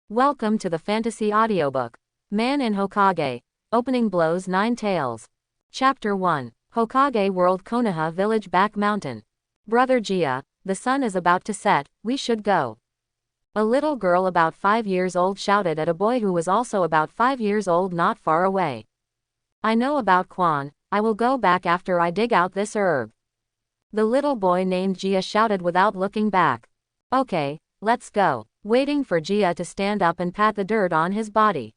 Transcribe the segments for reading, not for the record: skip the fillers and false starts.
Welcome to the fantasy audiobook. Man in Hokage. Opening blows 9 tails. Chapter 1. Hokage World Konoha Village Back Mountain. Brother Gia, the sun is about to set, we should go. A little girl about 5 years old shouted at a boy who was also about 5 years old not far away. I know about Quan, I will go back after I dig out this herb. The little boy named Gia shouted without looking back. Okay, let's go. Waiting for Gia to stand up and pat the dirt on his body.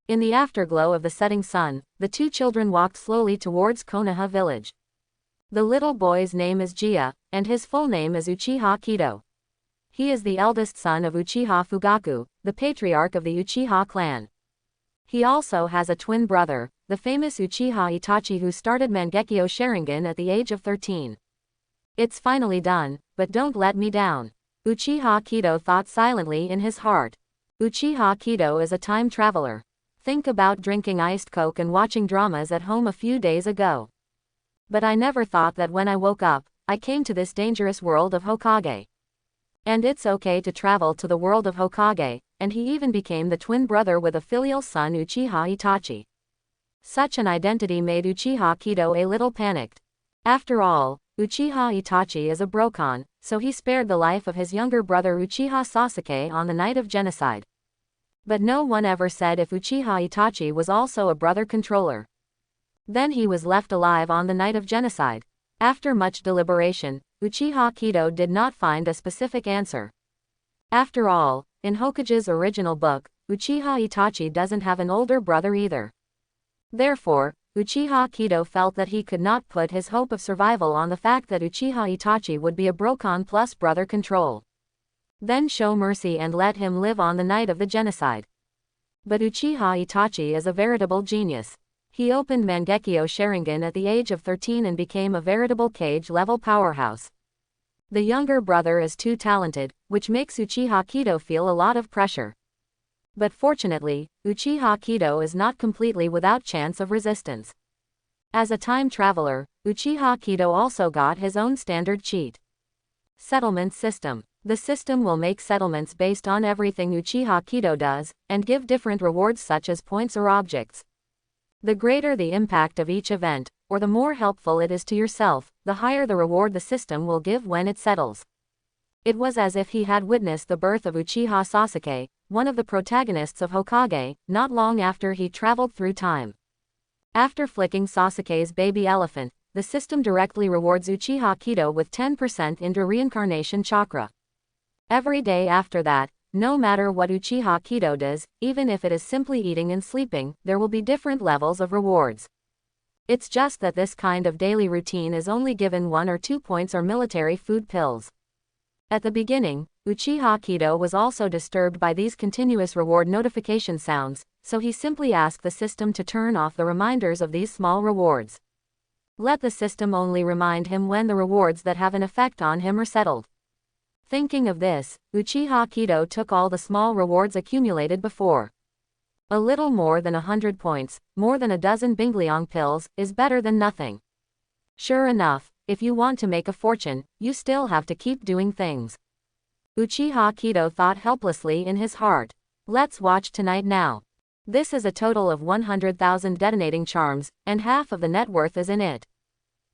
In the afterglow of the setting sun, the two children walked slowly towards Konoha village. The little boy's name is Gia, and his full name is Uchiha Kido. He is the eldest son of Uchiha Fugaku, the patriarch of the Uchiha clan. He also has a twin brother, the famous Uchiha Itachi, who started Mangekyo Sharingan at the age of 13. It's finally done, but don't let me down. Uchiha Kido thought silently in his heart. Uchiha Kido is a time traveler. Think about drinking iced Coke and watching dramas at home a few days ago. But I never thought that when I woke up, I came to this dangerous world of Hokage. And it's okay to travel to the world of Hokage, and he even became the twin brother with a filial son Uchiha Itachi. Such an identity made Uchiha Kido a little panicked. After all, Uchiha Itachi is a Brokon, so he spared the life of his younger brother Uchiha Sasuke on the night of genocide. But no one ever said if Uchiha Itachi was also a brother controller. Then he was left alive on the night of genocide. After much deliberation, Uchiha Kido did not find a specific answer. After all, in Hokage's original book, Uchiha Itachi doesn't have an older brother either. Therefore, Uchiha Kido felt that he could not put his hope of survival on the fact that Uchiha Itachi would be a Brokon plus brother control. Then show mercy and let him live on the night of the genocide. But Uchiha Itachi is a veritable genius. He opened Mangekyo Sharingan at the age of 13 and became a veritable Kage-level powerhouse. The younger brother is too talented, which makes Uchiha Kido feel a lot of pressure. But fortunately, Uchiha Kido is not completely without chance of resistance. As a time traveler, Uchiha Kido also got his own standard cheat. Settlement system. The system will make settlements based on everything Uchiha Kido does, and give different rewards such as points or objects. The greater the impact of each event, or the more helpful it is to yourself, the higher the reward the system will give when it settles. It was as if he had witnessed the birth of Uchiha Sasuke, one of the protagonists of Hokage, not long after he traveled through time. After flicking Sasuke's baby elephant, the system directly rewards Uchiha Kido with 10% into reincarnation chakra. Every day after that, no matter what Uchiha Kido does, even if it is simply eating and sleeping, there will be different levels of rewards. It's just that this kind of daily routine is only given 1 or 2 points or military food pills. At the beginning, Uchiha Kido was also disturbed by these continuous reward notification sounds, so he simply asked the system to turn off the reminders of these small rewards. Let the system only remind him when the rewards that have an effect on him are settled. Thinking of this, Uchiha Kido took all the small rewards accumulated before. A little more than 100 points, more than a dozen Bingliong pills, is better than nothing. Sure enough, if you want to make a fortune, you still have to keep doing things. Uchiha Kido thought helplessly in his heart. Let's watch tonight now. This is a total of 100,000 detonating charms, and half of the net worth is in it.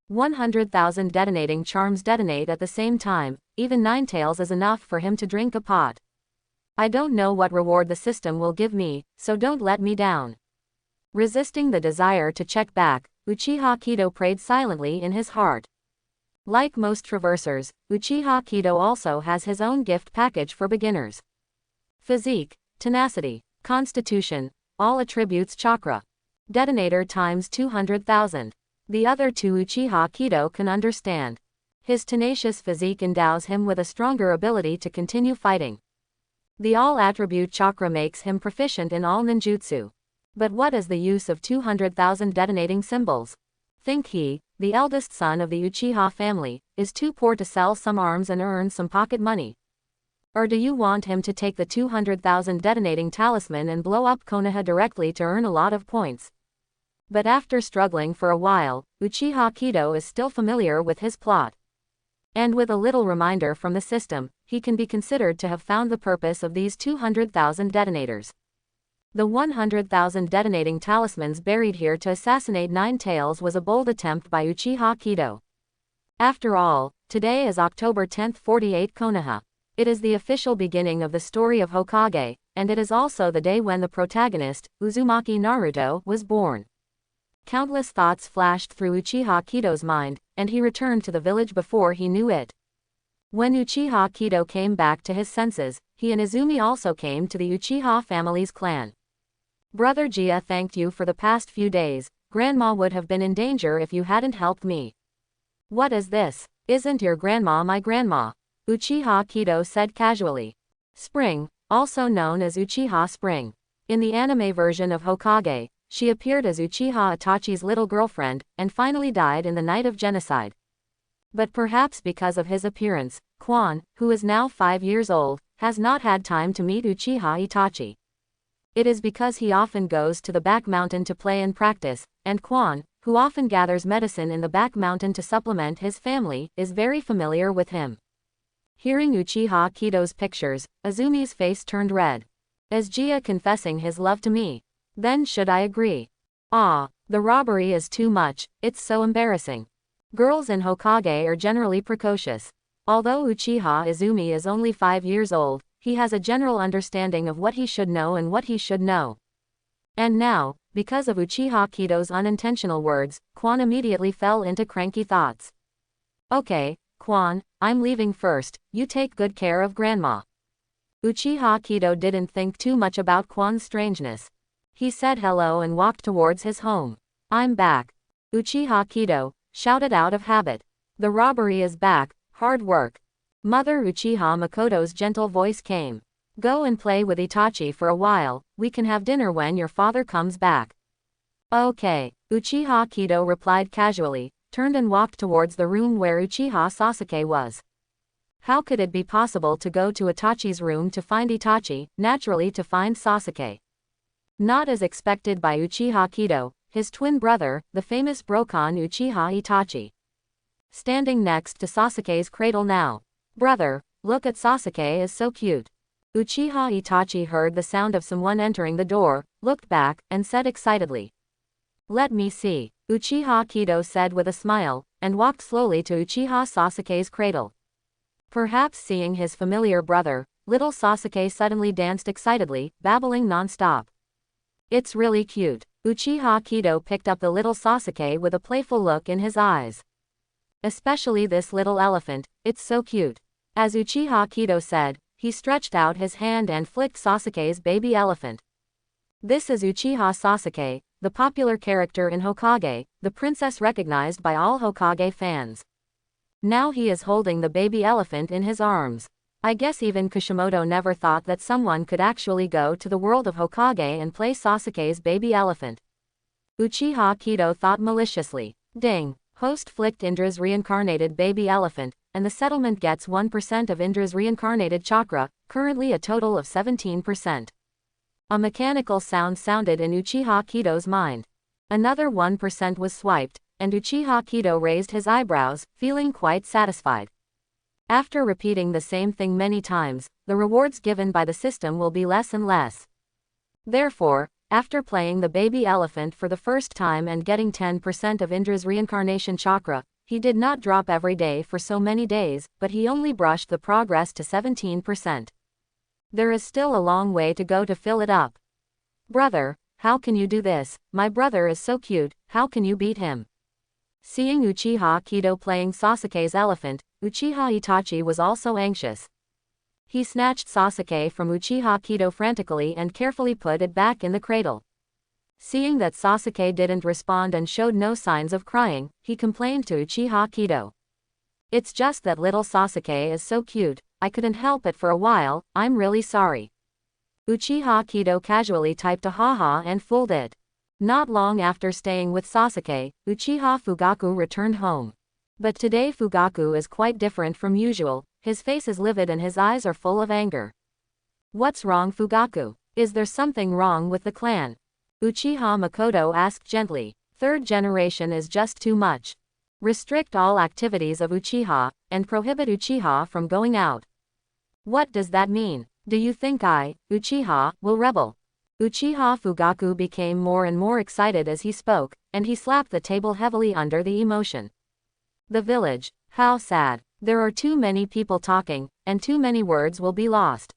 100,000 detonating charms detonate at the same time, even 9 tails is enough for him to drink a pot. I don't know what reward the system will give me, so don't let me down. Resisting the desire to check back, Uchiha Kido prayed silently in his heart. Like most traversers, Uchiha Kido also has his own gift package for beginners. Physique, tenacity, constitution, all attributes chakra. Detonator times 200,000. The other two Uchiha Kido can understand. His tenacious physique endows him with a stronger ability to continue fighting. The all-attribute chakra makes him proficient in all ninjutsu. But what is the use of 200,000 detonating symbols? Think he, the eldest son of the Uchiha family, is too poor to sell some arms and earn some pocket money? Or do you want him to take the 200,000 detonating talisman and blow up Konoha directly to earn a lot of points? But after struggling for a while, Uchiha Kido is still familiar with his plot. And with a little reminder from the system, he can be considered to have found the purpose of these 200,000 detonators. The 100,000 detonating talismans buried here to assassinate Nine Tails was a bold attempt by Uchiha Kido. After all, today is October 10, 48 Konoha. It is the official beginning of the story of Hokage, and it is also the day when the protagonist, Uzumaki Naruto, was born. Countless thoughts flashed through Uchiha Kido's mind, and he returned to the village before he knew it. When Uchiha Kido came back to his senses, he and Izumi also came to the Uchiha family's clan. Brother Gia thanked you for the past few days. Grandma would have been in danger if you hadn't helped me. What is this? Isn't your grandma my grandma? Uchiha Kido said casually. Spring, also known as Uchiha Spring. In the anime version of Hokage, she appeared as Uchiha Itachi's little girlfriend, and finally died in the night of genocide. But perhaps because of his appearance, Quan, who is now 5 years old, has not had time to meet Uchiha Itachi. It is because he often goes to the back mountain to play and practice, and Quan, who often gathers medicine in the back mountain to supplement his family, is very familiar with him. Hearing Uchiha Kido's pictures, Azumi's face turned red. Is Gia confessing his love to me? Then should I agree? Ah, the robbery is too much, it's so embarrassing. Girls in Hokage are generally precocious. Although Uchiha Izumi is only 5 years old, he has a general understanding of what he should know and what he should know. And now, because of Uchiha Kido's unintentional words, Quan immediately fell into cranky thoughts. Okay, Quan, I'm leaving first, you take good care of Grandma. Uchiha Kido didn't think too much about Quan's strangeness. He said hello and walked towards his home. I'm back. Uchiha Kido shouted out of habit. The robbery is back, hard work. Mother Uchiha Makoto's gentle voice came. Go and play with Itachi for a while, we can have dinner when your father comes back. Okay, Uchiha Kido replied casually, turned and walked towards the room where Uchiha Sasuke was. How could it be possible to go to Itachi's room to find Itachi, naturally to find Sasuke? Not as expected by Uchiha Kido, his twin brother, the famous Brokan Uchiha Itachi. Standing next to Sasuke's cradle now. Brother, look at Sasuke is so cute. Uchiha Itachi heard the sound of someone entering the door, looked back, and said excitedly. Let me see, Uchiha Kido said with a smile, and walked slowly to Uchiha Sasuke's cradle. Perhaps seeing his familiar brother, little Sasuke suddenly danced excitedly, babbling non-stop. It's really cute. Uchiha Kido picked up the little Sasuke with a playful look in his eyes. Especially this little elephant, it's so cute. As Uchiha Kido said, he stretched out his hand and flicked Sasuke's baby elephant. This is Uchiha Sasuke, the popular character in Hokage, the princess recognized by all Hokage fans. Now he is holding the baby elephant in his arms. I guess even Kishimoto never thought that someone could actually go to the world of Hokage and play Sasuke's baby elephant. Uchiha Kido thought maliciously. Ding. Host flicked Indra's reincarnated baby elephant, and the settlement gets 1% of Indra's reincarnated chakra, currently a total of 17%. A mechanical sound sounded in Uchiha Kido's mind. Another 1% was swiped, and Uchiha Kido raised his eyebrows, feeling quite satisfied. After repeating the same thing many times, the rewards given by the system will be less and less. Therefore, after playing the baby elephant for the first time and getting 10% of Indra's reincarnation chakra, he did not drop every day for so many days, but he only brushed the progress to 17%. There is still a long way to go to fill it up. Brother, how can you do this? My brother is so cute, how can you beat him? Seeing Uchiha Kido playing Sasuke's elephant, Uchiha Itachi was also anxious. He snatched Sasuke from Uchiha Kido frantically and carefully put it back in the cradle. Seeing that Sasuke didn't respond and showed no signs of crying, he complained to Uchiha Kido. It's just that little Sasuke is so cute, I couldn't help it for a while, I'm really sorry. Uchiha Kido casually typed a haha and fooled it. Not long after staying with Sasuke, Uchiha Fugaku returned home. But today Fugaku is quite different from usual, his face is livid and his eyes are full of anger. What's wrong, Fugaku? Is there something wrong with the clan? Uchiha Makoto asked gently. Third generation is just too much. Restrict all activities of Uchiha, and prohibit Uchiha from going out. What does that mean? Do you think I, Uchiha, will rebel? Uchiha Fugaku became more and more excited as he spoke, and he slapped the table heavily under the emotion. The village, how sad. There are too many people talking, and too many words will be lost.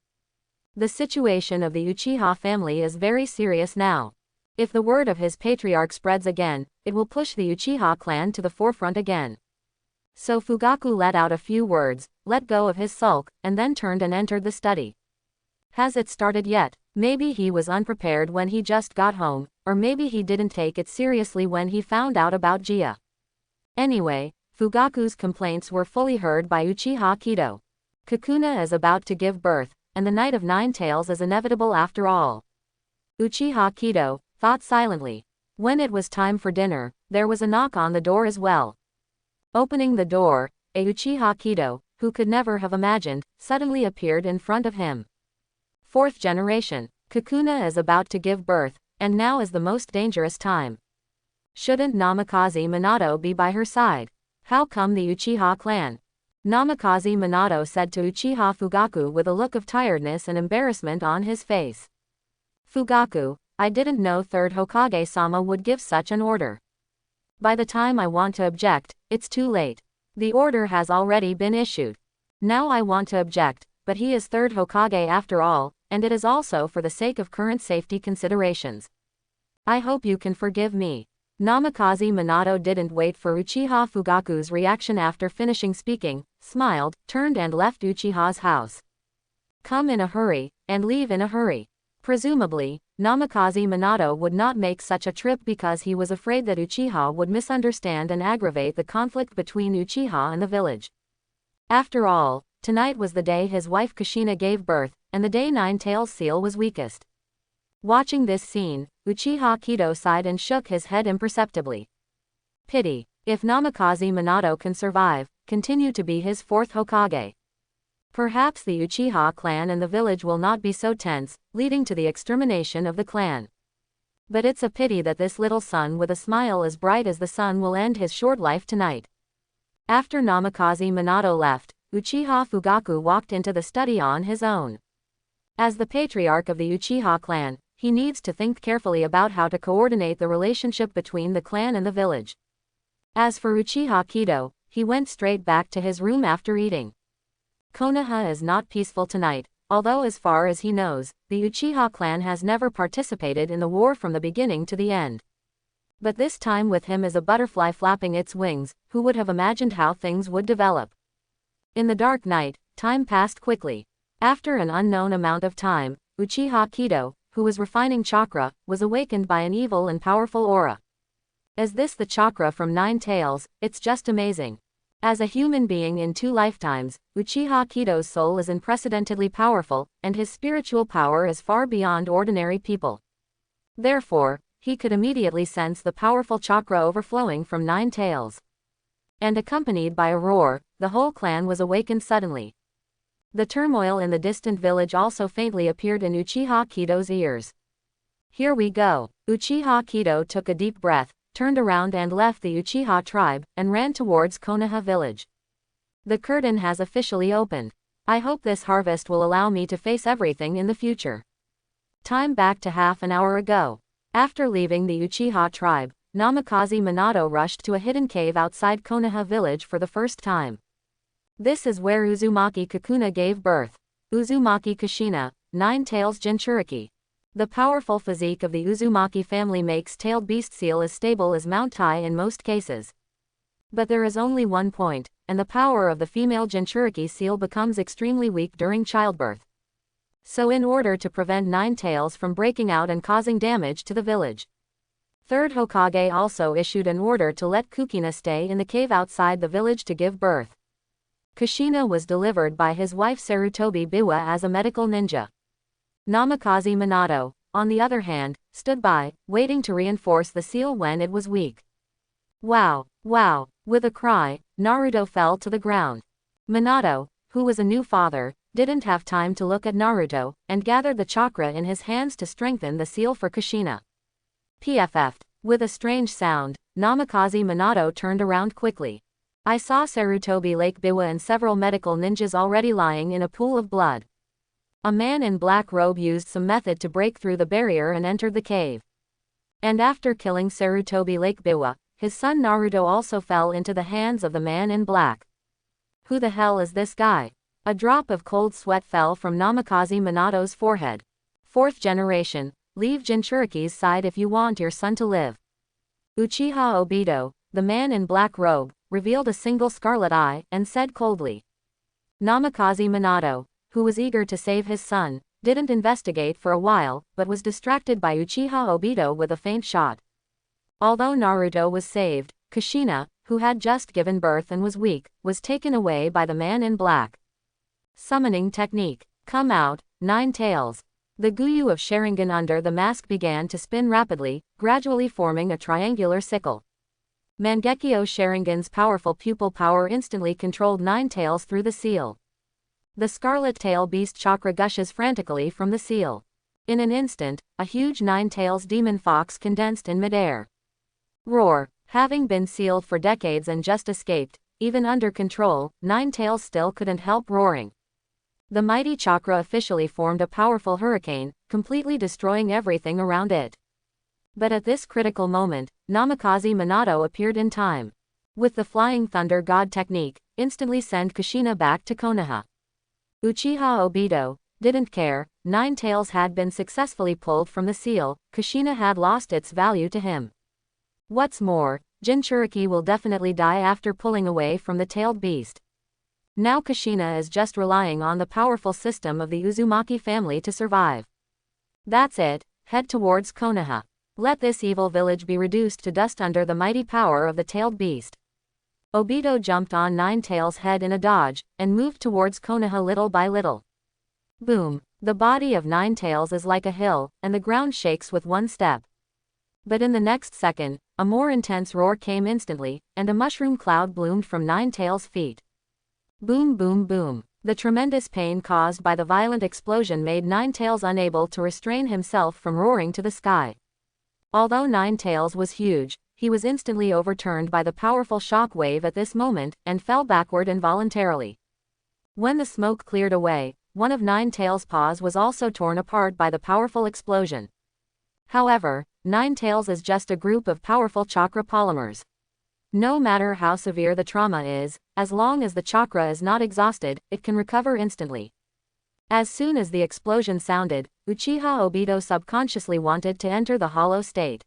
The situation of the Uchiha family is very serious now. If the word of his patriarch spreads again, it will push the Uchiha clan to the forefront again. So Fugaku let out a few words, let go of his sulk, and then turned and entered the study. Has it started yet? Maybe he was unprepared when he just got home, or maybe he didn't take it seriously when he found out about Jia. Anyway, Fugaku's complaints were fully heard by Uchiha Kido. Kakuna is about to give birth, and the Night of Nine Tails is inevitable after all. Uchiha Kido thought silently. When it was time for dinner, there was a knock on the door as well. Opening the door, a Uchiha Kido, who could never have imagined, suddenly appeared in front of him. Fourth generation, Kakuna is about to give birth, and now is the most dangerous time. Shouldn't Namikaze Minato be by her side? How come the Uchiha clan? Namikaze Minato said to Uchiha Fugaku with a look of tiredness and embarrassment on his face. Fugaku, I didn't know third Hokage-sama would give such an order. By the time I want to object, it's too late. The order has already been issued. Now I want to object, but he is third Hokage after all, and it is also for the sake of current safety considerations. I hope you can forgive me. Namikaze Minato didn't wait for Uchiha Fugaku's reaction after finishing speaking, smiled, turned and left Uchiha's house. Come in a hurry, and leave in a hurry. Presumably, Namikaze Minato would not make such a trip because he was afraid that Uchiha would misunderstand and aggravate the conflict between Uchiha and the village. After all, tonight was the day his wife Kushina gave birth, and the day Nine Tails seal was weakest. Watching this scene, Uchiha Kido sighed and shook his head imperceptibly. Pity. If Namikaze Minato can survive, continue to be his fourth Hokage. Perhaps the Uchiha clan and the village will not be so tense, leading to the extermination of the clan. But it's a pity that this little son with a smile as bright as the sun will end his short life tonight. After Namikaze Minato left, Uchiha Fugaku walked into the study on his own. As the patriarch of the Uchiha clan, he needs to think carefully about how to coordinate the relationship between the clan and the village. As for Uchiha Kido, he went straight back to his room after eating. Konoha is not peaceful tonight, although as far as he knows, the Uchiha clan has never participated in the war from the beginning to the end. But this time with him is a butterfly flapping its wings, who would have imagined how things would develop. In the dark night, time passed quickly. After an unknown amount of time, Uchiha Kido, who was refining chakra, was awakened by an evil and powerful aura. Is this the chakra from Nine Tails? It's just amazing. As a human being in 2 lifetimes, Uchiha Kido's soul is unprecedentedly powerful, and his spiritual power is far beyond ordinary people. Therefore, he could immediately sense the powerful chakra overflowing from Nine Tails. And accompanied by a roar, the whole clan was awakened suddenly. The turmoil in the distant village also faintly appeared in Uchiha Kido's ears. Here we go. Uchiha Kido took a deep breath, turned around and left the Uchiha tribe, and ran towards Konoha village. The curtain has officially opened. I hope this harvest will allow me to face everything in the future. Time back to half an hour ago. After leaving the Uchiha tribe, Namikaze Minato rushed to a hidden cave outside Konoha village for the first time. This is where Uzumaki Kakuna gave birth. Uzumaki Kushina, Nine Tails Jinchuriki. The powerful physique of the Uzumaki family makes tailed beast seal as stable as Mount Tai in most cases. But there is only one point, and the power of the female Jinchuriki seal becomes extremely weak during childbirth. So in order to prevent Nine Tails from breaking out and causing damage to the village, Third Hokage also issued an order to let Kukina stay in the cave outside the village to give birth. Kushina was delivered by his wife Sarutobi Biwa as a medical ninja. Namikaze Minato, on the other hand, stood by, waiting to reinforce the seal when it was weak. Wow, wow, with a cry, Naruto fell to the ground. Minato, who was a new father, didn't have time to look at Naruto, and gathered the chakra in his hands to strengthen the seal for Kushina. PFF'd. With a strange sound, Namikaze Minato turned around quickly. I saw Sarutobi Lake Biwa and several medical ninjas already lying in a pool of blood. A man in black robe used some method to break through the barrier and entered the cave. And after killing Sarutobi Lake Biwa, his son Naruto also fell into the hands of the man in black. Who the hell is this guy? A drop of cold sweat fell from Namikaze Minato's forehead. Fourth generation, leave Jinchuriki's side if you want your son to live. Uchiha Obito, the man in black robe, revealed a single scarlet eye and said coldly. Namikaze Minato, who was eager to save his son, didn't investigate for a while, but was distracted by Uchiha Obito with a faint shot. Although Naruto was saved, Kushina, who had just given birth and was weak, was taken away by the man in black. Summoning technique. Come out, Nine Tails. The Guyu of Sharingan under the mask began to spin rapidly, gradually forming a triangular sickle. Mangekyo Sharingan's powerful pupil power instantly controlled Nine Tails through the seal. The Scarlet Tail Beast chakra gushes frantically from the seal. In an instant, a huge Nine Tails demon fox condensed in midair. Roar. Having been sealed for decades and just escaped, even under control, Nine Tails still couldn't help roaring. The mighty chakra officially formed a powerful hurricane, completely destroying everything around it. But at this critical moment, Namikaze Minato appeared in time. With the Flying Thunder God technique, instantly send Kushina back to Konoha. Uchiha Obito didn't care. Nine Tails had been successfully pulled from the seal, Kushina had lost its value to him. What's more, Jinchuriki will definitely die after pulling away from the tailed beast. Now Kushina is just relying on the powerful system of the Uzumaki family to survive. That's it, head towards Konoha. Let this evil village be reduced to dust under the mighty power of the tailed beast. Obito jumped on Nine Tails' head in a dodge, and moved towards Konoha little by little. Boom! The body of Nine Tails is like a hill, and the ground shakes with one step. But in the next second, a more intense roar came instantly, and a mushroom cloud bloomed from Nine Tails' feet. Boom boom boom. The tremendous pain caused by the violent explosion made Nine Tails unable to restrain himself from roaring to the sky. Although Nine Tails was huge, he was instantly overturned by the powerful shock wave at this moment, and fell backward involuntarily. When the smoke cleared away, one of Nine Tails' paws was also torn apart by the powerful explosion. However, Nine Tails is just a group of powerful chakra polymers. No matter how severe the trauma is, as long as the chakra is not exhausted, it can recover instantly. As soon as the explosion sounded, Uchiha Obito subconsciously wanted to enter the hollow state.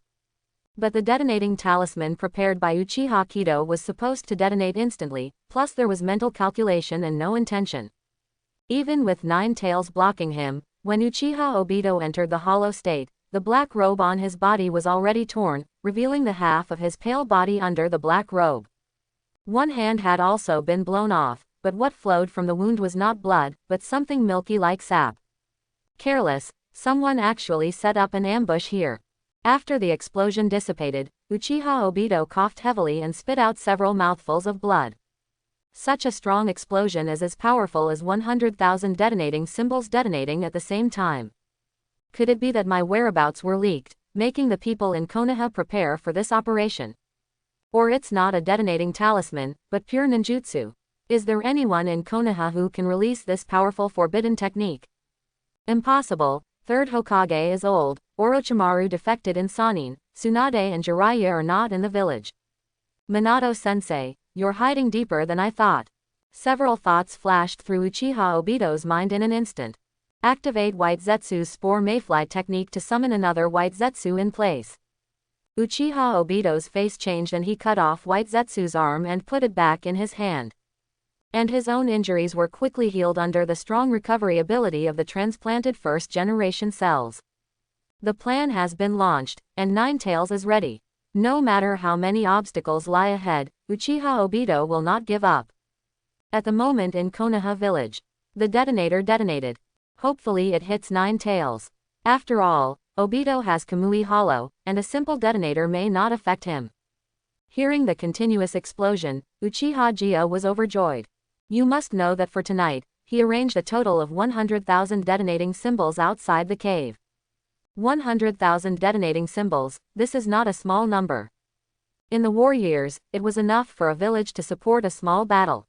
But the detonating talisman prepared by Uchiha Kido was supposed to detonate instantly, plus there was mental calculation and no intention. Even with Nine Tails blocking him, when Uchiha Obito entered the hollow state, the black robe on his body was already torn, revealing the half of his pale body under the black robe. One hand had also been blown off, but what flowed from the wound was not blood, but something milky like sap. Careless, someone actually set up an ambush here. After the explosion dissipated, Uchiha Obito coughed heavily and spit out several mouthfuls of blood. Such a strong explosion is as powerful as 100,000 detonating symbols detonating at the same time. Could it be that my whereabouts were leaked, making the people in Konoha prepare for this operation? Or it's not a detonating talisman, but pure ninjutsu. Is there anyone in Konoha who can release this powerful forbidden technique? Impossible. Third Hokage is old, Orochimaru defected in Sannin, Tsunade and Jiraiya are not in the village. Minato-sensei, you're hiding deeper than I thought. Several thoughts flashed through Uchiha Obito's mind in an instant. Activate White Zetsu's Spore Mayfly technique to summon another White Zetsu in place. Uchiha Obito's face changed and he cut off White Zetsu's arm and put it back in his hand. And his own injuries were quickly healed under the strong recovery ability of the transplanted first-generation cells. The plan has been launched, and Nine Tails is ready. No matter how many obstacles lie ahead, Uchiha Obito will not give up. At the moment in Konoha village, the detonator detonated. Hopefully it hits Nine Tails. After all, Obito has Kamui Hollow, and a simple detonator may not affect him. Hearing the continuous explosion, Uchiha Uchiha was overjoyed. You must know that for tonight, he arranged a total of 100,000 detonating symbols outside the cave. 100,000 detonating symbols, this is not a small number. In the war years, it was enough for a village to support a small battle.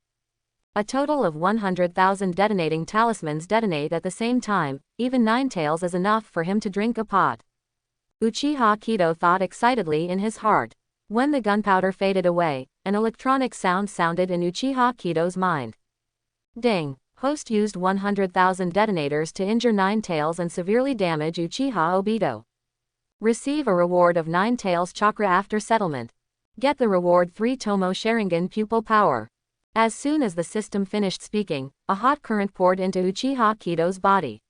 A total of 100,000 detonating talismans detonate at the same time, even 9 taels is enough for him to drink a pot. Uchiha Kido thought excitedly in his heart. When the gunpowder faded away, an electronic sound sounded in Uchiha Kido's mind. Ding! Host used 100,000 detonators to injure 9 taels and severely damage Uchiha Obito. Receive a reward of 9 taels chakra after settlement. Get the reward 3 Tomo Sharingan pupil power. As soon as the system finished speaking, a hot current poured into Uchiha Kido's body.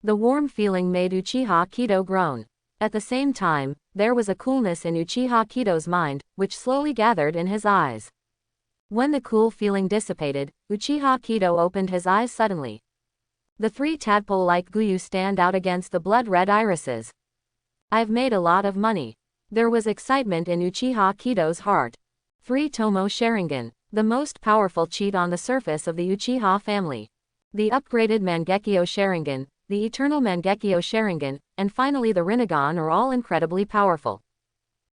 The warm feeling made Uchiha Kido groan. At the same time, there was a coolness in Uchiha Kido's mind, which slowly gathered in his eyes. When the cool feeling dissipated, Uchiha Kido opened his eyes suddenly. The 3 tadpole-like Guyu stand out against the blood-red irises. I've made a lot of money. There was excitement in Uchiha Kido's heart. 3 Tomo Sharingan. The most powerful cheat on the surface of the Uchiha family. The upgraded Mangekyo Sharingan, the Eternal Mangekyo Sharingan, and finally the Rinnegan are all incredibly powerful.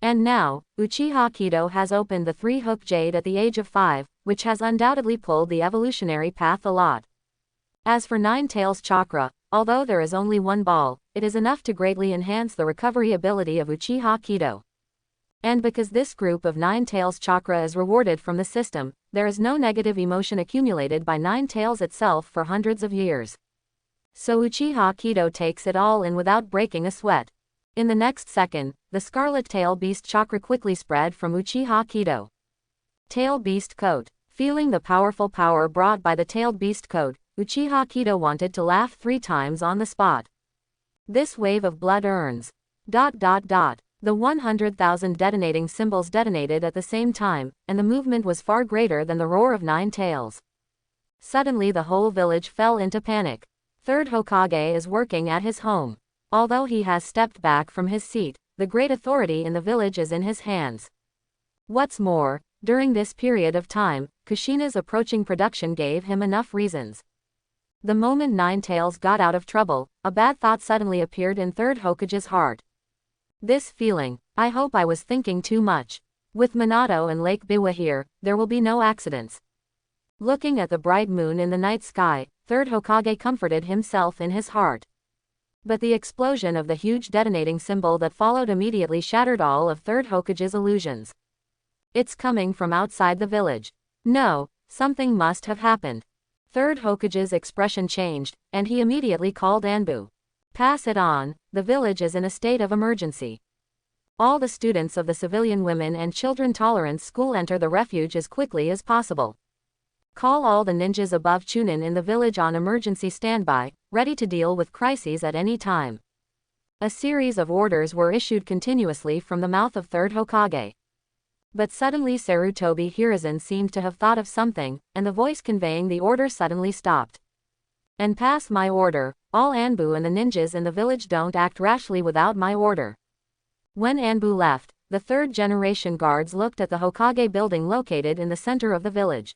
And now, Uchiha Kido has opened the 3 Hokage at the age of 5, which has undoubtedly pulled the evolutionary path a lot. As for 9 taels chakra, although there is only 1 ball, it is enough to greatly enhance the recovery ability of Uchiha Kido. And because this group of 9 taels chakra is rewarded from the system, there is no negative emotion accumulated by 9 taels itself for hundreds of years. So Uchiha Kido takes it all in without breaking a sweat. In the next second, the scarlet tail beast chakra quickly spread from Uchiha Kido. Tail beast coat. Feeling the powerful power brought by the tailed beast coat, Uchiha Kido wanted to laugh 3 times on the spot. This wave of blood earns. The 100,000 detonating symbols detonated at the same time, and the movement was far greater than the roar of 9 taels. Suddenly the whole village fell into panic. 3rd Hokage is working at his home. Although he has stepped back from his seat, the great authority in the village is in his hands. What's more, during this period of time, Kushina's approaching production gave him enough reasons. The moment 9 taels got out of trouble, a bad thought suddenly appeared in 3rd Hokage's heart. This feeling, I hope I was thinking too much. With Minato and Lake Biwa here, there will be no accidents. Looking at the bright moon in the night sky, 3rd Hokage comforted himself in his heart. But the explosion of the huge detonating symbol that followed immediately shattered all of 3rd Hokage's illusions. It's coming from outside the village. No, something must have happened. 3rd Hokage's expression changed, and he immediately called Anbu. Pass it on, the village is in a state of emergency. All the students of the Civilian Women and Children Tolerance School enter the refuge as quickly as possible. Call all the ninjas above Chunin in the village on emergency standby, ready to deal with crises at any time. A series of orders were issued continuously from the mouth of 3rd Hokage. But suddenly Sarutobi Hiruzen seemed to have thought of something, and the voice conveying the order suddenly stopped. And pass my order, all Anbu and the ninjas in the village don't act rashly without my order. When Anbu left, the 3rd generation guards looked at the Hokage building located in the center of the village.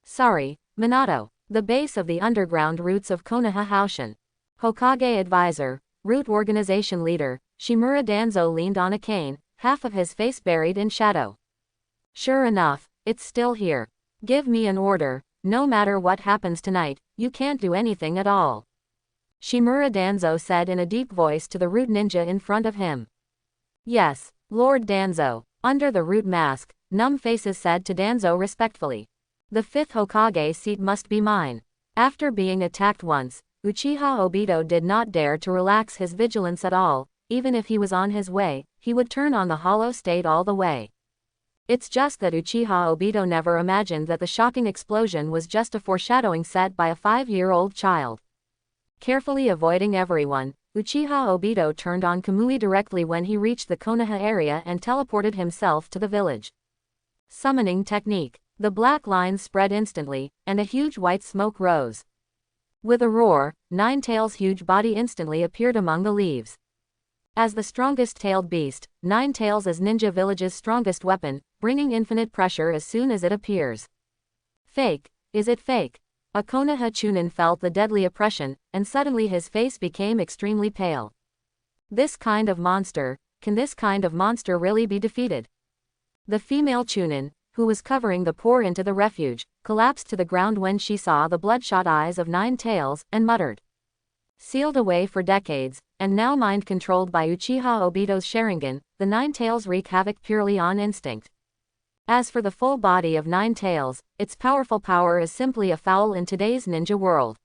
Sorry, Minato. The base of the underground roots of Konoha Haushin. Hokage advisor, root organization leader, Shimura Danzo leaned on a cane, half of his face buried in shadow. Sure enough, it's still here. Give me an order. No matter what happens tonight, you can't do anything at all. Shimura Danzo said in a deep voice to the root ninja in front of him. Yes, Lord Danzo. Under the root mask, numb faces said to Danzo respectfully. The 5th Hokage seat must be mine. After being attacked once, Uchiha Obito did not dare to relax his vigilance at all. Even if he was on his way, he would turn on the hollow state all the way. It's just that Uchiha Obito never imagined that the shocking explosion was just a foreshadowing set by a 5-year-old child. Carefully avoiding everyone, Uchiha Obito turned on Kamui directly when he reached the Konoha area and teleported himself to the village. Summoning technique. The black lines spread instantly, and a huge white smoke rose. With a roar, 9 taels' huge body instantly appeared among the leaves. As the strongest tailed beast, 9 taels is Ninja Village's strongest weapon, bringing infinite pressure as soon as it appears. Fake. Is it fake? A Konoha Chunin felt the deadly oppression, and suddenly his face became extremely pale. This kind of monster, can this kind of monster really be defeated? The female Chunin, who was covering the pour into the refuge, collapsed to the ground when she saw the bloodshot eyes of Nine Tails, and muttered. Sealed away for decades, and now mind-controlled by Uchiha Obito's Sharingan, the Nine Tails wreak havoc purely on instinct. As for the full body of Nine Tails, its powerful power is simply a foul in today's ninja world.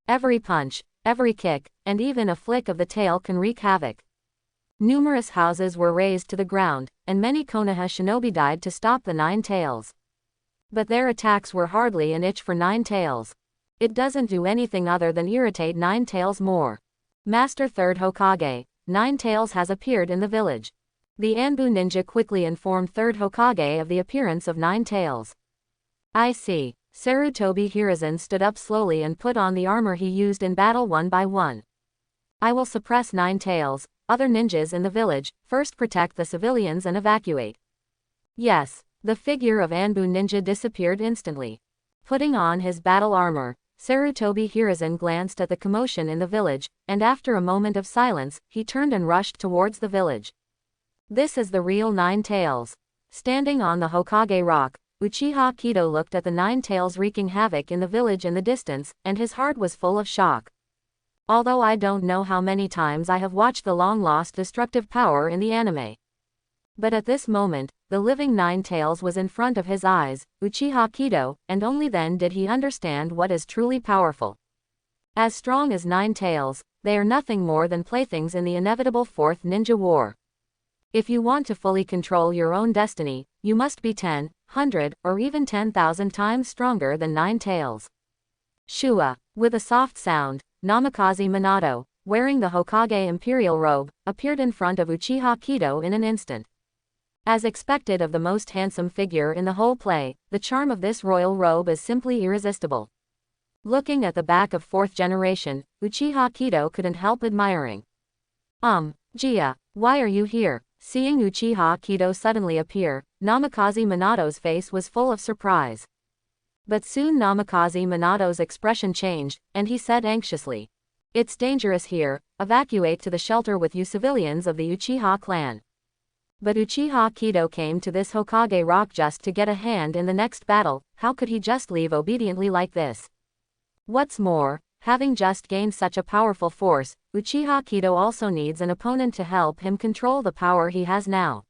Every punch, every kick, and even a flick of the tail can wreak havoc. Numerous houses were razed to the ground, and many Konoha shinobi died to stop the Nine Tails. But their attacks were hardly an itch for Nine Tails. It doesn't do anything other than irritate Nine Tails more. Master Third Hokage, Nine Tails has appeared in the village. The Anbu ninja quickly informed Third Hokage of the appearance of Nine Tails. I see. Sarutobi Hiruzen stood up slowly and put on the armor he used in battle one by one. I will suppress Nine Tails, other ninjas in the village, first protect the civilians and evacuate. Yes, the figure of Anbu ninja disappeared instantly. Putting on his battle armor, Sarutobi Hiruzen glanced at the commotion in the village, and after a moment of silence, he turned and rushed towards the village. This is the real Nine Tails. Standing on the Hokage rock, Uchiha Kido looked at the Nine Tails wreaking havoc in the village in the distance, and his heart was full of shock. Although I don't know how many times I have watched the long-lost destructive power in the anime. But at this moment, the living Nine Tails was in front of his eyes, Uchiha Kido, and only then did he understand what is truly powerful. As strong as Nine Tails, they are nothing more than playthings in the inevitable Fourth Ninja War. If you want to fully control your own destiny, you must be 10, 100, or even 10,000 times stronger than Nine Tails. Shua, with a soft sound, Namikaze Minato, wearing the Hokage imperial robe, appeared in front of Uchiha Kido in an instant. As expected of the most handsome figure in the whole play, the charm of this royal robe is simply irresistible. Looking at the back of fourth generation, Uchiha Kido couldn't help admiring. Gia, why are you here? Seeing Uchiha Kido suddenly appear, Namikaze Minato's face was full of surprise. But soon Namikaze Minato's expression changed, and he said anxiously, "It's dangerous here, evacuate to the shelter with you civilians of the Uchiha clan." But Uchiha Kido came to this Hokage rock just to get a hand in the next battle, how could he just leave obediently like this? What's more, having just gained such a powerful force, Uchiha Kido also needs an opponent to help him control the power he has now.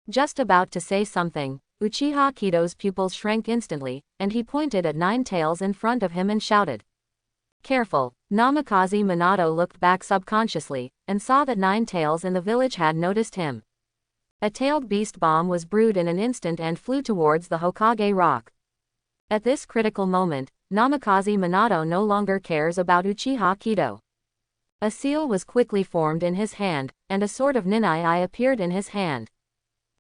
Just about to say something, Uchiha Kido's pupils shrank instantly, and he pointed at Nine Tails in front of him and shouted. Careful, Namikaze Minato looked back subconsciously, and saw that Nine Tails in the village had noticed him. A tailed beast bomb was brewed in an instant and flew towards the Hokage rock. At this critical moment, Namikaze Minato no longer cares about Uchiha Kido. A seal was quickly formed in his hand, and a sword of Ninai appeared in his hand.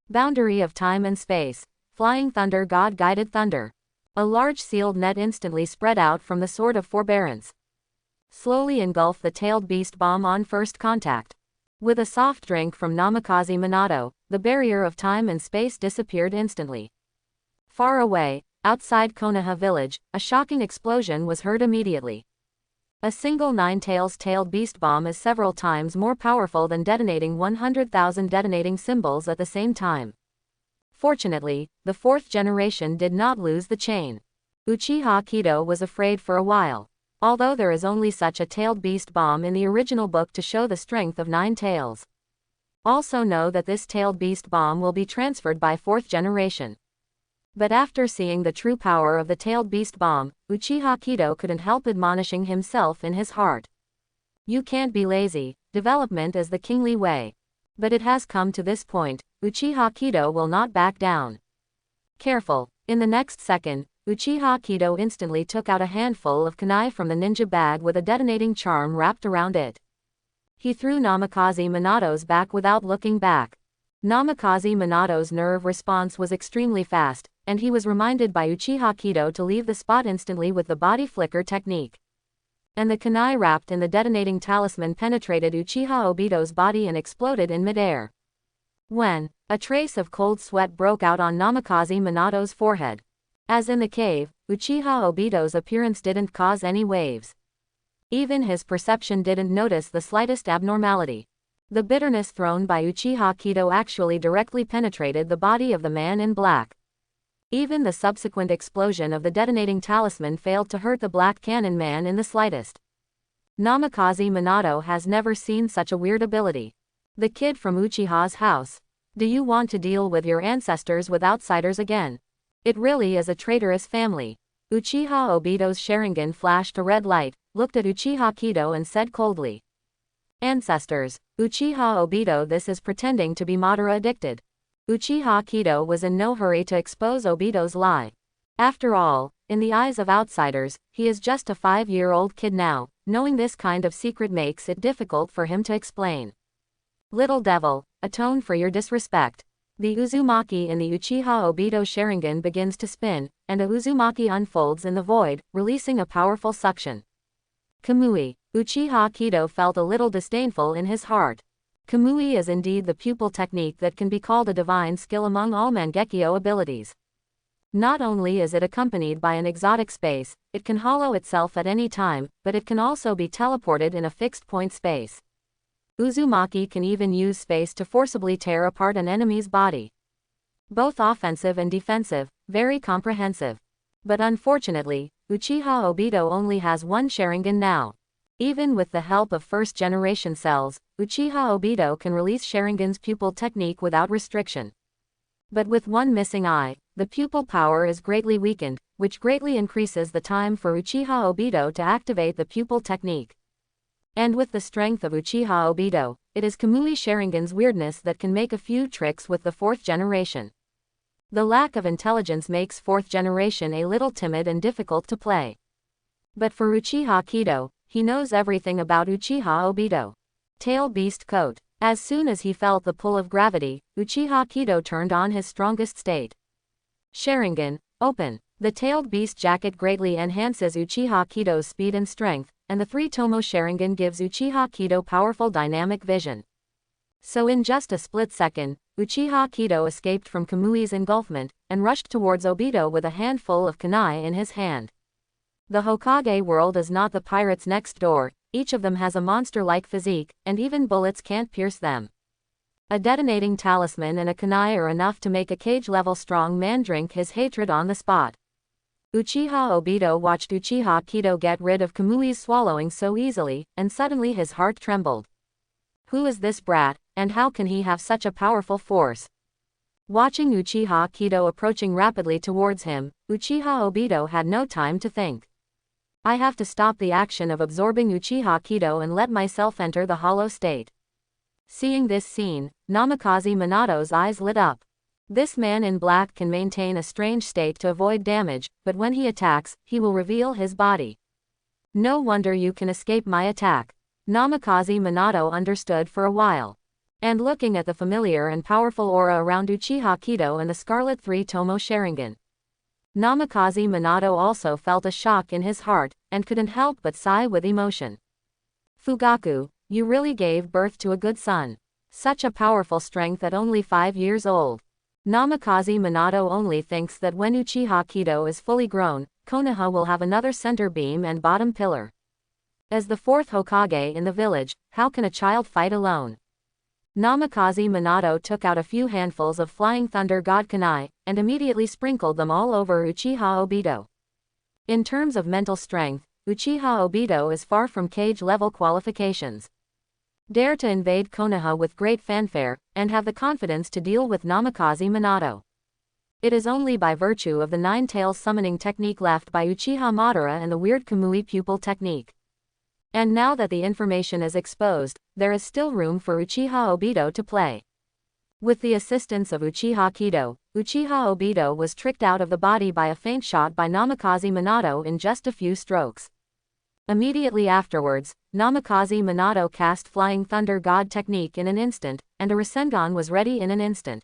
Boundary of time and space, flying thunder god-guided thunder. A large sealed net instantly spread out from the sword of forbearance. Slowly engulfed the tailed beast bomb on first contact. With a soft drink from Namikaze Minato, the barrier of time and space disappeared instantly. Far away, outside Konoha village, a shocking explosion was heard immediately. A single Nine Tails tailed beast bomb is several times more powerful than detonating 100,000 detonating symbols at the same time. Fortunately, the fourth generation did not lose the chain. Uchiha Kido was afraid for a while. Although there is only such a tailed beast bomb in the original book to show the strength of Nine Tails. Also know that this tailed beast bomb will be transferred by fourth generation. But after seeing the true power of the tailed beast bomb, Uchiha Kido couldn't help admonishing himself in his heart. You can't be lazy, development is the kingly way. But it has come to this point, Uchiha Kido will not back down. Careful, in the next second, Uchiha Kido instantly took out a handful of kunai from the ninja bag with a detonating charm wrapped around it. He threw Namikaze Minato's back without looking back. Namikaze Minato's nerve response was extremely fast, and he was reminded by Uchiha Kido to leave the spot instantly with the body flicker technique. And the kunai wrapped in the detonating talisman penetrated Uchiha Obito's body and exploded in midair. When, a trace of cold sweat broke out on Namikaze Minato's forehead. As in the cave, Uchiha Obito's appearance didn't cause any waves. Even his perception didn't notice the slightest abnormality. The bitterness thrown by Uchiha Kido actually directly penetrated the body of the man in black. Even the subsequent explosion of the detonating talisman failed to hurt the Black Cannon Man in the slightest. Namikaze Minato has never seen such a weird ability. The kid from Uchiha's house. Do you want to deal with your ancestors with outsiders again? It really is a traitorous family. Uchiha Obito's Sharingan flashed a red light, looked at Uchiha Kido and said coldly. Ancestors. Uchiha Obito, this is pretending to be Madara addicted. Uchiha Kido was in no hurry to expose Obito's lie. After all, in the eyes of outsiders, he is just a 5-year-old kid now. Knowing this kind of secret makes it difficult for him to explain. Little devil, atone for your disrespect. The Uzumaki in the Uchiha Obito Sharingan begins to spin, and a Uzumaki unfolds in the void, releasing a powerful suction. Kamui. Uchiha Kido felt a little disdainful in his heart. Kamui is indeed the pupil technique that can be called a divine skill among all Mangekyo abilities. Not only is it accompanied by an exotic space, it can hollow itself at any time, but it can also be teleported in a fixed point space. Uzumaki can even use space to forcibly tear apart an enemy's body. Both offensive and defensive, very comprehensive. But unfortunately, Uchiha Obito only has one Sharingan now. Even with the help of first-generation cells, Uchiha Obito can release Sharingan's pupil technique without restriction. But with one missing eye, the pupil power is greatly weakened, which greatly increases the time for Uchiha Obito to activate the pupil technique. And with the strength of Uchiha Obito, it is Kamui Sharingan's weirdness that can make a few tricks with the 4th generation. The lack of intelligence makes 4th generation a little timid and difficult to play. But for Uchiha Kido, he knows everything about Uchiha Obito. Tail Beast Coat. As soon as he felt the pull of gravity, Uchiha Kido turned on his strongest state. Sharingan, open. The tailed beast jacket greatly enhances Uchiha Kido's speed and strength, and the 3-Tomo Sharingan gives Uchiha Kido powerful dynamic vision. So in just a split second, Uchiha Kido escaped from Kamui's engulfment, and rushed towards Obito with a handful of kunai in his hand. The Hokage world is not the pirates next door, each of them has a monster-like physique, and even bullets can't pierce them. A detonating talisman and a kunai are enough to make a cage-level strong man drink his hatred on the spot. Uchiha Obito watched Uchiha Kido get rid of Kamui's swallowing so easily, and suddenly his heart trembled. Who is this brat, and how can he have such a powerful force? Watching Uchiha Kido approaching rapidly towards him, Uchiha Obito had no time to think. I have to stop the action of absorbing Uchiha Kido and let myself enter the hollow state. Seeing this scene, Namikaze Minato's eyes lit up. This man in black can maintain a strange state to avoid damage, but when he attacks, he will reveal his body. No wonder you can escape my attack. Namikaze Minato understood for a while. And looking at the familiar and powerful aura around Uchiha Kido and the Scarlet 3-Tomo Sharingan, Namikaze Minato also felt a shock in his heart, and couldn't help but sigh with emotion. Fugaku, you really gave birth to a good son. Such a powerful strength at only 5 years old. Namikaze Minato only thinks that when Uchiha Kido is fully grown, Konoha will have another center beam and bottom pillar. As the 4th Hokage in the village, how can a child fight alone? Namikaze Minato took out a few handfuls of Flying Thunder God kunai, and immediately sprinkled them all over Uchiha Obito. In terms of mental strength, Uchiha Obito is far from cage-level qualifications. Dare to invade Konoha with great fanfare, and have the confidence to deal with Namikaze Minato. It is only by virtue of the 9-tails summoning technique left by Uchiha Madara and the weird Kamui pupil technique. And now that the information is exposed, there is still room for Uchiha Obito to play. With the assistance of Uchiha Kido, Uchiha Obito was tricked out of the body by a feint shot by Namikaze Minato in just a few strokes. Immediately afterwards, Namikaze Minato cast Flying Thunder God technique in an instant, and a Rasengan was ready in an instant.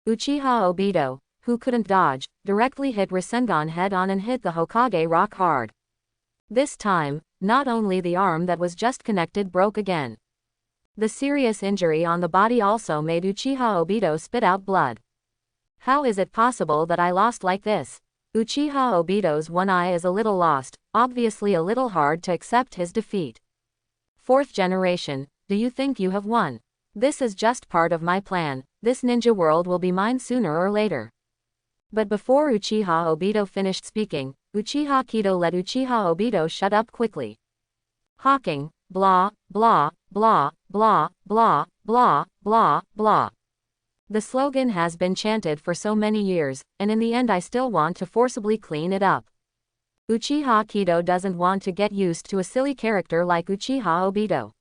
Uchiha Obito, who couldn't dodge, directly hit Rasengan head-on and hit the Hokage rock hard. This time, not only the arm that was just connected broke again. The serious injury on the body also made Uchiha Obito spit out blood. How is it possible that I lost like this? Uchiha Obito's one eye is a little lost, obviously a little hard to accept his defeat. 4th generation, do you think you have won? This is just part of my plan. This ninja world will be mine sooner or later. But before Uchiha Obito finished speaking, Uchiha Kido let Uchiha Obito shut up quickly. Hawking, blah, blah, blah, blah, blah, blah, blah, blah. The slogan has been chanted for so many years, and in the end I still want to forcibly clean it up. Uchiha Kido doesn't want to get used to a silly character like Uchiha Obito.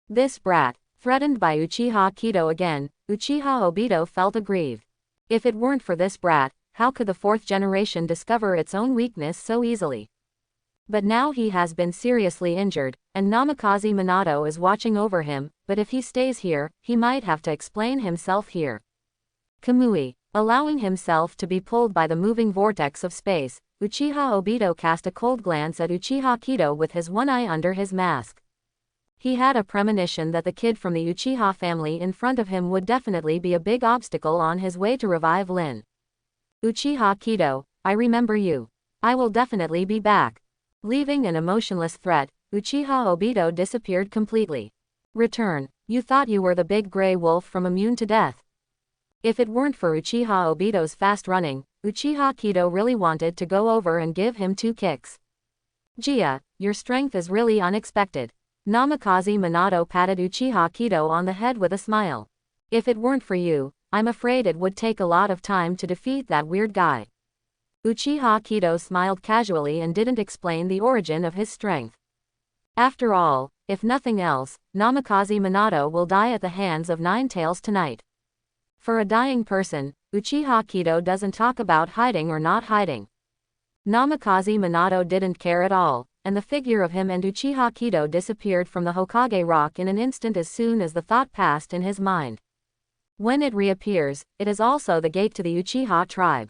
This brat, threatened by Uchiha Kido again, Uchiha Obito felt aggrieved. If it weren't for this brat, how could the fourth generation discover its own weakness so easily? But now he has been seriously injured, and Namikaze Minato is watching over him, but if he stays here, he might have to explain himself here. Kamui, allowing himself to be pulled by the moving vortex of space, Uchiha Obito cast a cold glance at Uchiha Kido with his one eye under his mask. He had a premonition that the kid from the Uchiha family in front of him would definitely be a big obstacle on his way to revive Lin. Uchiha Kido, I remember you. I will definitely be back. Leaving an emotionless threat, Uchiha Obito disappeared completely. Return. You thought you were the big gray wolf from Immune to Death. If it weren't for Uchiha Obito's fast running, Uchiha Kido really wanted to go over and give him 2 kicks. Jia, your strength is really unexpected. Namikaze Minato patted Uchiha Kido on the head with a smile. If it weren't for you, I'm afraid it would take a lot of time to defeat that weird guy. Uchiha Kido smiled casually and didn't explain the origin of his strength. After all, if nothing else, Namikaze Minato will die at the hands of Nine Tails tonight. For a dying person, Uchiha Kido doesn't talk about hiding or not hiding. Namikaze Minato didn't care at all, and the figure of him and Uchiha Kido disappeared from the Hokage rock in an instant as soon as the thought passed in his mind. When it reappears, it is also the gate to the Uchiha tribe.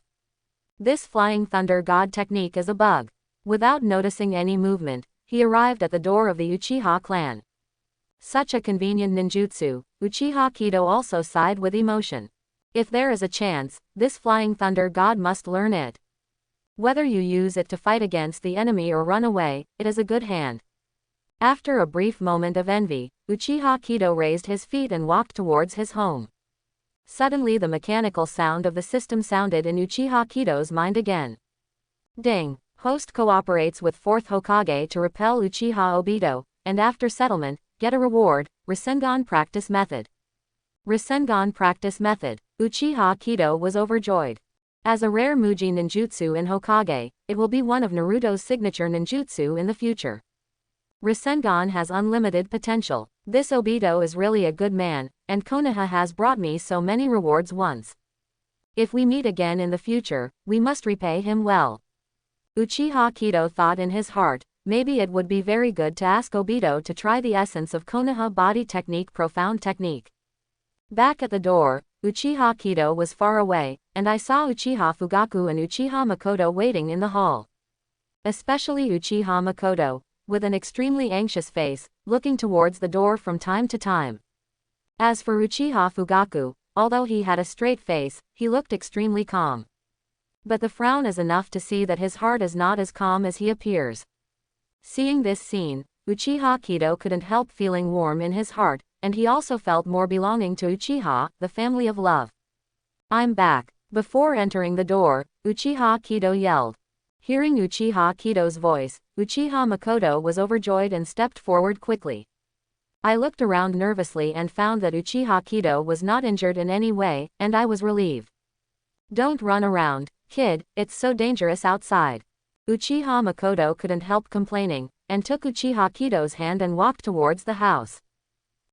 This flying thunder god technique is a bug. Without noticing any movement, he arrived at the door of the Uchiha clan. Such a convenient ninjutsu, Uchiha Kido also sighed with emotion. If there is a chance, this flying thunder god must learn it. Whether you use it to fight against the enemy or run away, it is a good hand. After a brief moment of envy, Uchiha Kido raised his feet and walked towards his home. Suddenly the mechanical sound of the system sounded in Uchiha Kido's mind again. Ding! Host cooperates with 4th Hokage to repel Uchiha Obito, and after settlement, get a reward, Rasengan practice method. Rasengan practice method. Uchiha Kido was overjoyed. As a rare Muji ninjutsu in Hokage, it will be one of Naruto's signature ninjutsu in the future. Rasengan has unlimited potential. This Obito is really a good man, and Konoha has brought me so many rewards once. If we meet again in the future, we must repay him well. Uchiha Kido thought in his heart, maybe it would be very good to ask Obito to try the essence of Konoha body technique profound technique. Back at the door, Uchiha Kido was far away, and I saw Uchiha Fugaku and Uchiha Makoto waiting in the hall. Especially Uchiha Makoto, with an extremely anxious face, looking towards the door from time to time. As for Uchiha Fugaku, although he had a straight face, he looked extremely calm. But the frown is enough to see that his heart is not as calm as he appears. Seeing this scene, Uchiha Kido couldn't help feeling warm in his heart, and he also felt more belonging to Uchiha, the family of love. I'm back. Before entering the door, Uchiha Kido yelled. Hearing Uchiha Kido's voice, Uchiha Makoto was overjoyed and stepped forward quickly. I looked around nervously and found that Uchiha Kido was not injured in any way, and I was relieved. Don't run around, kid, it's so dangerous outside. Uchiha Makoto couldn't help complaining, and took Uchiha Kido's hand and walked towards the house.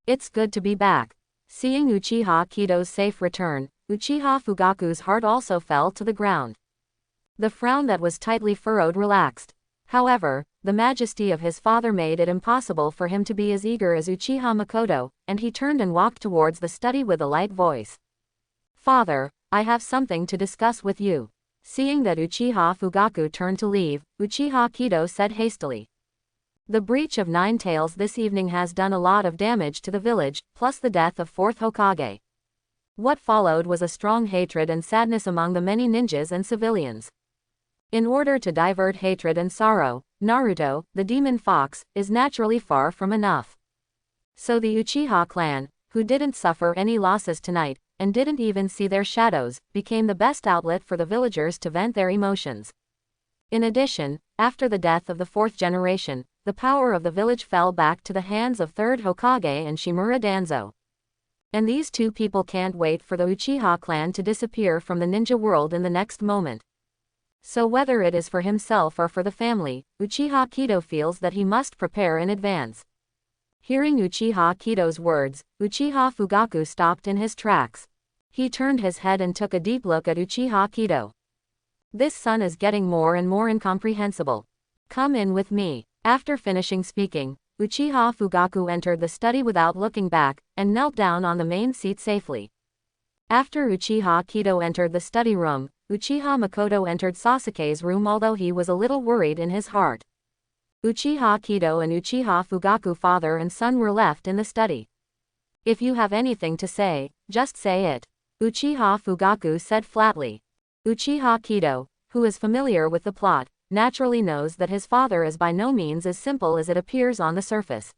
It's good to be back. Seeing Uchiha Kido's safe return, Uchiha Fugaku's heart also fell to the ground. The frown that was tightly furrowed relaxed. However, the majesty of his father made it impossible for him to be as eager as Uchiha Makoto, and he turned and walked towards the study with a light voice. Father, I have something to discuss with you. Seeing that Uchiha Fugaku turned to leave, Uchiha Kido said hastily. The breach of Nine Tails this evening has done a lot of damage to the village, plus the death of 4th Hokage. What followed was a strong hatred and sadness among the many ninjas and civilians. In order to divert hatred and sorrow, Naruto, the demon fox, is naturally far from enough. So the Uchiha clan, who didn't suffer any losses tonight, and didn't even see their shadows, became the best outlet for the villagers to vent their emotions. In addition, after the death of the fourth generation, the power of the village fell back to the hands of third Hokage and Shimura Danzo. And these two people can't wait for the Uchiha clan to disappear from the ninja world in the next moment. So whether it is for himself or for the family, Uchiha Kido feels that he must prepare in advance. Hearing Uchiha Kido's words, Uchiha Fugaku stopped in his tracks. He turned his head and took a deep look at Uchiha Kido. This son is getting more and more incomprehensible. Come in with me. After finishing speaking, Uchiha Fugaku entered the study without looking back, and knelt down on the main seat safely. After Uchiha Kido entered the study room, Uchiha Makoto entered Sasuke's room, although he was a little worried in his heart. Uchiha Kido and Uchiha Fugaku father and son were left in the study. If you have anything to say, just say it, Uchiha Fugaku said flatly. Uchiha Kido, who is familiar with the plot, naturally knows that his father is by no means as simple as it appears on the surface.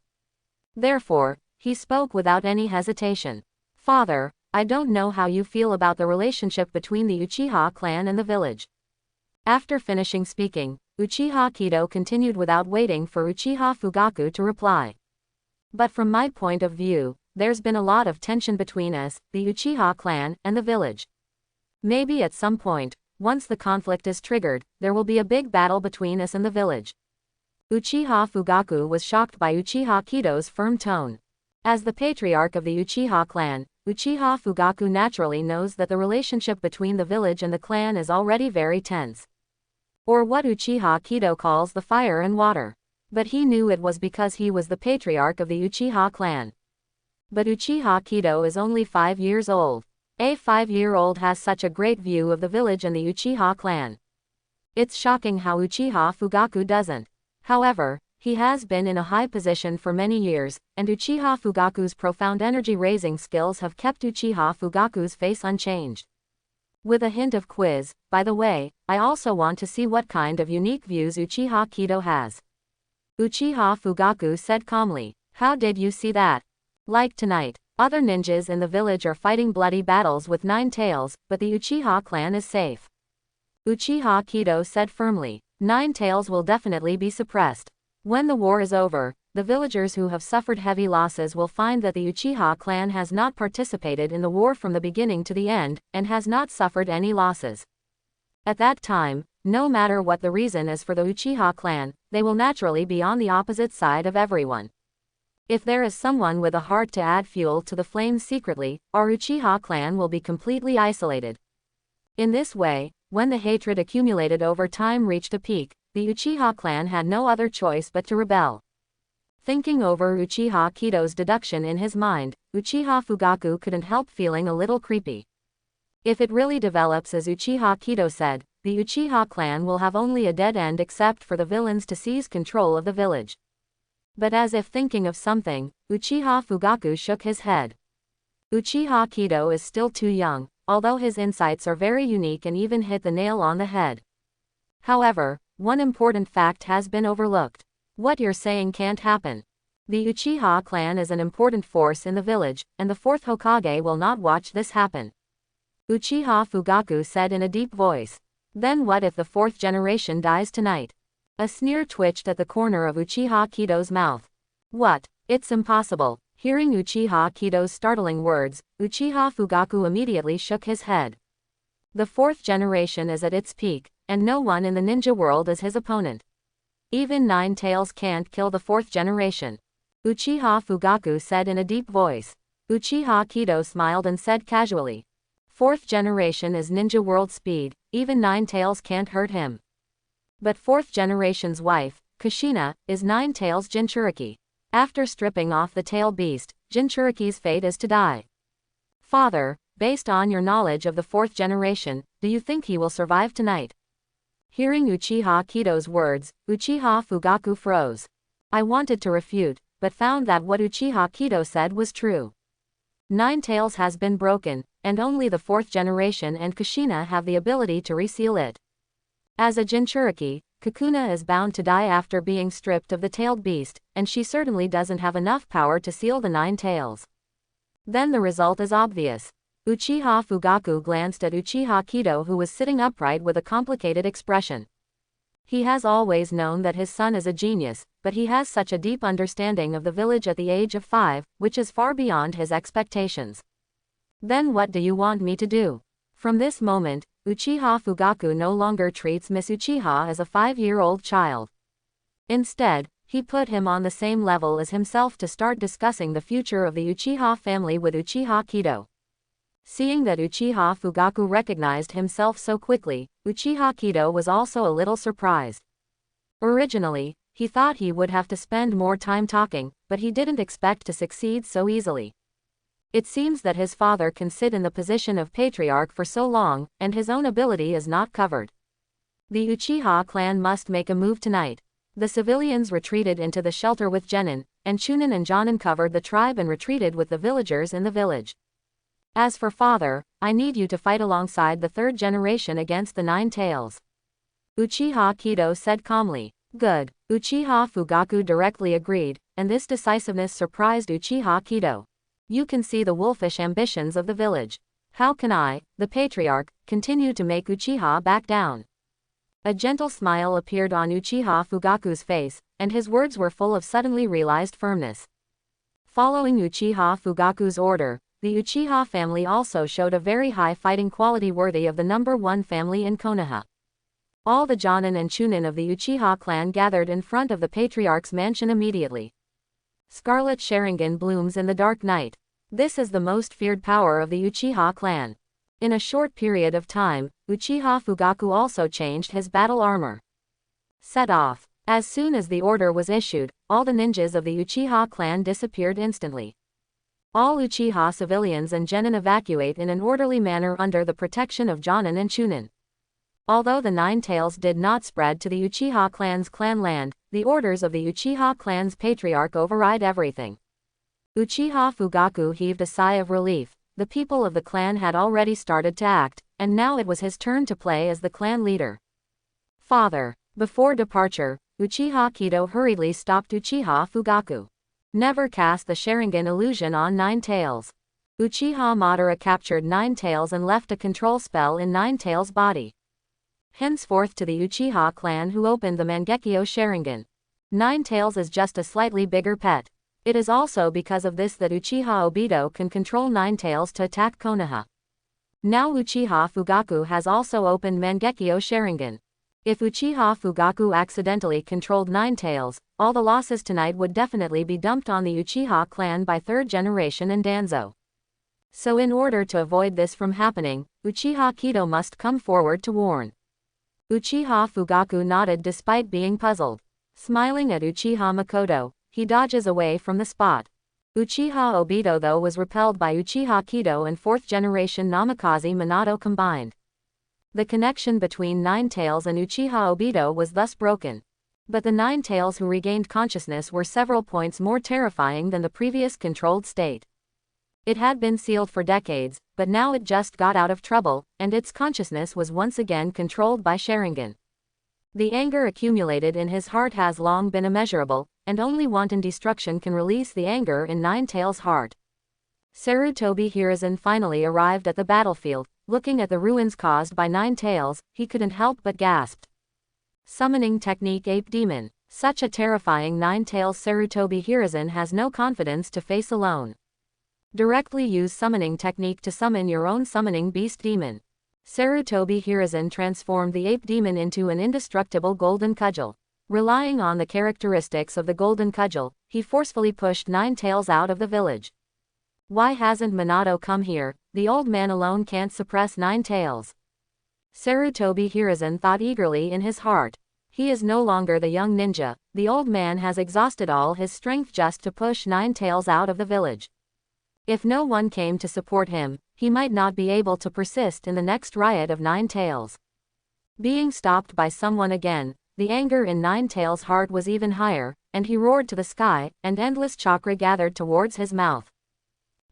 Therefore, he spoke without any hesitation. Father, I don't know how you feel about the relationship between the Uchiha clan and the village. After finishing speaking, Uchiha Kido continued without waiting for Uchiha Fugaku to reply. But from my point of view, there's been a lot of tension between us, the Uchiha clan, and the village. Maybe at some point, once the conflict is triggered, there will be a big battle between us and the village. Uchiha Fugaku was shocked by Uchiha Kido's firm tone. As the patriarch of the Uchiha clan, Uchiha Fugaku naturally knows that the relationship between the village and the clan is already very tense. Or what Uchiha Kido calls the fire and water. But he knew it was because he was the patriarch of the Uchiha clan. But Uchiha Kido is only 5 years old. A 5-year-old has such a great view of the village and the Uchiha clan. It's shocking how Uchiha Fugaku doesn't. However, he has been in a high position for many years, and Uchiha Fugaku's profound energy-raising skills have kept Uchiha Fugaku's face unchanged. With a hint of quiz, by the way, I also want to see what kind of unique views Uchiha Kido has. Uchiha Fugaku said calmly. How did you see that? Like tonight, other ninjas in the village are fighting bloody battles with 9 tails, but the Uchiha clan is safe. Uchiha Kido said firmly. 9 tails will definitely be suppressed. When the war is over, the villagers who have suffered heavy losses will find that the Uchiha clan has not participated in the war from the beginning to the end, and has not suffered any losses. At that time, no matter what the reason is for the Uchiha clan, they will naturally be on the opposite side of everyone. If there is someone with a heart to add fuel to the flames secretly, our Uchiha clan will be completely isolated. In this way, when the hatred accumulated over time reached a peak, the Uchiha clan had no other choice but to rebel. Thinking over Uchiha Kido's deduction in his mind, Uchiha Fugaku couldn't help feeling a little creepy. If it really develops as Uchiha Kido said, the Uchiha clan will have only a dead end except for the villains to seize control of the village. But as if thinking of something, Uchiha Fugaku shook his head. Uchiha Kido is still too young, although his insights are very unique and even hit the nail on the head. However, one important fact has been overlooked. What you're saying can't happen. The Uchiha clan is an important force in the village, and the fourth Hokage will not watch this happen. Uchiha Fugaku said in a deep voice. Then what if the fourth generation dies tonight? A sneer twitched at the corner of Uchiha Kido's mouth. What? It's impossible. Hearing Uchiha Kido's startling words, Uchiha Fugaku immediately shook his head. The fourth generation is at its peak, and no one in the ninja world is his opponent. Even 9 tails can't kill the fourth generation. Uchiha Fugaku said in a deep voice. Uchiha Kido smiled and said casually. Fourth generation is ninja world speed, even 9 tails can't hurt him. But fourth generation's wife, Kushina, is 9 tails Jinchuriki. After stripping off the tail beast, Jinchuriki's fate is to die. Father, based on your knowledge of the fourth generation, do you think he will survive tonight? Hearing Uchiha Kido's words, Uchiha Fugaku froze. I wanted to refute, but found that what Uchiha Kido said was true. 9 tails has been broken, and only the fourth generation and Kushina have the ability to reseal it. As a Jinchuriki, Kakuna is bound to die after being stripped of the tailed beast, and she certainly doesn't have enough power to seal the 9 tails. Then the result is obvious. Uchiha Fugaku glanced at Uchiha Kido, who was sitting upright with a complicated expression. He has always known that his son is a genius, but he has such a deep understanding of the village at the age of 5, which is far beyond his expectations. Then what do you want me to do? From this moment, Uchiha Fugaku no longer treats Miss Uchiha as a 5-year-old child. Instead, he put him on the same level as himself to start discussing the future of the Uchiha family with Uchiha Kido. Seeing that Uchiha Fugaku recognized himself so quickly, Uchiha Kido was also a little surprised. Originally, he thought he would have to spend more time talking, but he didn't expect to succeed so easily. It seems that his father can sit in the position of patriarch for so long, and his own ability is not covered. The Uchiha clan must make a move tonight. The civilians retreated into the shelter with Jonin, and Chunin and Jonin covered the tribe and retreated with the villagers in the village. As for father, I need you to fight alongside the 3rd generation against the 9 tails. Uchiha Kido said calmly. Good. Uchiha Fugaku directly agreed, and this decisiveness surprised Uchiha Kido. You can see the wolfish ambitions of the village. How can I, the patriarch, continue to make Uchiha back down? A gentle smile appeared on Uchiha Fugaku's face, and his words were full of suddenly realized firmness. Following Uchiha Fugaku's order, the Uchiha family also showed a very high fighting quality worthy of the number 1 family in Konoha. All the Jonin and Chunin of the Uchiha clan gathered in front of the patriarch's mansion immediately. Scarlet Sharingan blooms in the dark night. This is the most feared power of the Uchiha clan. In a short period of time, Uchiha Fugaku also changed his battle armor. Set off. As soon as the order was issued, all the ninjas of the Uchiha clan disappeared instantly. All Uchiha civilians and genin evacuate in an orderly manner under the protection of Jonin and Chunin. Although the 9 tails did not spread to the Uchiha clan's clan land, the orders of the Uchiha clan's patriarch override everything. Uchiha Fugaku heaved a sigh of relief. The people of the clan had already started to act, and now it was his turn to play as the clan leader. Father. Before departure, Uchiha Kido hurriedly stopped Uchiha Fugaku. Never cast the Sharingan illusion on 9 tails. Uchiha Madara captured 9 tails and left a control spell in 9 tails' body. Henceforth to the Uchiha clan who opened the Mangekyo Sharingan. 9 tails is just a slightly bigger pet. It is also because of this that Uchiha Obito can control 9 tails to attack Konoha. Now Uchiha Fugaku has also opened Mangekyo Sharingan. If Uchiha Fugaku accidentally controlled 9 tails, all the losses tonight would definitely be dumped on the Uchiha clan by 3rd generation and Danzo. So in order to avoid this from happening, Uchiha Kido must come forward to warn. Uchiha Fugaku nodded despite being puzzled. Smiling at Uchiha Makoto, he dodges away from the spot. Uchiha Obito though was repelled by Uchiha Kido and 4th generation Namikaze Minato combined. The connection between 9 tails and Uchiha Obito was thus broken. But the 9 tails who regained consciousness were several points more terrifying than the previous controlled state. It had been sealed for decades, but now it just got out of trouble, and its consciousness was once again controlled by Sharingan. The anger accumulated in his heart has long been immeasurable, and only wanton destruction can release the anger in 9 tails' heart. Sarutobi Hiruzen finally arrived at the battlefield. Looking at the ruins caused by 9 tails, he couldn't help but gasp. Summoning technique Ape Demon. Such a terrifying 9 tails Sarutobi Hiruzen has no confidence to face alone. Directly use summoning technique to summon your own summoning beast demon. Sarutobi Hiruzen transformed the ape demon into an indestructible golden cudgel. Relying on the characteristics of the golden cudgel, he forcefully pushed 9 tails out of the village. Why hasn't Minato come here? The old man alone can't suppress 9 tails. Sarutobi Hiruzen thought eagerly in his heart. He is no longer the young ninja. The old man has exhausted all his strength just to push 9 tails out of the village. If no one came to support him, he might not be able to persist in the next riot of 9 tails. Being stopped by someone again, the anger in 9 tails' heart was even higher, and he roared to the sky, and endless chakra gathered towards his mouth.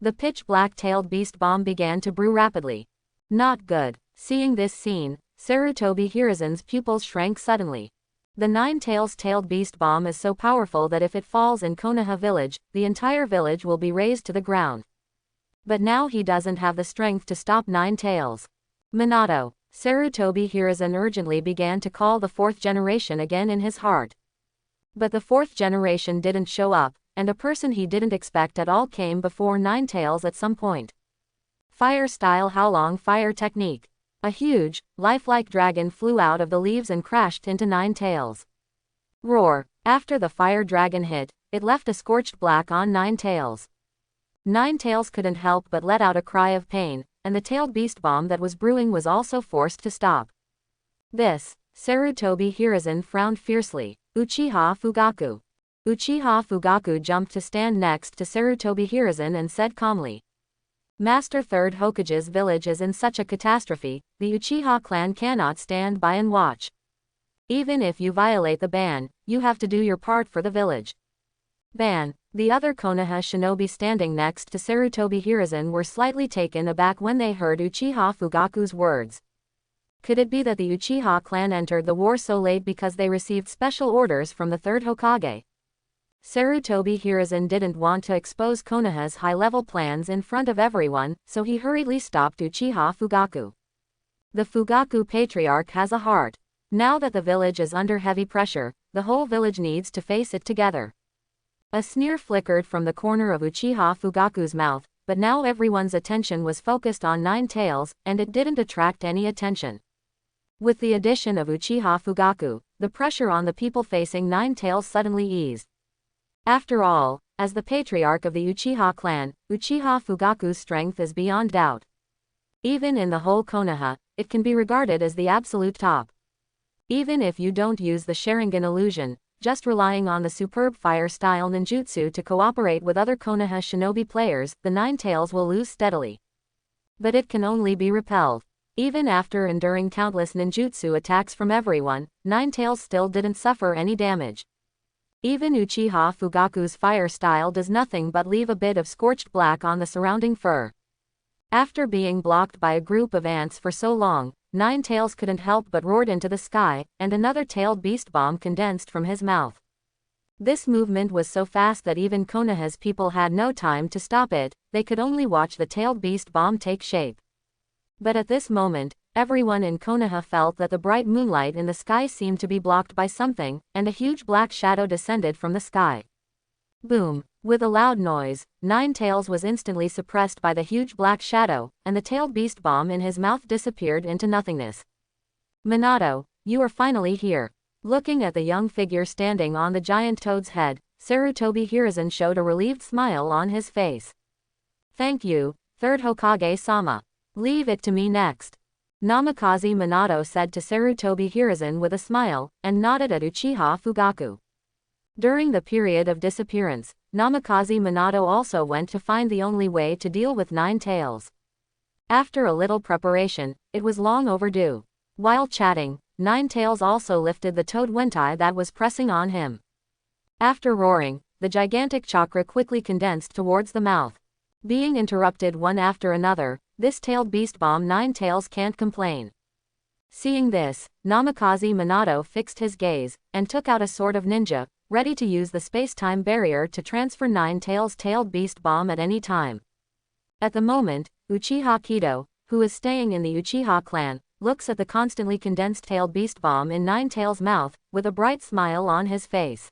The pitch-black-tailed beast bomb began to brew rapidly. Not good. Seeing this scene, Sarutobi Hiruzen's pupils shrank suddenly. The 9 tailed beast bomb is so powerful that if it falls in Konoha village, the entire village will be razed to the ground. But now he doesn't have the strength to stop Nine Tails. Minato. Sarutobi Hiruzen urgently began to call the fourth generation again in his heart. But the fourth generation didn't show up, and a person he didn't expect at all came before Nine Tails at some point. Fire style Howlong fire technique. A huge, lifelike dragon flew out of the leaves and crashed into Nine Tails. Roar. After the fire dragon hit, it left a scorched black on Nine Tails. Nine Tails couldn't help but let out a cry of pain, and the tailed beast bomb that was brewing was also forced to stop. This. Sarutobi Hiruzen frowned fiercely. Uchiha Fugaku. Uchiha Fugaku jumped to stand next to Sarutobi Hiruzen and said calmly. Master Third Hokage's village is in such a catastrophe, the Uchiha clan cannot stand by and watch. Even if you violate the ban, you have to do your part for the village. Ban. The other Konoha shinobi standing next to Sarutobi Hiruzen were slightly taken aback when they heard Uchiha Fugaku's words. Could it be that the Uchiha clan entered the war so late because they received special orders from the third Hokage? Sarutobi Hiruzen didn't want to expose Konoha's high-level plans in front of everyone, so he hurriedly stopped Uchiha Fugaku. The Fugaku patriarch has a heart. Now that the village is under heavy pressure, the whole village needs to face it together. A sneer flickered from the corner of Uchiha Fugaku's mouth, but now everyone's attention was focused on Nine Tails, and it didn't attract any attention. With the addition of Uchiha Fugaku, the pressure on the people facing Nine Tails suddenly eased. After all, as the patriarch of the Uchiha clan, Uchiha Fugaku's strength is beyond doubt. Even in the whole Konoha, it can be regarded as the absolute top. Even if you don't use the Sharingan illusion, just relying on the superb fire-style ninjutsu to cooperate with other Konoha shinobi players, the Nine Tails will lose steadily. But it can only be repelled. Even after enduring countless ninjutsu attacks from everyone, Nine Tails still didn't suffer any damage. Even Uchiha Fugaku's fire style does nothing but leave a bit of scorched black on the surrounding fur. After being blocked by a group of ants for so long, Nine Tails couldn't help but roared into the sky, and another tailed beast bomb condensed from his mouth. This movement was so fast that even Konoha's people had no time to stop it, they could only watch the tailed beast bomb take shape. But at this moment, everyone in Konoha felt that the bright moonlight in the sky seemed to be blocked by something, and a huge black shadow descended from the sky. Boom! With a loud noise, Nine Tails was instantly suppressed by the huge black shadow, and the tailed beast bomb in his mouth disappeared into nothingness. Minato, you are finally here. Looking at the young figure standing on the giant toad's head, Sarutobi Hiruzen showed a relieved smile on his face. Thank you, Third Hokage-sama. Leave it to me next. Namikaze Minato said to Sarutobi Hiruzen with a smile, and nodded at Uchiha Fugaku. During the period of disappearance, Namikaze Minato also went to find the only way to deal with Nine Tails. After a little preparation, it was long overdue. While chatting, Nine Tails also lifted the toad wentai that was pressing on him. After roaring, the gigantic chakra quickly condensed towards the mouth. Being interrupted one after another, this tailed beast bomb Nine Tails can't complain. Seeing this, Namikaze Minato fixed his gaze, and took out a sword of ninja, ready to use the space-time barrier to transfer Nine Tails' tailed beast bomb at any time. At the moment, Uchiha Kido, who is staying in the Uchiha clan, looks at the constantly condensed tailed beast bomb in Nine Tails' mouth, with a bright smile on his face.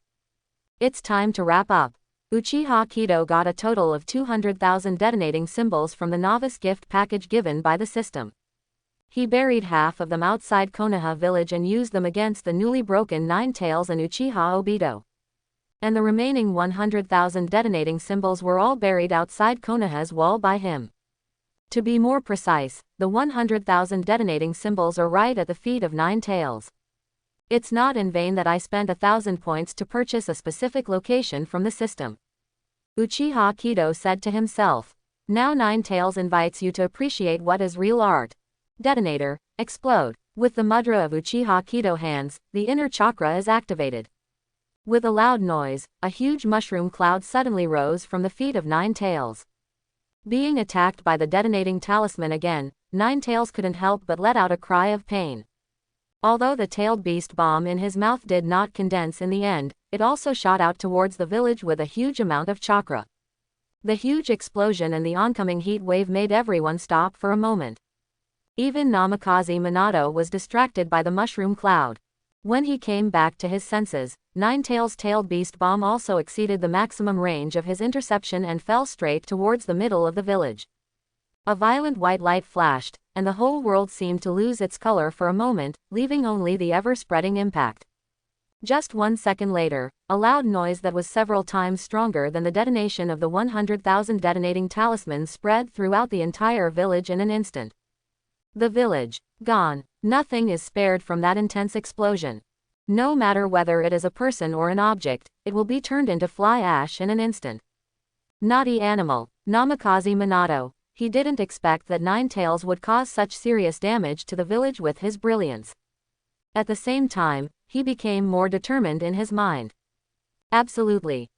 It's time to wrap up. Uchiha Kido got a total of 200,000 detonating symbols from the novice gift package given by the system. He buried half of them outside Konoha village and used them against the newly broken Nine Tails and Uchiha Obito. And the remaining 100,000 detonating symbols were all buried outside Konoha's wall by him. To be more precise, the 100,000 detonating symbols are right at the feet of Nine Tails. It's not in vain that I spent 1,000 points to purchase a specific location from the system. Uchiha Kido said to himself. Now Nine Tails invites you to appreciate what is real art. Detonator, explode. With the mudra of Uchiha Kido hands, the inner chakra is activated. With a loud noise, a huge mushroom cloud suddenly rose from the feet of Nine Tails. Being attacked by the detonating talisman again, Nine Tails couldn't help but let out a cry of pain. Although the tailed beast bomb in his mouth did not condense in the end, it also shot out towards the village with a huge amount of chakra. The huge explosion and the oncoming heat wave made everyone stop for a moment. Even Namikaze Minato was distracted by the mushroom cloud. When he came back to his senses, Ninetales' tailed beast bomb also exceeded the maximum range of his interception and fell straight towards the middle of the village. A violent white light flashed, and the whole world seemed to lose its color for a moment, leaving only the ever-spreading impact. Just 1 second later, a loud noise that was several times stronger than the detonation of the 100,000 detonating talismans spread throughout the entire village in an instant. The village, gone. Nothing is spared from that intense explosion. No matter whether it is a person or an object, it will be turned into fly ash in an instant. Naughty animal, Namikaze Minato. He didn't expect that Ninetales would cause such serious damage to the village with his brilliance. At the same time, he became more determined in his mind. Absolutely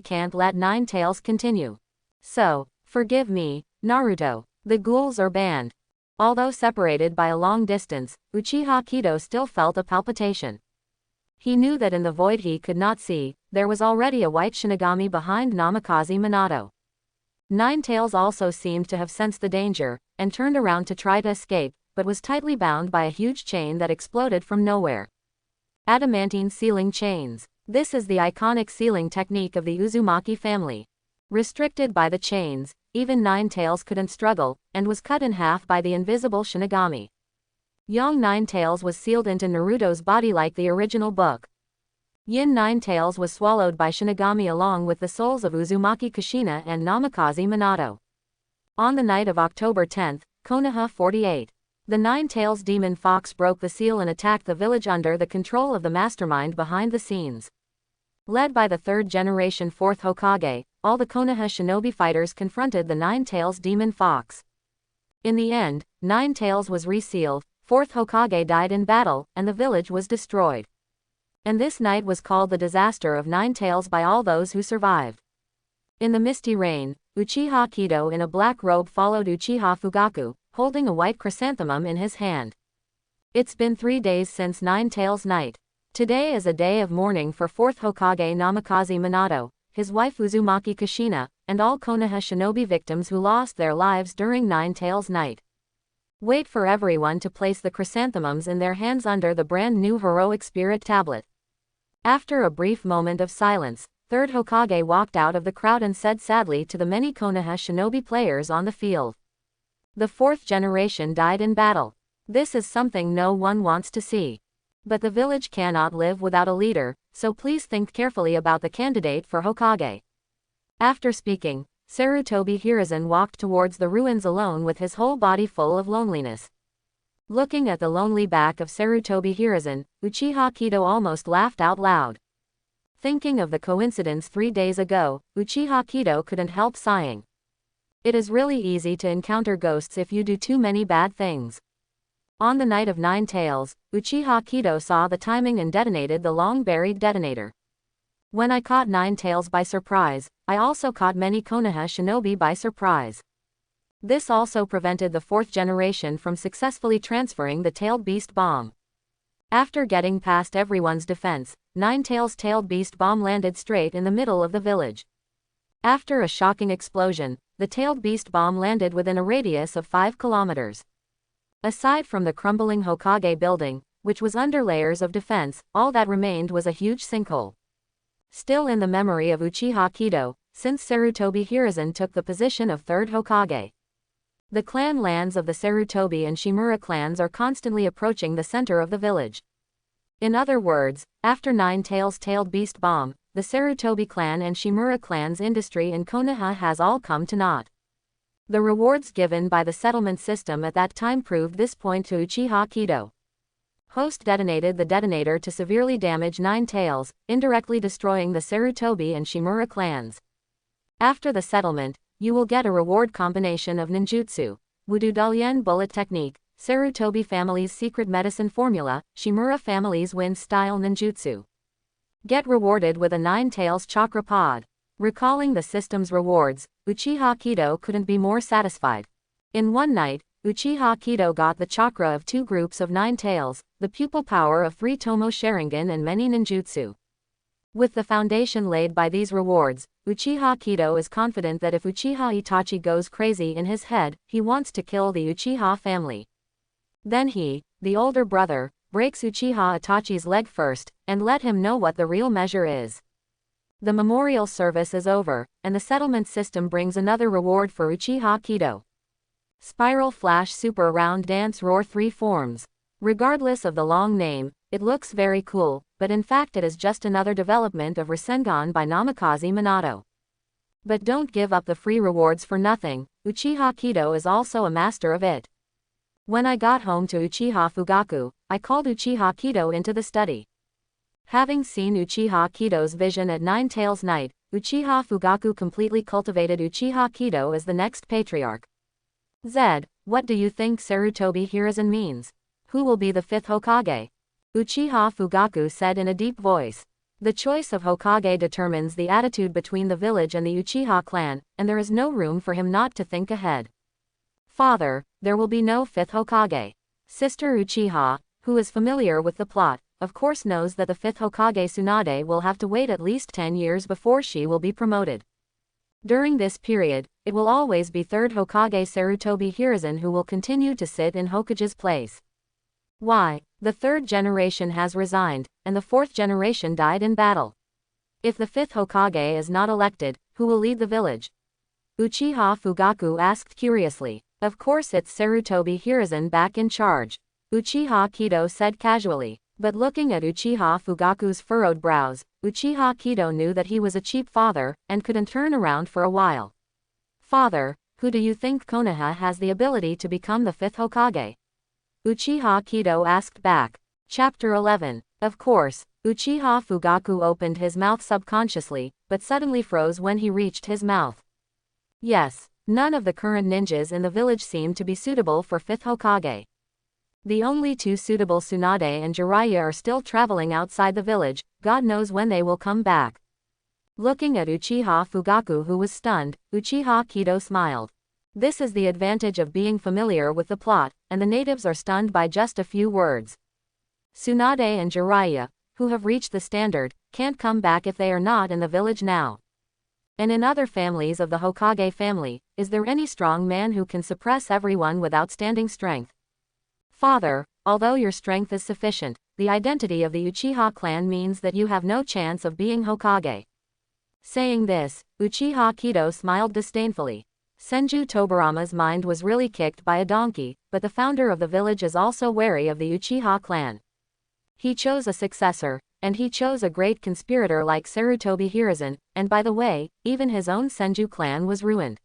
can't let Ninetales continue. So, forgive me, Naruto. The ghouls are banned. Although separated by a long distance, Uchiha Kido still felt a palpitation. He knew that in the void he could not see, there was already a white Shinigami behind Namikaze Minato. Ninetales also seemed to have sensed the danger, and turned around to try to escape, but was tightly bound by a huge chain that exploded from nowhere. Adamantine sealing chains. This is the iconic sealing technique of the Uzumaki family. Restricted by the chains, even Ninetales couldn't struggle, and was cut in half by the invisible Shinigami. Young Ninetales was sealed into Naruto's body like the original book. Yin Ninetales was swallowed by Shinigami along with the souls of Uzumaki Kushina and Namikaze Minato. On the night of October 10, Konoha 48. The Ninetales demon fox broke the seal and attacked the village under the control of the mastermind behind the scenes. Led by the third-generation fourth Hokage, all the Konoha shinobi fighters confronted the Ninetales demon fox. In the end, Ninetales was resealed, fourth Hokage died in battle, and the village was destroyed. And this night was called the Disaster of Ninetales by all those who survived. In the misty rain, Uchiha Kido in a black robe followed Uchiha Fugaku, holding a white chrysanthemum in his hand. It's been 3 days since Ninetales night. Today is a day of mourning for 4th Hokage Namikaze Minato, his wife Uzumaki Kushina, and all Konoha shinobi victims who lost their lives during Ninetales night. Wait for everyone to place the chrysanthemums in their hands under the brand new heroic spirit tablet. After a brief moment of silence, 3rd Hokage walked out of the crowd and said sadly to the many Konoha shinobi players on the field. The 4th generation died in battle. This is something no one wants to see. But the village cannot live without a leader, so please think carefully about the candidate for Hokage. After speaking, Sarutobi Hiruzen walked towards the ruins alone with his whole body full of loneliness. Looking at the lonely back of Sarutobi Hiruzen, Uchiha Kido almost laughed out loud. Thinking of the coincidence 3 days ago, Uchiha Kido couldn't help sighing. It is really easy to encounter ghosts if you do too many bad things. On the night of Ninetales, Uchiha Kido saw the timing and detonated the long-buried detonator. When I caught Ninetales by surprise, I also caught many Konoha shinobi by surprise. This also prevented the 4th generation from successfully transferring the tailed beast bomb. After getting past everyone's defense, Ninetales' tailed beast bomb landed straight in the middle of the village. After a shocking explosion, the tailed beast bomb landed within a radius of 5 kilometers. Aside from the crumbling Hokage building, which was under layers of defense, all that remained was a huge sinkhole. Still in the memory of Uchiha Kido, since Sarutobi Hiruzen took the position of 3rd Hokage. The clan lands of the Sarutobi and Shimura clans are constantly approaching the center of the village. In other words, after Ninetales' tailed beast bomb, the Sarutobi clan and Shimura clan's industry in Konoha has all come to naught. The rewards given by the settlement system at that time proved this point to Uchiha Kido. Host detonated the detonator to severely damage Ninetales, indirectly destroying the Sarutobi and Shimura clans. After the settlement, you will get a reward combination of ninjutsu, Wudu Dulyen bullet technique, Sarutobi family's secret medicine formula, Shimura family's wind-style ninjutsu. Get rewarded with a Ninetales chakra pod. Recalling the system's rewards, Uchiha Kido couldn't be more satisfied. In one night, Uchiha Kido got the chakra of 2 groups of Ninetales, the pupil power of 3 Tomo Sharingan and many ninjutsu. With the foundation laid by these rewards, Uchiha Kido is confident that if Uchiha Itachi goes crazy in his head, he wants to kill the Uchiha family. Then he, the older brother, breaks Uchiha Itachi's leg first, and let him know what the real measure is. The memorial service is over, and the settlement system brings another reward for Uchiha Kido. Spiral Flash Super Round Dance Roar 3 forms. Regardless of the long name, it looks very cool, but in fact it is just another development of Rasengan by Namikaze Minato. But don't give up the free rewards for nothing, Uchiha Kido is also a master of it. When I got home to Uchiha Fugaku, I called Uchiha Kido into the study. Having seen Uchiha Kido's vision at Nine Tails Night, Uchiha Fugaku completely cultivated Uchiha Kido as the next patriarch. Zed, what do you think Sarutobi Hiruzen means? Who will be the fifth Hokage? Uchiha Fugaku said in a deep voice. The choice of Hokage determines the attitude between the village and the Uchiha clan, and there is no room for him not to think ahead. Father, there will be no fifth Hokage. Sister Uchiha, who is familiar with the plot, of course knows that the fifth Hokage Tsunade will have to wait at least 10 years before she will be promoted. During this period, it will always be third Hokage Sarutobi Hiruzen who will continue to sit in Hokage's place. Why? The third generation has resigned, and the fourth generation died in battle. If the fifth Hokage is not elected, who will lead the village? Uchiha Fugaku asked curiously. Of course it's Sarutobi Hiruzen back in charge. Uchiha Kido said casually. But looking at Uchiha Fugaku's furrowed brows, Uchiha Kido knew that he was a cheap father, and couldn't turn around for a while. Father, who do you think Konoha has the ability to become the fifth Hokage? Uchiha Kido asked back. Chapter 11. Of course, Uchiha Fugaku opened his mouth subconsciously, but suddenly froze when he reached his mouth. Yes, none of the current ninjas in the village seemed to be suitable for fifth Hokage. The only two suitable Tsunade and Jiraiya are still traveling outside the village, God knows when they will come back. Looking at Uchiha Fugaku who was stunned, Uchiha Kido smiled. This is the advantage of being familiar with the plot, and the natives are stunned by just a few words. Tsunade and Jiraiya, who have reached the standard, can't come back if they are not in the village now. And in other families of the Hokage family, is there any strong man who can suppress everyone with outstanding strength? Father, although your strength is sufficient, the identity of the Uchiha clan means that you have no chance of being Hokage. Saying this, Uchiha Kido smiled disdainfully. Senju Tobarama's mind was really kicked by a donkey, but the founder of the village is also wary of the Uchiha clan. He chose a successor, and he chose a great conspirator like Sarutobi Hiruzen, and by the way, even his own Senju clan was ruined.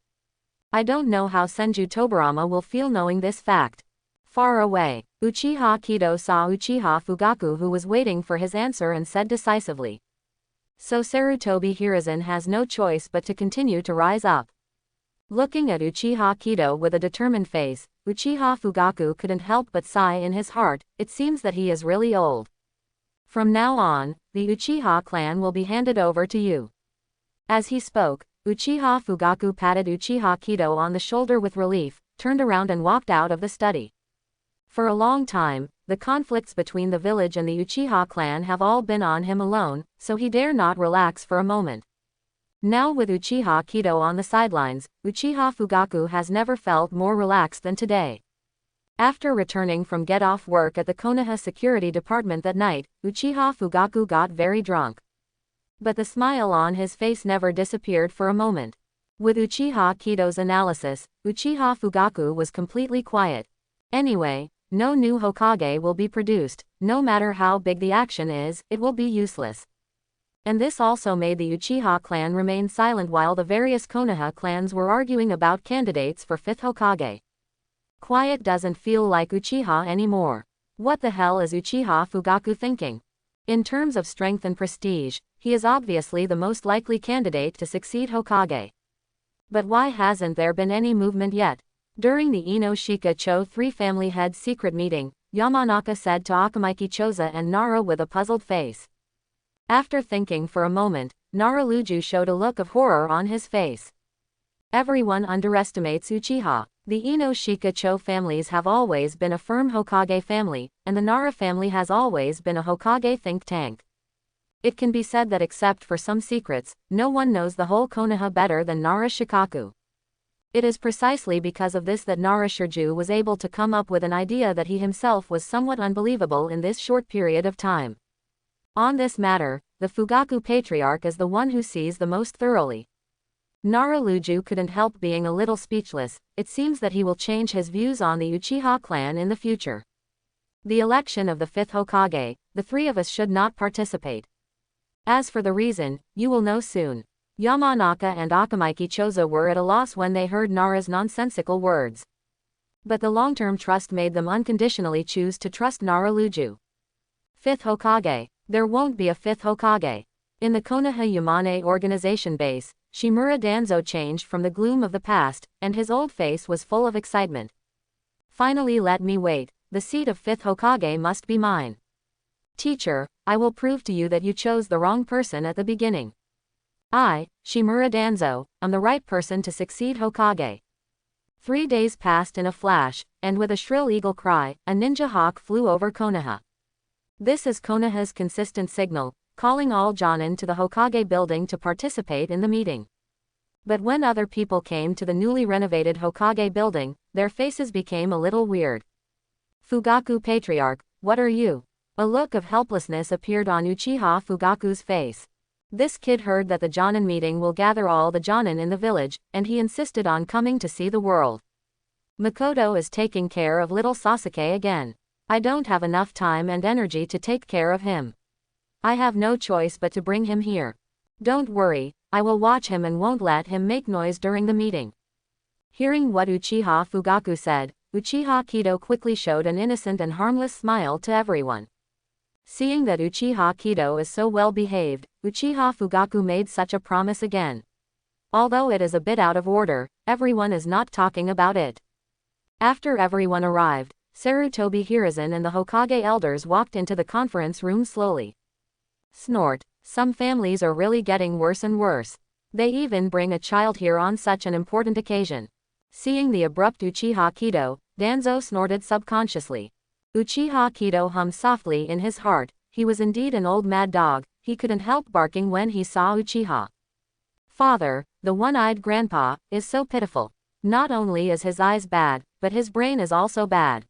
I don't know how Senju Tobarama will feel knowing this fact. Far away, Uchiha Kido saw Uchiha Fugaku who was waiting for his answer and said decisively. So Sarutobi Hiruzen has no choice but to continue to rise up. Looking at Uchiha Kido with a determined face, Uchiha Fugaku couldn't help but sigh in his heart, it seems that he is really old. From now on, the Uchiha clan will be handed over to you. As he spoke, Uchiha Fugaku patted Uchiha Kido on the shoulder with relief, turned around and walked out of the study. For a long time, the conflicts between the village and the Uchiha clan have all been on him alone, so he dare not relax for a moment. Now with Uchiha Kido on the sidelines, Uchiha Fugaku has never felt more relaxed than today. After returning from get-off work at the Konoha security department that night, Uchiha Fugaku got very drunk. But the smile on his face never disappeared for a moment. With Uchiha Kido's analysis, Uchiha Fugaku was completely quiet. Anyway, no new Hokage will be produced, no matter how big the action is, it will be useless. And this also made the Uchiha clan remain silent while the various Konoha clans were arguing about candidates for 5th Hokage. Quiet doesn't feel like Uchiha anymore. What the hell is Uchiha Fugaku thinking? In terms of strength and prestige, he is obviously the most likely candidate to succeed Hokage. But why hasn't there been any movement yet? During the Ino-shika Cho 3 family heads secret meeting, Yamanaka said to Akamaiki Choza and Nara with a puzzled face. After thinking for a moment, Naraluju showed a look of horror on his face. Everyone underestimates Uchiha. The Ino-shika Cho families have always been a firm Hokage family, and the Nara family has always been a Hokage think tank. It can be said that except for some secrets, no one knows the whole Konoha better than Nara Shikaku. It is precisely because of this that Nara Shirju was able to come up with an idea that he himself was somewhat unbelievable in this short period of time. On this matter, the Fugaku Patriarch is the one who sees the most thoroughly. Nara Luju couldn't help being a little speechless. It seems that he will change his views on the Uchiha clan in the future. The election of the 5th Hokage, the three of us should not participate. As for the reason, you will know soon. Yamanaka and Akamaiki Chozo were at a loss when they heard Nara's nonsensical words. But the long-term trust made them unconditionally choose to trust Nara Luju. 5th Hokage. There won't be a 5th Hokage. In the Konoha Yamane organization base, Shimura Danzo changed from the gloom of the past, and his old face was full of excitement. Finally, let me wait. The seat of 5th Hokage must be mine. Teacher, I will prove to you that you chose the wrong person at the beginning. I, Shimura Danzo, am the right person to succeed Hokage. 3 days passed in a flash, and with a shrill eagle cry, a ninja hawk flew over Konoha. This is Konoha's consistent signal, calling all Jonin to the Hokage building to participate in the meeting. But when other people came to the newly renovated Hokage building, their faces became a little weird. Fugaku Patriarch, what are you? A look of helplessness appeared on Uchiha Fugaku's face. This kid heard that the Jonin meeting will gather all the Jonin in the village, and he insisted on coming to see the world. Makoto is taking care of little Sasuke again. I don't have enough time and energy to take care of him. I have no choice but to bring him here. Don't worry, I will watch him and won't let him make noise during the meeting. Hearing what Uchiha Fugaku said, Uchiha Kido quickly showed an innocent and harmless smile to everyone. Seeing that Uchiha Kido is so well behaved, Uchiha Fugaku made such a promise again. Although it is a bit out of order, everyone is not talking about it. After everyone arrived, Sarutobi Hiruzen and the Hokage elders walked into the conference room slowly. Snort. Some families are really getting worse and worse. They even bring a child here on such an important occasion. Seeing the abrupt Uchiha Kido, Danzo snorted subconsciously. Uchiha Kido hummed softly in his heart. He was indeed an old mad dog. He couldn't help barking when he saw Uchiha. Father, the one-eyed grandpa, is so pitiful. Not only is his eyes bad, but his brain is also bad.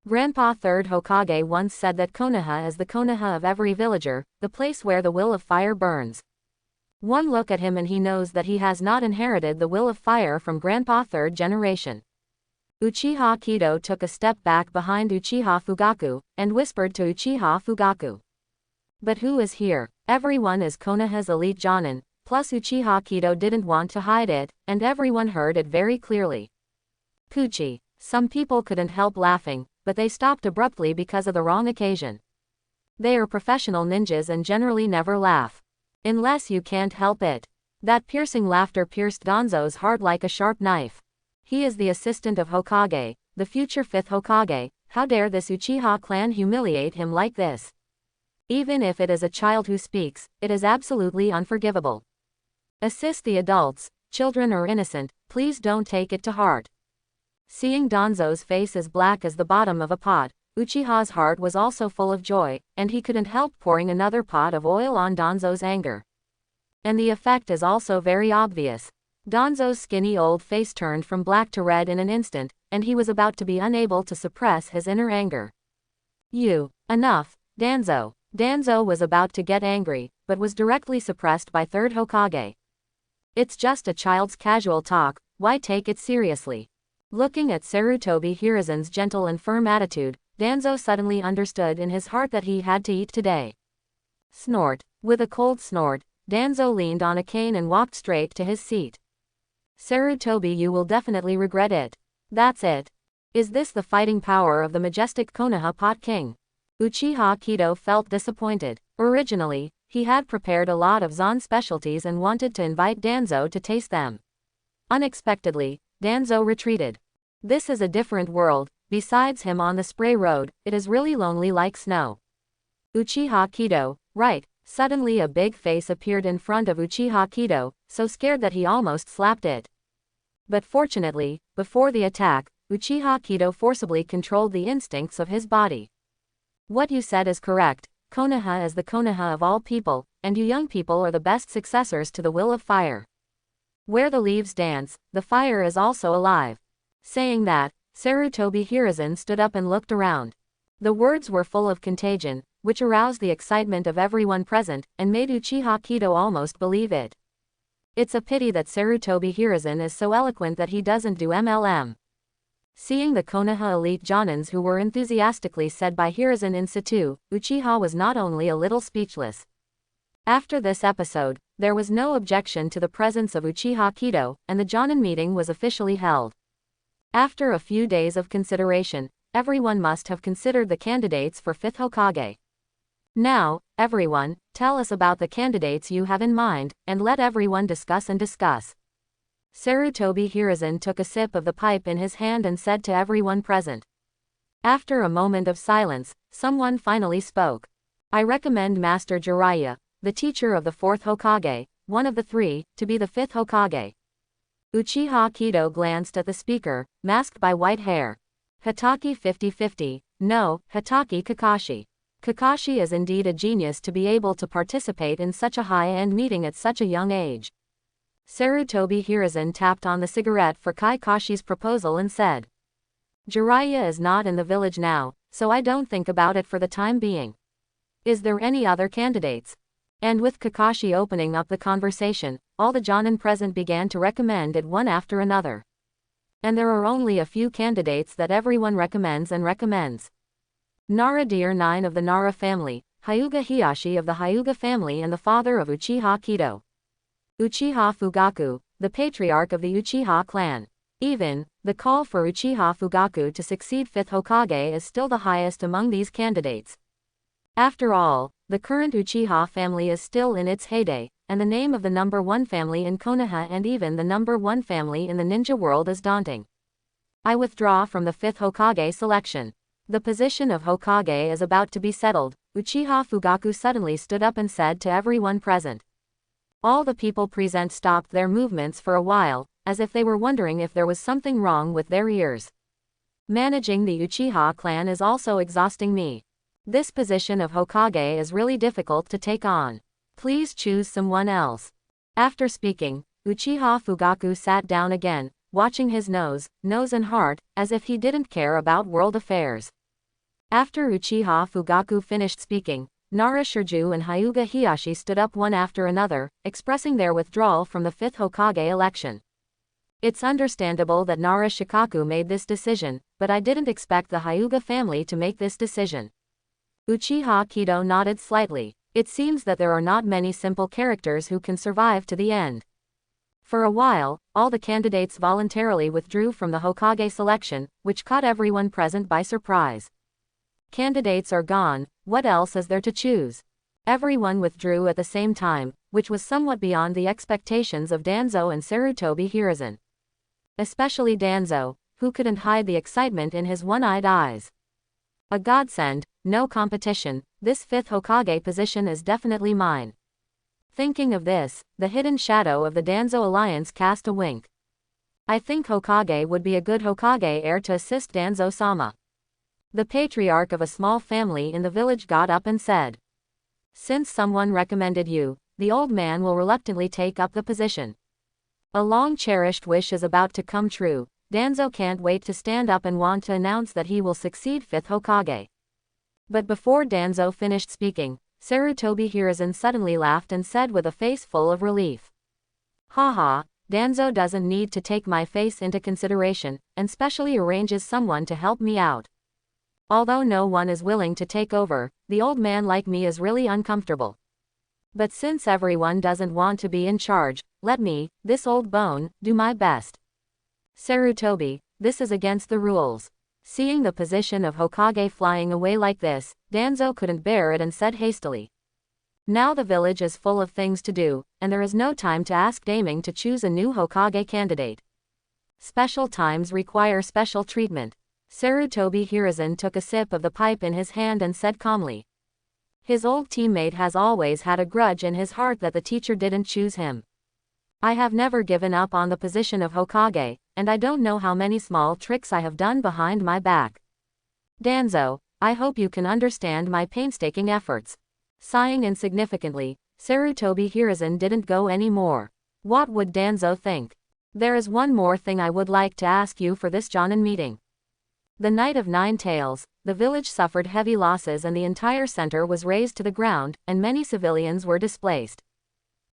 Grandpa 3rd Hokage once said that Konoha is the Konoha of every villager, the place where the will of fire burns. One look at him and he knows that he has not inherited the will of fire from Grandpa 3rd generation. Uchiha Kido took a step back behind Uchiha Fugaku, and whispered to Uchiha Fugaku. But who is here? Everyone is Konoha's elite Jonin, plus Uchiha Kido didn't want to hide it, and everyone heard it very clearly. Pucci. Some people couldn't help laughing, but they stopped abruptly because of the wrong occasion. They are professional ninjas and generally never laugh. Unless you can't help it. That piercing laughter pierced Danzo's heart like a sharp knife. He is the assistant of Hokage, the future 5th Hokage. How dare this Uchiha clan humiliate him like this? Even if it is a child who speaks, it is absolutely unforgivable. Assist the adults. Children are innocent, please don't take it to heart. Seeing Danzo's face as black as the bottom of a pot, Uchiha's heart was also full of joy, and he couldn't help pouring another pot of oil on Danzo's anger. And the effect is also very obvious. Danzo's skinny old face turned from black to red in an instant, and he was about to be unable to suppress his inner anger. Enough, Danzo. Danzo was about to get angry, but was directly suppressed by 3rd Hokage. It's just a child's casual talk, why take it seriously? Looking at Sarutobi Hiruzen's gentle and firm attitude, Danzo suddenly understood in his heart that he had to eat today. Snort. With a cold snort, Danzo leaned on a cane and walked straight to his seat. Sarutobi, you will definitely regret it. That's it. Is this the fighting power of the majestic Konoha Pot King? Uchiha Kido felt disappointed. Originally, he had prepared a lot of Zon specialties and wanted to invite Danzo to taste them. Unexpectedly, Danzo retreated. This is a different world, besides him on the spray road, it is really lonely like snow. Uchiha Kido, right. Suddenly a big face appeared in front of Uchiha Kido, so scared that he almost slapped it. But fortunately, before the attack, Uchiha Kido forcibly controlled the instincts of his body. What you said is correct. Konoha is the Konoha of all people, and you young people are the best successors to the will of fire. Where the leaves dance, the fire is also alive. Saying that, Sarutobi Hiruzen stood up and looked around. The words were full of contagion, which aroused the excitement of everyone present, and made Uchiha Kido almost believe it. It's a pity that Sarutobi Hiruzen is so eloquent that he doesn't do MLM. Seeing the Konoha elite Jonins who were enthusiastically said by Hiruzen in situ, Uchiha was not only a little speechless. After this episode, there was no objection to the presence of Uchiha Kido, and the Jonin meeting was officially held. After a few days of consideration, everyone must have considered the candidates for 5th Hokage. Now, everyone, tell us about the candidates you have in mind, and let everyone discuss and discuss. Sarutobi Hiruzen took a sip of the pipe in his hand and said to everyone present. After a moment of silence, someone finally spoke. I recommend Master Jiraiya, the teacher of the 4th Hokage, one of the 3, to be the 5th Hokage. Uchiha Kido glanced at the speaker, masked by white hair. Hatake 50-50, no, Hatake Kakashi. Kakashi is indeed a genius to be able to participate in such a high-end meeting at such a young age. Sarutobi Hiruzen tapped on the cigarette for Kakashi's proposal and said. Jiraiya is not in the village now, so I don't think about it for the time being. Is there any other candidates? And with Kakashi opening up the conversation, all the Jonin present began to recommend it one after another. And there are only a few candidates that everyone recommends. Nara Deer 9 of the Nara family, Hyuga Hiyashi of the Hyuga family and the father of Uchiha Kido. Uchiha Fugaku, the patriarch of the Uchiha clan. Even, the call for Uchiha Fugaku to succeed 5th Hokage is still the highest among these candidates. After all, the current Uchiha family is still in its heyday, and the name of the number 1 family in Konoha and even the number 1 family in the ninja world is daunting. I withdraw from the 5th Hokage selection. The position of Hokage is about to be settled. Uchiha Fugaku suddenly stood up and said to everyone present. All the people present stopped their movements for a while, as if they were wondering if there was something wrong with their ears. Managing the Uchiha clan is also exhausting me. This position of Hokage is really difficult to take on. Please choose someone else. After speaking, Uchiha Fugaku sat down again, watching his nose and heart, as if he didn't care about world affairs. After Uchiha Fugaku finished speaking, Nara Shirju and Hyuga Hiyashi stood up one after another, expressing their withdrawal from the 5th Hokage election. It's understandable that Nara Shikaku made this decision, but I didn't expect the Hyuga family to make this decision. Uchiha Kido nodded slightly. It seems that there are not many simple characters who can survive to the end. For a while, all the candidates voluntarily withdrew from the Hokage selection, which caught everyone present by surprise. Candidates are gone, what else is there to choose? Everyone withdrew at the same time, which was somewhat beyond the expectations of Danzo and Sarutobi Hiruzen. Especially Danzo, who couldn't hide the excitement in his one-eyed eyes. A godsend, no competition, this 5th Hokage position is definitely mine. Thinking of this, the hidden shadow of the Danzo alliance cast a wink. I think Hokage would be a good Hokage heir to assist Danzo-sama. The patriarch of a small family in the village got up and said. Since someone recommended you, the old man will reluctantly take up the position. A long-cherished wish is about to come true. Danzo can't wait to stand up and want to announce that he will succeed 5th Hokage. But before Danzo finished speaking, Sarutobi Hiruzen suddenly laughed and said with a face full of relief. Haha, Danzo doesn't need to take my face into consideration, and specially arranges someone to help me out. Although no one is willing to take over, the old man like me is really uncomfortable. But since everyone doesn't want to be in charge, let me, this old bone, do my best. Sarutobi, this is against the rules. Seeing the position of Hokage flying away like this, Danzo couldn't bear it and said hastily. Now the village is full of things to do, and there is no time to ask Daming to choose a new Hokage candidate. Special times require special treatment. Sarutobi Hiruzen took a sip of the pipe in his hand and said calmly. His old teammate has always had a grudge in his heart that the teacher didn't choose him. I have never given up on the position of Hokage, and I don't know how many small tricks I have done behind my back. Danzo, I hope you can understand my painstaking efforts. Sighing insignificantly, Sarutobi Hiruzen didn't go any more. What would Danzo think? There is one more thing I would like to ask you for this Jonin meeting. The night of 9 Tails, the village suffered heavy losses and the entire center was razed to the ground, and many civilians were displaced.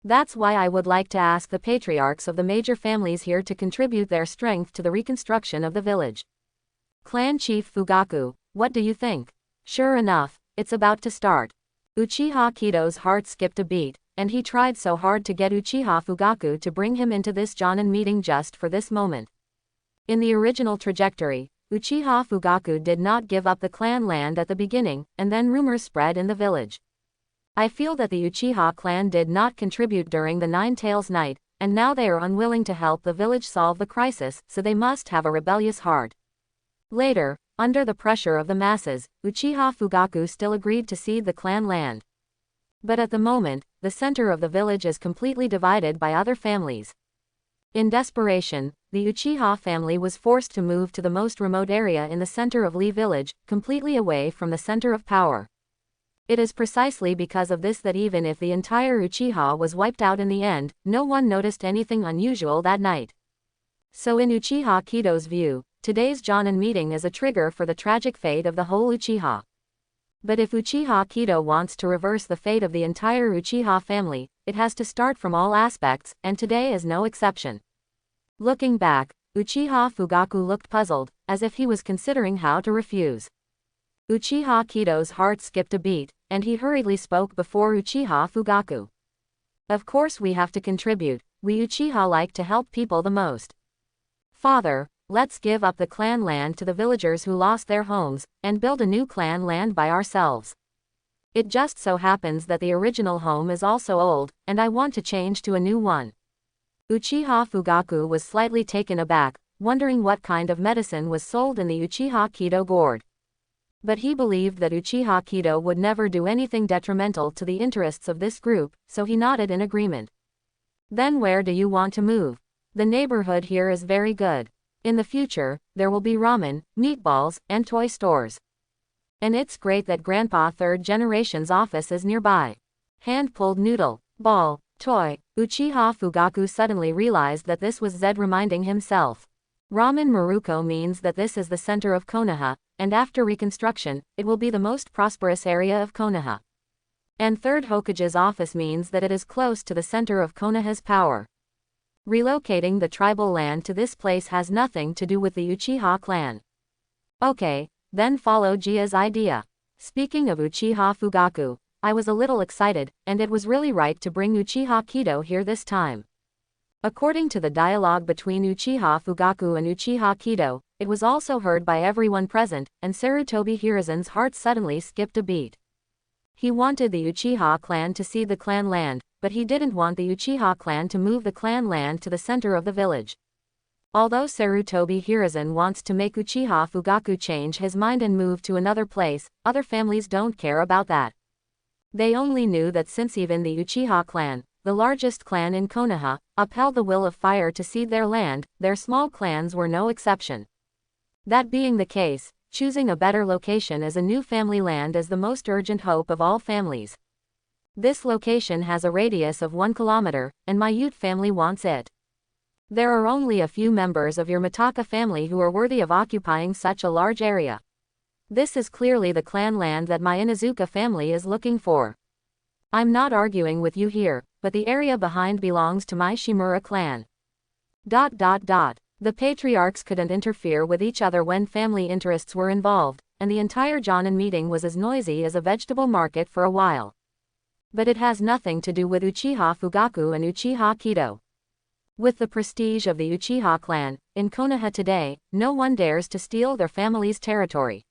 That's why I would like to ask the patriarchs of the major families here to contribute their strength to the reconstruction of the village. Clan Chief Fugaku, what do you think? Sure enough, it's about to start. Uchiha Kido's heart skipped a beat, and he tried so hard to get Uchiha Fugaku to bring him into this Jonin meeting just for this moment. In the original trajectory, Uchiha Fugaku did not give up the clan land at the beginning, and then rumors spread in the village. I feel that the Uchiha clan did not contribute during the 9 Tails night, and now they are unwilling to help the village solve the crisis, so they must have a rebellious heart. Later, under the pressure of the masses, Uchiha Fugaku still agreed to cede the clan land. But at the moment, the center of the village is completely divided by other families. In desperation, the Uchiha family was forced to move to the most remote area in the center of Lee Village, completely away from the center of power. It is precisely because of this that even if the entire Uchiha was wiped out in the end, no one noticed anything unusual that night. So in Uchiha Kido's view, today's Jonin meeting is a trigger for the tragic fate of the whole Uchiha. But if Uchiha Kido wants to reverse the fate of the entire Uchiha family, it has to start from all aspects, and today is no exception. Looking back, Uchiha Fugaku looked puzzled, as if he was considering how to refuse. Uchiha Kido's heart skipped a beat, and he hurriedly spoke before Uchiha Fugaku. Of course we have to contribute, we Uchiha like to help people the most. Father, let's give up the clan land to the villagers who lost their homes, and build a new clan land by ourselves. It just so happens that the original home is also old, and I want to change to a new one. Uchiha Fugaku was slightly taken aback, wondering what kind of medicine was sold in the Uchiha Kido gourd. But he believed that Uchiha Kido would never do anything detrimental to the interests of this group, so he nodded in agreement. Then where do you want to move? The neighborhood here is very good. In the future, there will be ramen, meatballs, and toy stores. And it's great that Grandpa third generation's office is nearby. Hand-pulled noodle, ball, toy. Uchiha Fugaku suddenly realized that this was Zed reminding himself. Ramen Maruko means that this is the center of Konoha, and after reconstruction, it will be the most prosperous area of Konoha. And third Hokage's office means that it is close to the center of Konoha's power. Relocating the tribal land to this place has nothing to do with the Uchiha clan. Okay, then follow Jia's idea. Speaking of Uchiha Fugaku, I was a little excited, and it was really right to bring Uchiha Kido here this time. According to the dialogue between Uchiha Fugaku and Uchiha Kido, it was also heard by everyone present, and Sarutobi Hiruzen's heart suddenly skipped a beat. He wanted the Uchiha clan to cede the clan land, but he didn't want the Uchiha clan to move the clan land to the center of the village. Although Sarutobi Hiruzen wants to make Uchiha Fugaku change his mind and move to another place, other families don't care about that. They only knew that since even the Uchiha clan, the largest clan in Konoha, upheld the will of fire to cede their land, their small clans were no exception. That being the case, choosing a better location as a new family land is the most urgent hope of all families. This location has a radius of 1 kilometer, and my Ute family wants it. There are only a few members of your Mitaka family who are worthy of occupying such a large area. This is clearly the clan land that my Inuzuka family is looking for. I'm not arguing with you here, but the area behind belongs to my Shimura clan. The patriarchs couldn't interfere with each other when family interests were involved, and the entire Jonin meeting was as noisy as a vegetable market for a while. But it has nothing to do with Uchiha Fugaku and Uchiha Kido. With the prestige of the Uchiha clan, in Konoha today, no one dares to steal their family's territory.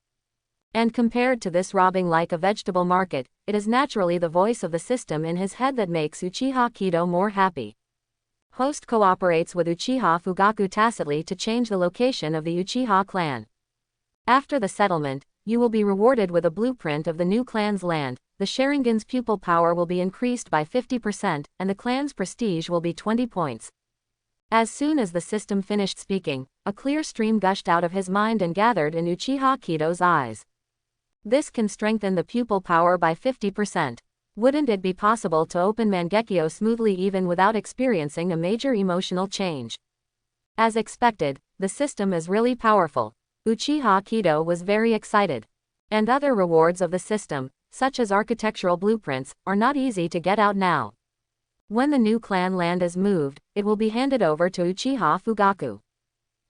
And compared to this robbing like a vegetable market, it is naturally the voice of the system in his head that makes Uchiha Kido more happy. Host cooperates with Uchiha Fugaku tacitly to change the location of the Uchiha clan. After the settlement, you will be rewarded with a blueprint of the new clan's land, the Sharingan's pupil power will be increased by 50%, and the clan's prestige will be 20 points. As soon as the system finished speaking, a clear stream gushed out of his mind and gathered in Uchiha Kido's eyes. This can strengthen the pupil power by 50%. Wouldn't it be possible to open Mangekyo smoothly even without experiencing a major emotional change? As expected, the system is really powerful. Uchiha Kido was very excited. And other rewards of the system, such as architectural blueprints, are not easy to get out now. When the new clan land is moved, it will be handed over to Uchiha Fugaku.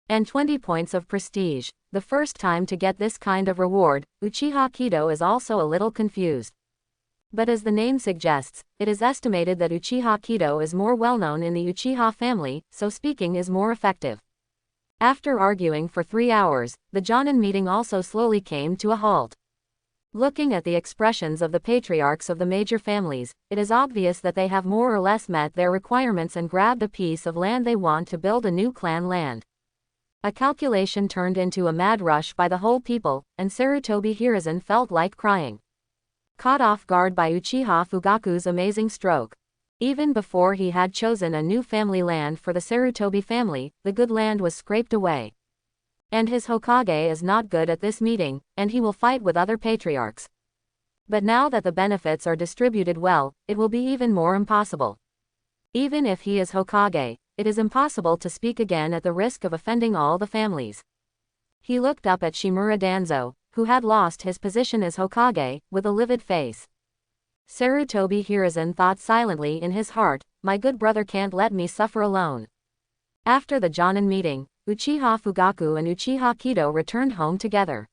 And 20 points of prestige, the first time to get this kind of reward. Uchiha Kido is also a little confused. But as the name suggests, it is estimated that Uchiha Kido is more well known in the Uchiha family, so speaking is more effective. After arguing for 3 hours, the Jonin meeting also slowly came to a halt. Looking at the expressions of the patriarchs of the major families, it is obvious that they have more or less met their requirements and grabbed a piece of land they want to build a new clan land. A calculation turned into a mad rush by the whole people, and Sarutobi Hiruzen felt like crying. Caught off guard by Uchiha Fugaku's amazing stroke. Even before he had chosen a new family land for the Sarutobi family, the good land was scraped away. And his Hokage is not good at this meeting, and he will fight with other patriarchs. But now that the benefits are distributed well, it will be even more impossible. Even if he is Hokage, it is impossible to speak again at the risk of offending all the families. He looked up at Shimura Danzo, who had lost his position as Hokage, with a livid face. Sarutobi Hiruzen thought silently in his heart, my good brother can't let me suffer alone. After the Jonin meeting, Uchiha Fugaku and Uchiha Kido returned home together.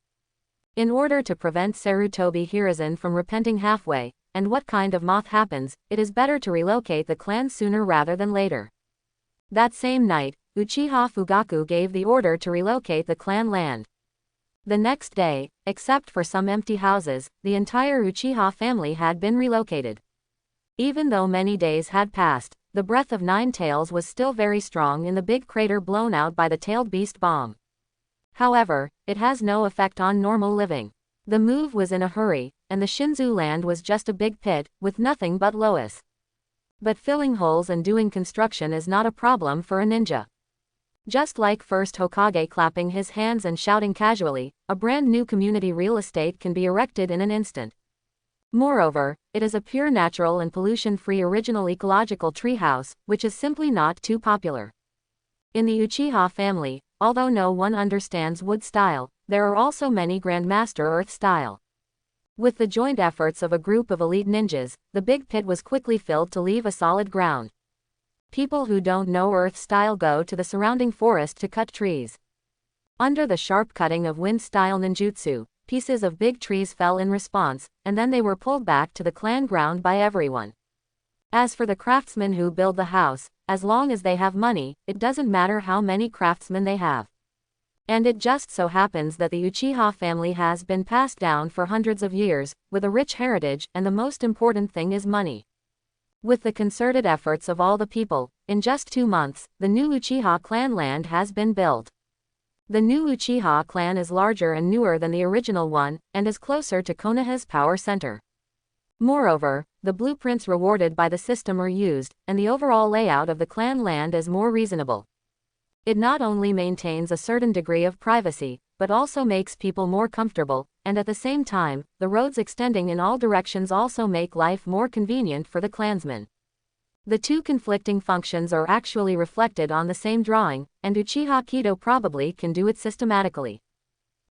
In order to prevent Sarutobi Hiruzen from repenting halfway, and what kind of moth happens, it is better to relocate the clan sooner rather than later. That same night, Uchiha Fugaku gave the order to relocate the clan land. The next day, except for some empty houses, the entire Uchiha family had been relocated. Even though many days had passed, the breath of Nine Tails was still very strong in the big crater blown out by the tailed beast bomb. However, it has no effect on normal living. The move was in a hurry, and the Shinzu land was just a big pit, with nothing but loess. But filling holes and doing construction is not a problem for a ninja. Just like first Hokage clapping his hands and shouting casually, a brand new community real estate can be erected in an instant. Moreover, it is a pure natural and pollution-free original ecological treehouse, which is simply not too popular. In the Uchiha family, although no one understands wood style, there are also many Grandmaster Earth style. With the joint efforts of a group of elite ninjas, the big pit was quickly filled to leave a solid ground. People who don't know Earth style go to the surrounding forest to cut trees. Under the sharp cutting of wind style ninjutsu, pieces of big trees fell in response, and then they were pulled back to the clan ground by everyone. As for the craftsmen who build the house, as long as they have money, it doesn't matter how many craftsmen they have. And it just so happens that the Uchiha family has been passed down for hundreds of years, with a rich heritage, and the most important thing is money. With the concerted efforts of all the people, in just 2 months, the new Uchiha clan land has been built. The new Uchiha clan is larger and newer than the original one, and is closer to Konoha's power center. Moreover, the blueprints rewarded by the system are used, and the overall layout of the clan land is more reasonable. It not only maintains a certain degree of privacy, but also makes people more comfortable, and at the same time, the roads extending in all directions also make life more convenient for the clansmen. The two conflicting functions are actually reflected on the same drawing, and Uchiha Kido probably can do it systematically.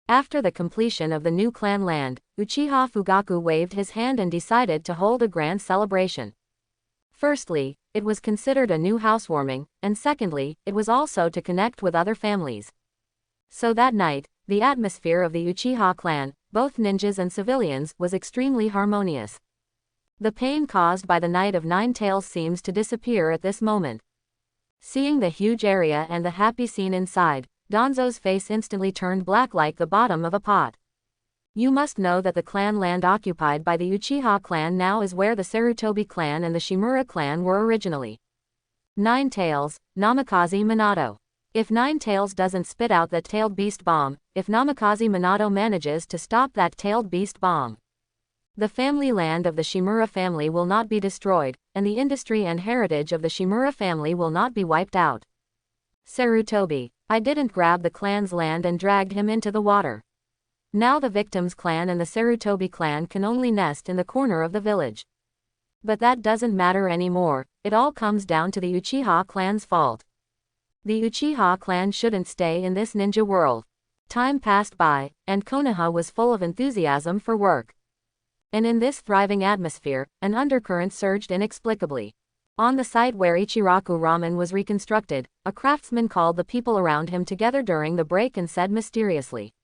After the completion of the new clan land, Uchiha Fugaku waved his hand and decided to hold a grand celebration. Firstly, it was considered a new housewarming, and secondly, it was also to connect with other families. So that night, the atmosphere of the Uchiha clan, both ninjas and civilians, was extremely harmonious. The pain caused by the Night of Nine Tails seems to disappear at this moment. Seeing the huge area and the happy scene inside, Danzo's face instantly turned black like the bottom of a pot. You must know that the clan land occupied by the Uchiha clan now is where the Sarutobi clan and the Shimura clan were originally. Nine Tails, Namikaze Minato. If Nine Tails doesn't spit out that tailed beast bomb, if Namikaze Minato manages to stop that tailed beast bomb, the family land of the Shimura family will not be destroyed, and the industry and heritage of the Shimura family will not be wiped out. Sarutobi, I didn't grab the clan's land and dragged him into the water. Now the victim's clan and the Sarutobi clan can only nest in the corner of the village. But that doesn't matter anymore, it all comes down to the Uchiha clan's fault. The Uchiha clan shouldn't stay in this ninja world. Time passed by, and Konoha was full of enthusiasm for work. And in this thriving atmosphere, an undercurrent surged inexplicably. On the site where Ichiraku Ramen was reconstructed, a craftsman called the people around him together during the break and said mysteriously,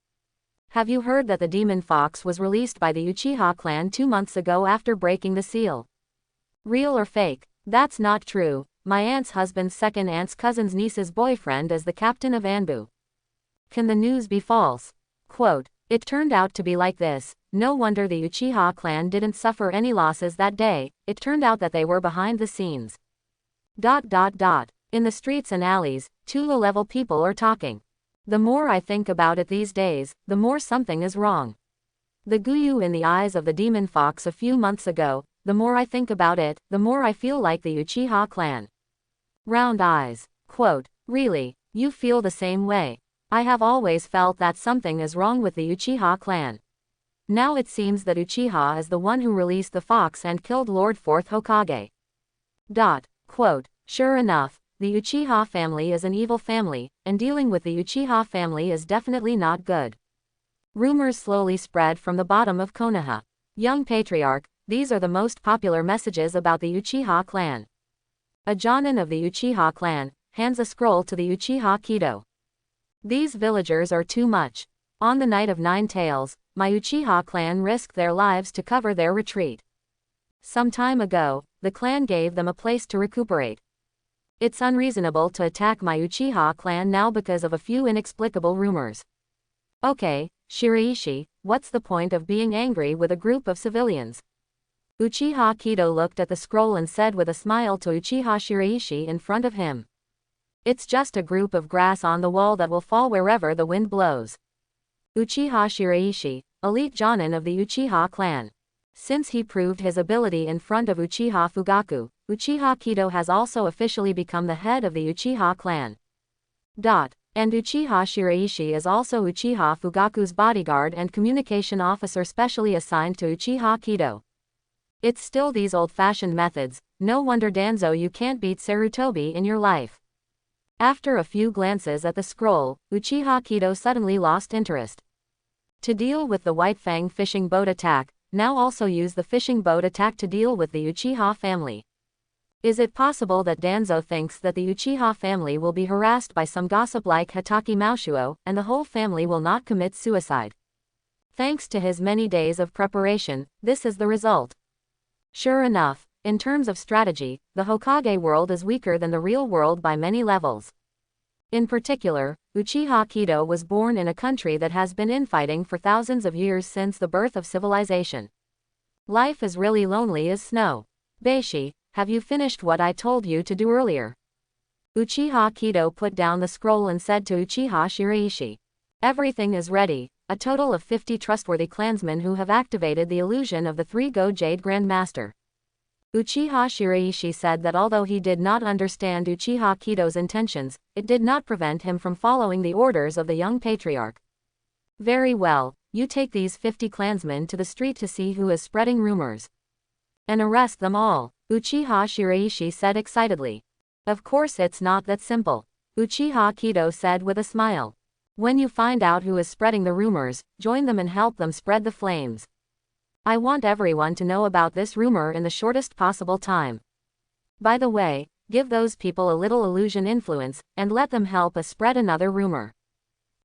"Have you heard that the demon fox was released by the Uchiha clan 2 months ago after breaking the seal? Real or fake?" "That's not true. My aunt's husband's second aunt's cousin's niece's boyfriend is the captain of Anbu. Can the news be false?" Quote, "It turned out to be like this. No wonder the Uchiha clan didn't suffer any losses that day. It turned out that they were behind the scenes. In the streets and alleys, 2 low-level people are talking. The more I think about it these days, the more something is wrong. The Guyu in the eyes of the demon fox a few months ago, the more I think about it, the more I feel like the Uchiha clan." Round eyes. Quote, "Really? You feel the same way? I have always felt that something is wrong with the Uchiha clan. Now it seems that Uchiha is the one who released the fox and killed Lord 4th Hokage." Quote, "Sure enough, the Uchiha family is an evil family, and dealing with the Uchiha family is definitely not good." Rumors slowly spread from the bottom of Konoha. "Young patriarch, these are the most popular messages about the Uchiha clan." A Jonin of the Uchiha clan hands a scroll to the Uchiha Kido. "These villagers are too much. On the night of 9 Tails, my Uchiha clan risked their lives to cover their retreat. Some time ago, the clan gave them a place to recuperate. It's unreasonable to attack my Uchiha clan now because of a few inexplicable rumors. Okay, Shiraishi, what's the point of being angry with a group of civilians?" Uchiha Kido looked at the scroll and said with a smile to Uchiha Shiraishi in front of him, "It's just a group of grass on the wall that will fall wherever the wind blows." Uchiha Shiraishi, elite Jonin of the Uchiha clan. Since he proved his ability in front of Uchiha Fugaku, Uchiha Kido has also officially become the head of the Uchiha clan. And Uchiha Shiraishi is also Uchiha Fugaku's bodyguard and communication officer specially assigned to Uchiha Kido. It's still these old-fashioned methods, no wonder Danzo you can't beat Sarutobi in your life. After a few glances at the scroll, Uchiha Kido suddenly lost interest. To deal with the White Fang fishing boat attack, now also use the fishing boat attack to deal with the Uchiha family. Is it possible that Danzo thinks that the Uchiha family will be harassed by some gossip like Hatake Maushuo, and the whole family will not commit suicide? Thanks to his many days of preparation, this is the result. Sure enough, in terms of strategy, the Hokage world is weaker than the real world by many levels. In particular, Uchiha Kido was born in a country that has been infighting for thousands of years since the birth of civilization. Life is really lonely as snow. Beishi, have you finished what I told you to do earlier? Uchiha Kido put down the scroll and said to Uchiha Shiraishi, "Everything is ready." A total of 50 trustworthy clansmen who have activated the illusion of the 3-Go Jade Grandmaster. Uchiha Shiraishi said that although he did not understand Uchiha Kido's intentions, it did not prevent him from following the orders of the young patriarch. "Very well, you take these 50 clansmen to the street to see who is spreading rumors. And arrest them all," Uchiha Shiraishi said excitedly. "Of course it's not that simple," Uchiha Kido said with a smile. "When you find out who is spreading the rumors, join them and help them spread the flames. I want everyone to know about this rumor in the shortest possible time. By the way, give those people a little illusion influence, and let them help us spread another rumor."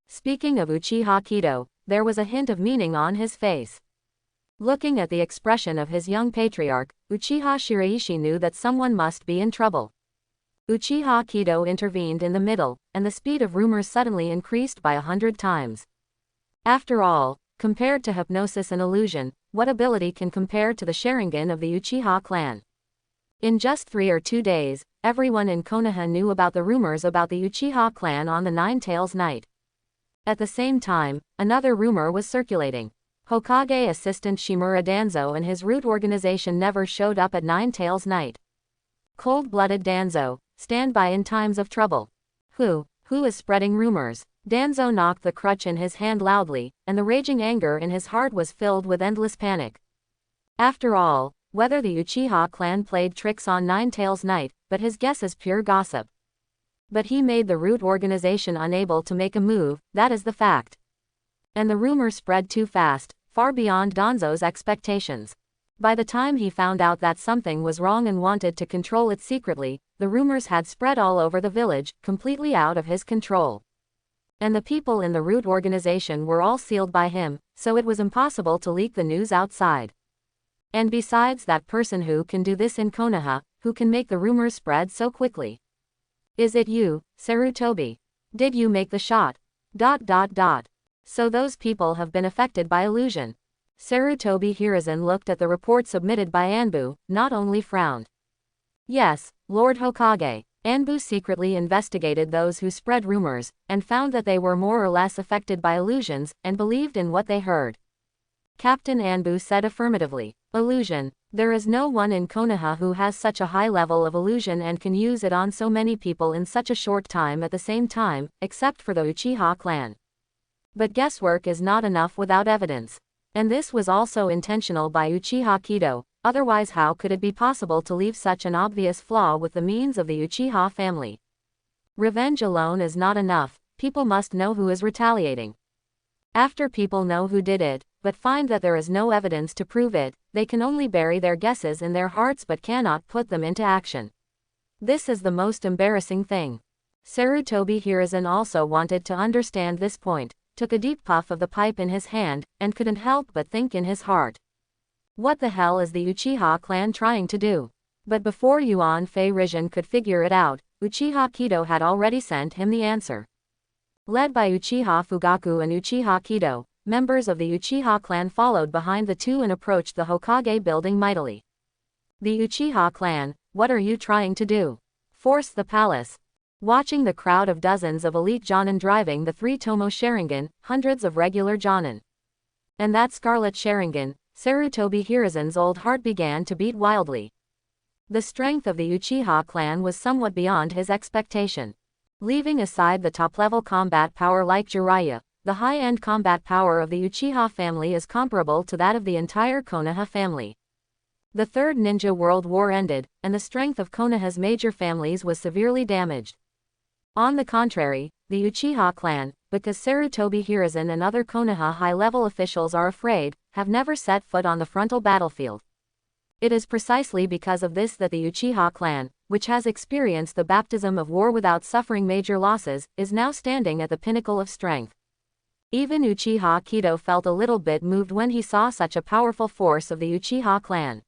Speaking of Uchiha Kido, there was a hint of meaning on his face. Looking at the expression of his young patriarch, Uchiha Shiraishi knew that someone must be in trouble. Uchiha Kido intervened in the middle, and the speed of rumors suddenly increased by 100 times. After all, compared to hypnosis and illusion, what ability can compare to the Sharingan of the Uchiha clan? In just 3 or 2 days, everyone in Konoha knew about the rumors about the Uchiha clan on the 9 Tails night. At the same time, another rumor was circulating. Hokage assistant Shimura Danzo and his root organization never showed up at 9 Tails night. Cold-blooded Danzo, stand by in times of trouble. Who is spreading rumors? Danzo knocked the crutch in his hand loudly, and the raging anger in his heart was filled with endless panic. After all, whether the Uchiha clan played tricks on Nine-Tails Night, but his guess is pure gossip. But he made the root organization unable to make a move, that is the fact. And the rumor spread too fast, far beyond Danzo's expectations. By the time he found out that something was wrong and wanted to control it secretly, the rumors had spread all over the village, completely out of his control. And the people in the root organization were all sealed by him, so it was impossible to leak the news outside. And besides, that person who can do this in Konoha, who can make the rumors spread so quickly? Is it you, Sarutobi? Did you make the shot? ... So those people have been affected by illusion. Sarutobi Hiruzen looked at the report submitted by Anbu, not only frowned. Yes, Lord Hokage. Anbu secretly investigated those who spread rumors, and found that they were more or less affected by illusions, and believed in what they heard. Captain Anbu said affirmatively. Illusion. There is no one in Konoha who has such a high level of illusion and can use it on so many people in such a short time at the same time, except for the Uchiha clan. But guesswork is not enough without evidence. And this was also intentional by Uchiha Kido, otherwise how could it be possible to leave such an obvious flaw with the means of the Uchiha family? Revenge alone is not enough, people must know who is retaliating. After people know who did it, but find that there is no evidence to prove it, they can only bury their guesses in their hearts but cannot put them into action. This is the most embarrassing thing. Sarutobi Hiruzen also wanted to understand this point, took a deep puff of the pipe in his hand, and couldn't help but think in his heart. What the hell is the Uchiha clan trying to do? But before Yuan Fei Rizhin could figure it out, Uchiha Kido had already sent him the answer. Led by Uchiha Fugaku and Uchiha Kido, members of the Uchiha clan followed behind the two and approached the Hokage building mightily. The Uchiha clan, what are you trying to do? Force the palace. Watching the crowd of dozens of elite Jonin driving the 3 Tomo Sharingan, hundreds of regular Jonin. And that scarlet Sharingan, Sarutobi Hiruzen's old heart began to beat wildly. The strength of the Uchiha clan was somewhat beyond his expectation. Leaving aside the top-level combat power like Jiraiya, the high-end combat power of the Uchiha family is comparable to that of the entire Konoha family. The Third Ninja World War ended, and the strength of Konoha's major families was severely damaged. On the contrary, the Uchiha clan, because Sarutobi Hiruzen and other Konoha high-level officials are afraid, have never set foot on the frontal battlefield. It is precisely because of this that the Uchiha clan, which has experienced the baptism of war without suffering major losses, is now standing at the pinnacle of strength. Even Uchiha Kido felt a little bit moved when he saw such a powerful force of the Uchiha clan.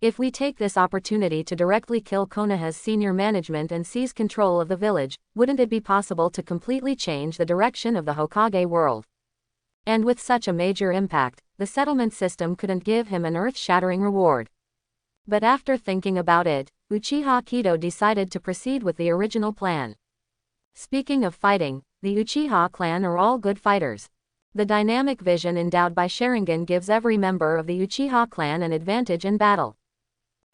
If we take this opportunity to directly kill Konoha's senior management and seize control of the village, wouldn't it be possible to completely change the direction of the Hokage world? And with such a major impact, the settlement system couldn't give him an earth-shattering reward. But after thinking about it, Uchiha Kido decided to proceed with the original plan. Speaking of fighting, the Uchiha clan are all good fighters. The dynamic vision endowed by Sharingan gives every member of the Uchiha clan an advantage in battle.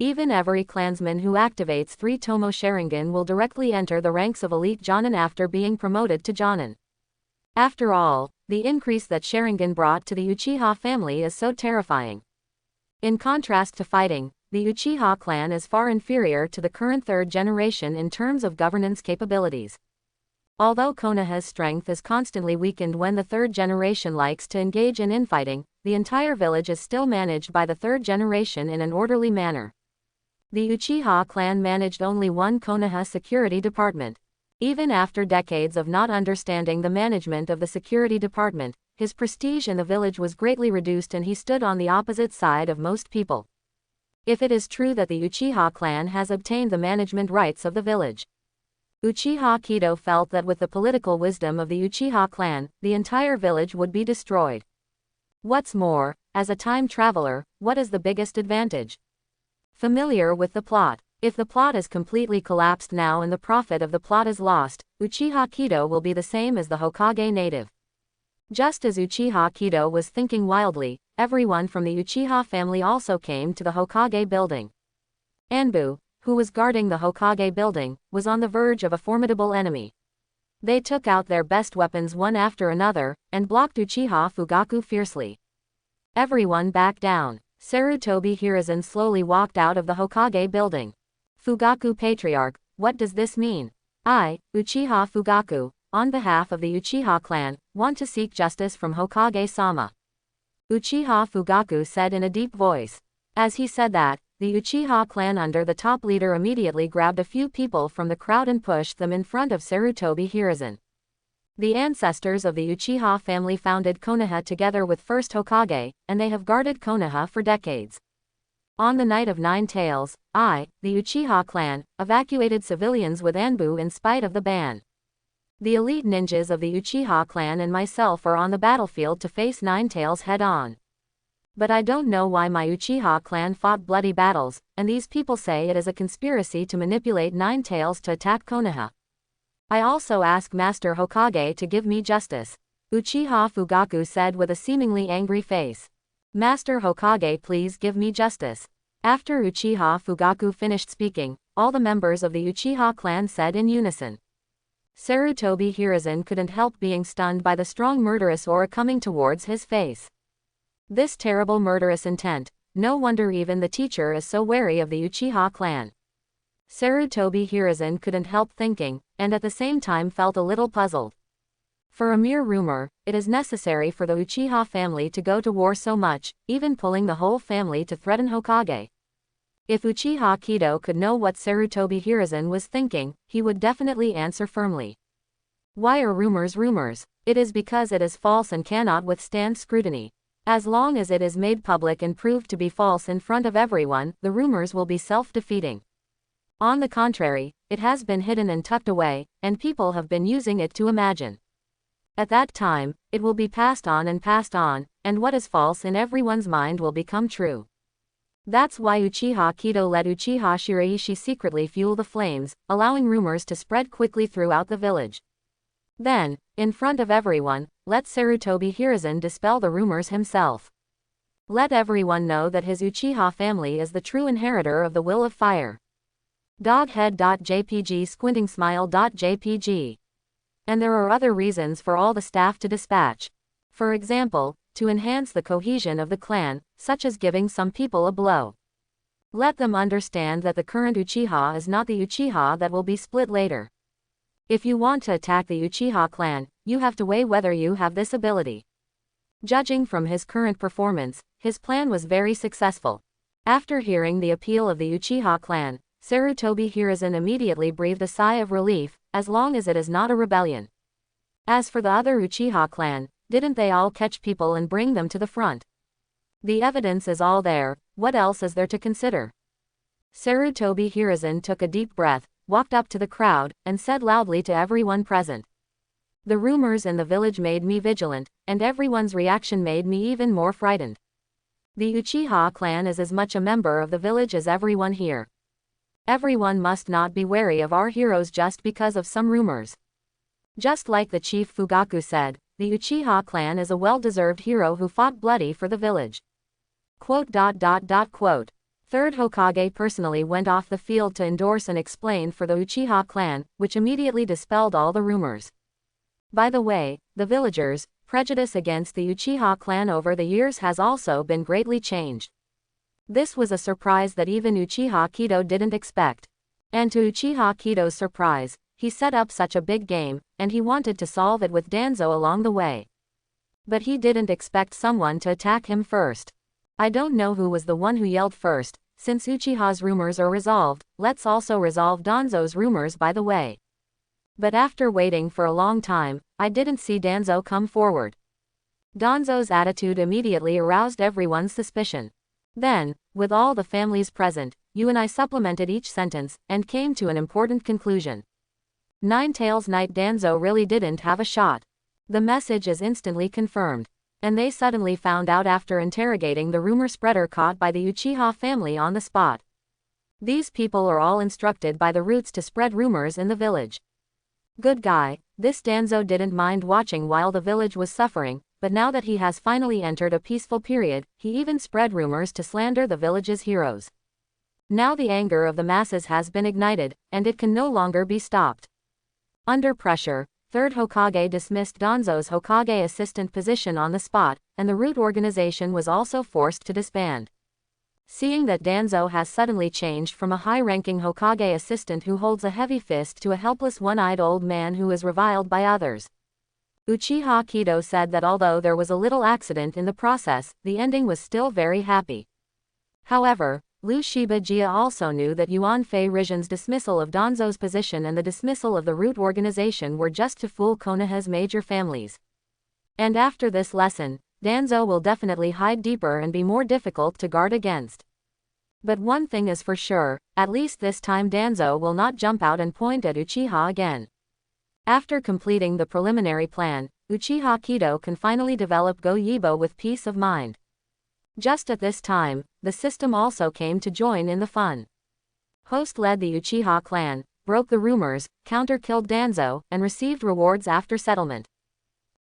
Even every clansman who activates 3 Tomo Sharingan will directly enter the ranks of elite Jonin after being promoted to Jonin. After all, the increase that Sharingan brought to the Uchiha family is so terrifying. In contrast to fighting, the Uchiha clan is far inferior to the current third generation in terms of governance capabilities. Although Konoha's strength is constantly weakened when the third generation likes to engage in infighting, the entire village is still managed by the third generation in an orderly manner. The Uchiha clan managed only one Konoha security department. Even after decades of not understanding the management of the security department, his prestige in the village was greatly reduced and he stood on the opposite side of most people. If it is true that the Uchiha clan has obtained the management rights of the village, Uchiha Kido felt that with the political wisdom of the Uchiha clan, the entire village would be destroyed. What's more, as a time traveler, what is the biggest advantage? Familiar with the plot. If the plot is completely collapsed now and the profit of the plot is lost, Uchiha Kido will be the same as the Hokage native. Just as Uchiha Kido was thinking wildly, everyone from the Uchiha family also came to the Hokage building. Anbu, who was guarding the Hokage building, was on the verge of a formidable enemy. They took out their best weapons one after another, and blocked Uchiha Fugaku fiercely. Everyone back down. Sarutobi Hiruzen slowly walked out of the Hokage building. Fugaku Patriarch, what does this mean? I, Uchiha Fugaku, on behalf of the Uchiha clan, want to seek justice from Hokage-sama. Uchiha Fugaku said in a deep voice. As he said that, the Uchiha clan under the top leader immediately grabbed a few people from the crowd and pushed them in front of Sarutobi Hiruzen. The ancestors of the Uchiha family founded Konoha together with first Hokage, and they have guarded Konoha for decades. On the night of 9 Tails, I, the Uchiha clan, evacuated civilians with Anbu in spite of the ban. The elite ninjas of the Uchiha clan and myself are on the battlefield to face 9 Tails head-on. But I don't know why my Uchiha clan fought bloody battles, and these people say it is a conspiracy to manipulate 9 Tails to attack Konoha. I also ask Master Hokage to give me justice. Uchiha Fugaku said with a seemingly angry face. Master Hokage, please give me justice. After Uchiha Fugaku finished speaking, all the members of the Uchiha clan said in unison. Sarutobi Hiruzen couldn't help being stunned by the strong murderous aura coming towards his face. This terrible murderous intent, no wonder even the teacher is so wary of the Uchiha clan. Sarutobi Hiruzen couldn't help thinking, and at the same time felt a little puzzled. For a mere rumor, it is necessary for the Uchiha family to go to war so much, even pulling the whole family to threaten Hokage. If Uchiha Kido could know what Sarutobi Hiruzen was thinking, he would definitely answer firmly. Why are rumors rumors? It is because it is false and cannot withstand scrutiny. As long as it is made public and proved to be false in front of everyone, the rumors will be self-defeating. On the contrary, it has been hidden and tucked away, and people have been using it to imagine. At that time, it will be passed on, and what is false in everyone's mind will become true. That's why Uchiha Kido let Uchiha Shiraishi secretly fuel the flames, allowing rumors to spread quickly throughout the village. Then, in front of everyone, let Sarutobi Hiruzen dispel the rumors himself. Let everyone know that his Uchiha family is the true inheritor of the will of fire. Doghead.jpg squintingsmile.jpg. And there are other reasons for all the staff to dispatch. For example, to enhance the cohesion of the clan, such as giving some people a blow. Let them understand that the current Uchiha is not the Uchiha that will be split later. If you want to attack the Uchiha clan, you have to weigh whether you have this ability. Judging from his current performance, his plan was very successful. After hearing the appeal of the Uchiha clan, Sarutobi Hiruzen immediately breathed a sigh of relief, as long as it is not a rebellion. As for the other Uchiha clan, didn't they all catch people and bring them to the front? The evidence is all there, what else is there to consider? Sarutobi Hiruzen took a deep breath, walked up to the crowd, and said loudly to everyone present. The rumors in the village made me vigilant, and everyone's reaction made me even more frightened. The Uchiha clan is as much a member of the village as everyone here. Everyone must not be wary of our heroes just because of some rumors. Just like the chief Fugaku said, the Uchiha clan is a well-deserved hero who fought bloody for the village. Quote. Third Hokage personally went off the field to endorse and explain for the Uchiha clan, which immediately dispelled all the rumors. By the way, the villagers' prejudice against the Uchiha clan over the years has also been greatly changed. This was a surprise that even Uchiha Kido didn't expect. And to Uchiha Kido's surprise, he set up such a big game, and he wanted to solve it with Danzo along the way. But he didn't expect someone to attack him first. I don't know who was the one who yelled first. Since Uchiha's rumors are resolved, let's also resolve Danzo's rumors by the way. But after waiting for a long time, I didn't see Danzo come forward. Danzo's attitude immediately aroused everyone's suspicion. Then, with all the families present, you and I supplemented each sentence, and came to an important conclusion. 9 Tails Knight Danzo really didn't have a shot. The message is instantly confirmed. And they suddenly found out after interrogating the rumor spreader caught by the Uchiha family on the spot. These people are all instructed by the roots to spread rumors in the village. Good guy, this Danzo didn't mind watching while the village was suffering, but now that he has finally entered a peaceful period, he even spread rumors to slander the village's heroes. Now the anger of the masses has been ignited, and it can no longer be stopped. Under pressure, Third Hokage dismissed Danzo's Hokage assistant position on the spot, and the root organization was also forced to disband. Seeing that Danzo has suddenly changed from a high-ranking Hokage assistant who holds a heavy fist to a helpless one-eyed old man who is reviled by others. Uchiha Kido said that although there was a little accident in the process, the ending was still very happy. However, Liu Shiba Jia also knew that Yuan Fei Rizhen's dismissal of Danzo's position and the dismissal of the root organization were just to fool Konoha's major families. And after this lesson, Danzo will definitely hide deeper and be more difficult to guard against. But one thing is for sure, at least this time Danzo will not jump out and point at Uchiha again. After completing the preliminary plan, Uchiha Kido can finally develop Go Yibo with peace of mind. Just at this time, the system also came to join in the fun. Host led the Uchiha clan, broke the rumors, counter-killed Danzo, and received rewards after settlement.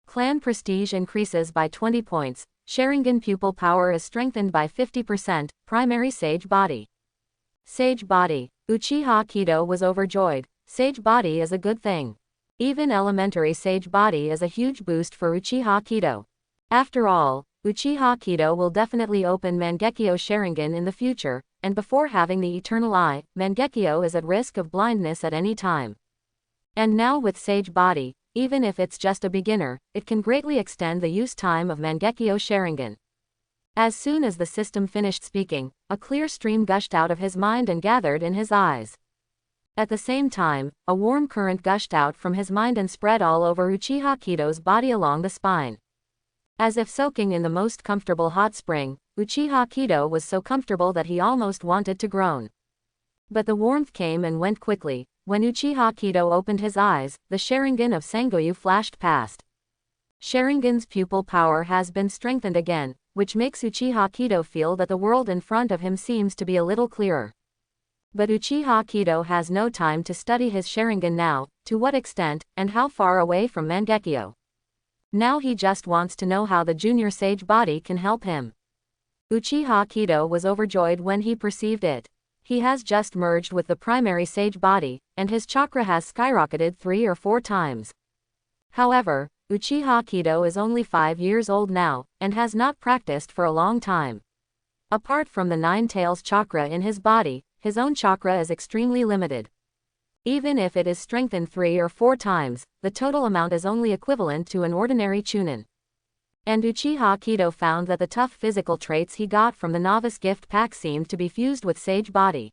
Clan prestige increases by 20 points, Sharingan pupil power is strengthened by 50%, primary Sage Body. Sage Body. Uchiha Kido was overjoyed. Sage Body is a good thing. Even elementary Sage Body is a huge boost for Uchiha Kido. After all, Uchiha Kido will definitely open Mangekyo Sharingan in the future, and before having the Eternal Eye, Mangekyo is at risk of blindness at any time. And now with Sage Body, even if it's just a beginner, it can greatly extend the use time of Mangekyo Sharingan. As soon as the system finished speaking, a clear stream gushed out of his mind and gathered in his eyes. At the same time, a warm current gushed out from his mind and spread all over Uchiha Kido's body along the spine. As if soaking in the most comfortable hot spring, Uchiha Kido was so comfortable that he almost wanted to groan. But the warmth came and went quickly. When Uchiha Kido opened his eyes, the Sharingan of Sangoyu flashed past. Sharingan's pupil power has been strengthened again, which makes Uchiha Kido feel that the world in front of him seems to be a little clearer. But Uchiha Kido has no time to study his Sharingan now, to what extent, and how far away from Mangekyo. Now he just wants to know how the junior Sage Body can help him. Uchiha Kido was overjoyed when he perceived it. He has just merged with the primary Sage Body, and his chakra has skyrocketed 3 or 4 times. However, Uchiha Kido is only 5 years old now, and has not practiced for a long time. Apart from the 9 tails chakra in his body, his own chakra is extremely limited. Even if it is strengthened 3 or 4 times, the total amount is only equivalent to an ordinary Chunin. And Uchiha Kido found that the tough physical traits he got from the novice gift pack seemed to be fused with Sage Body.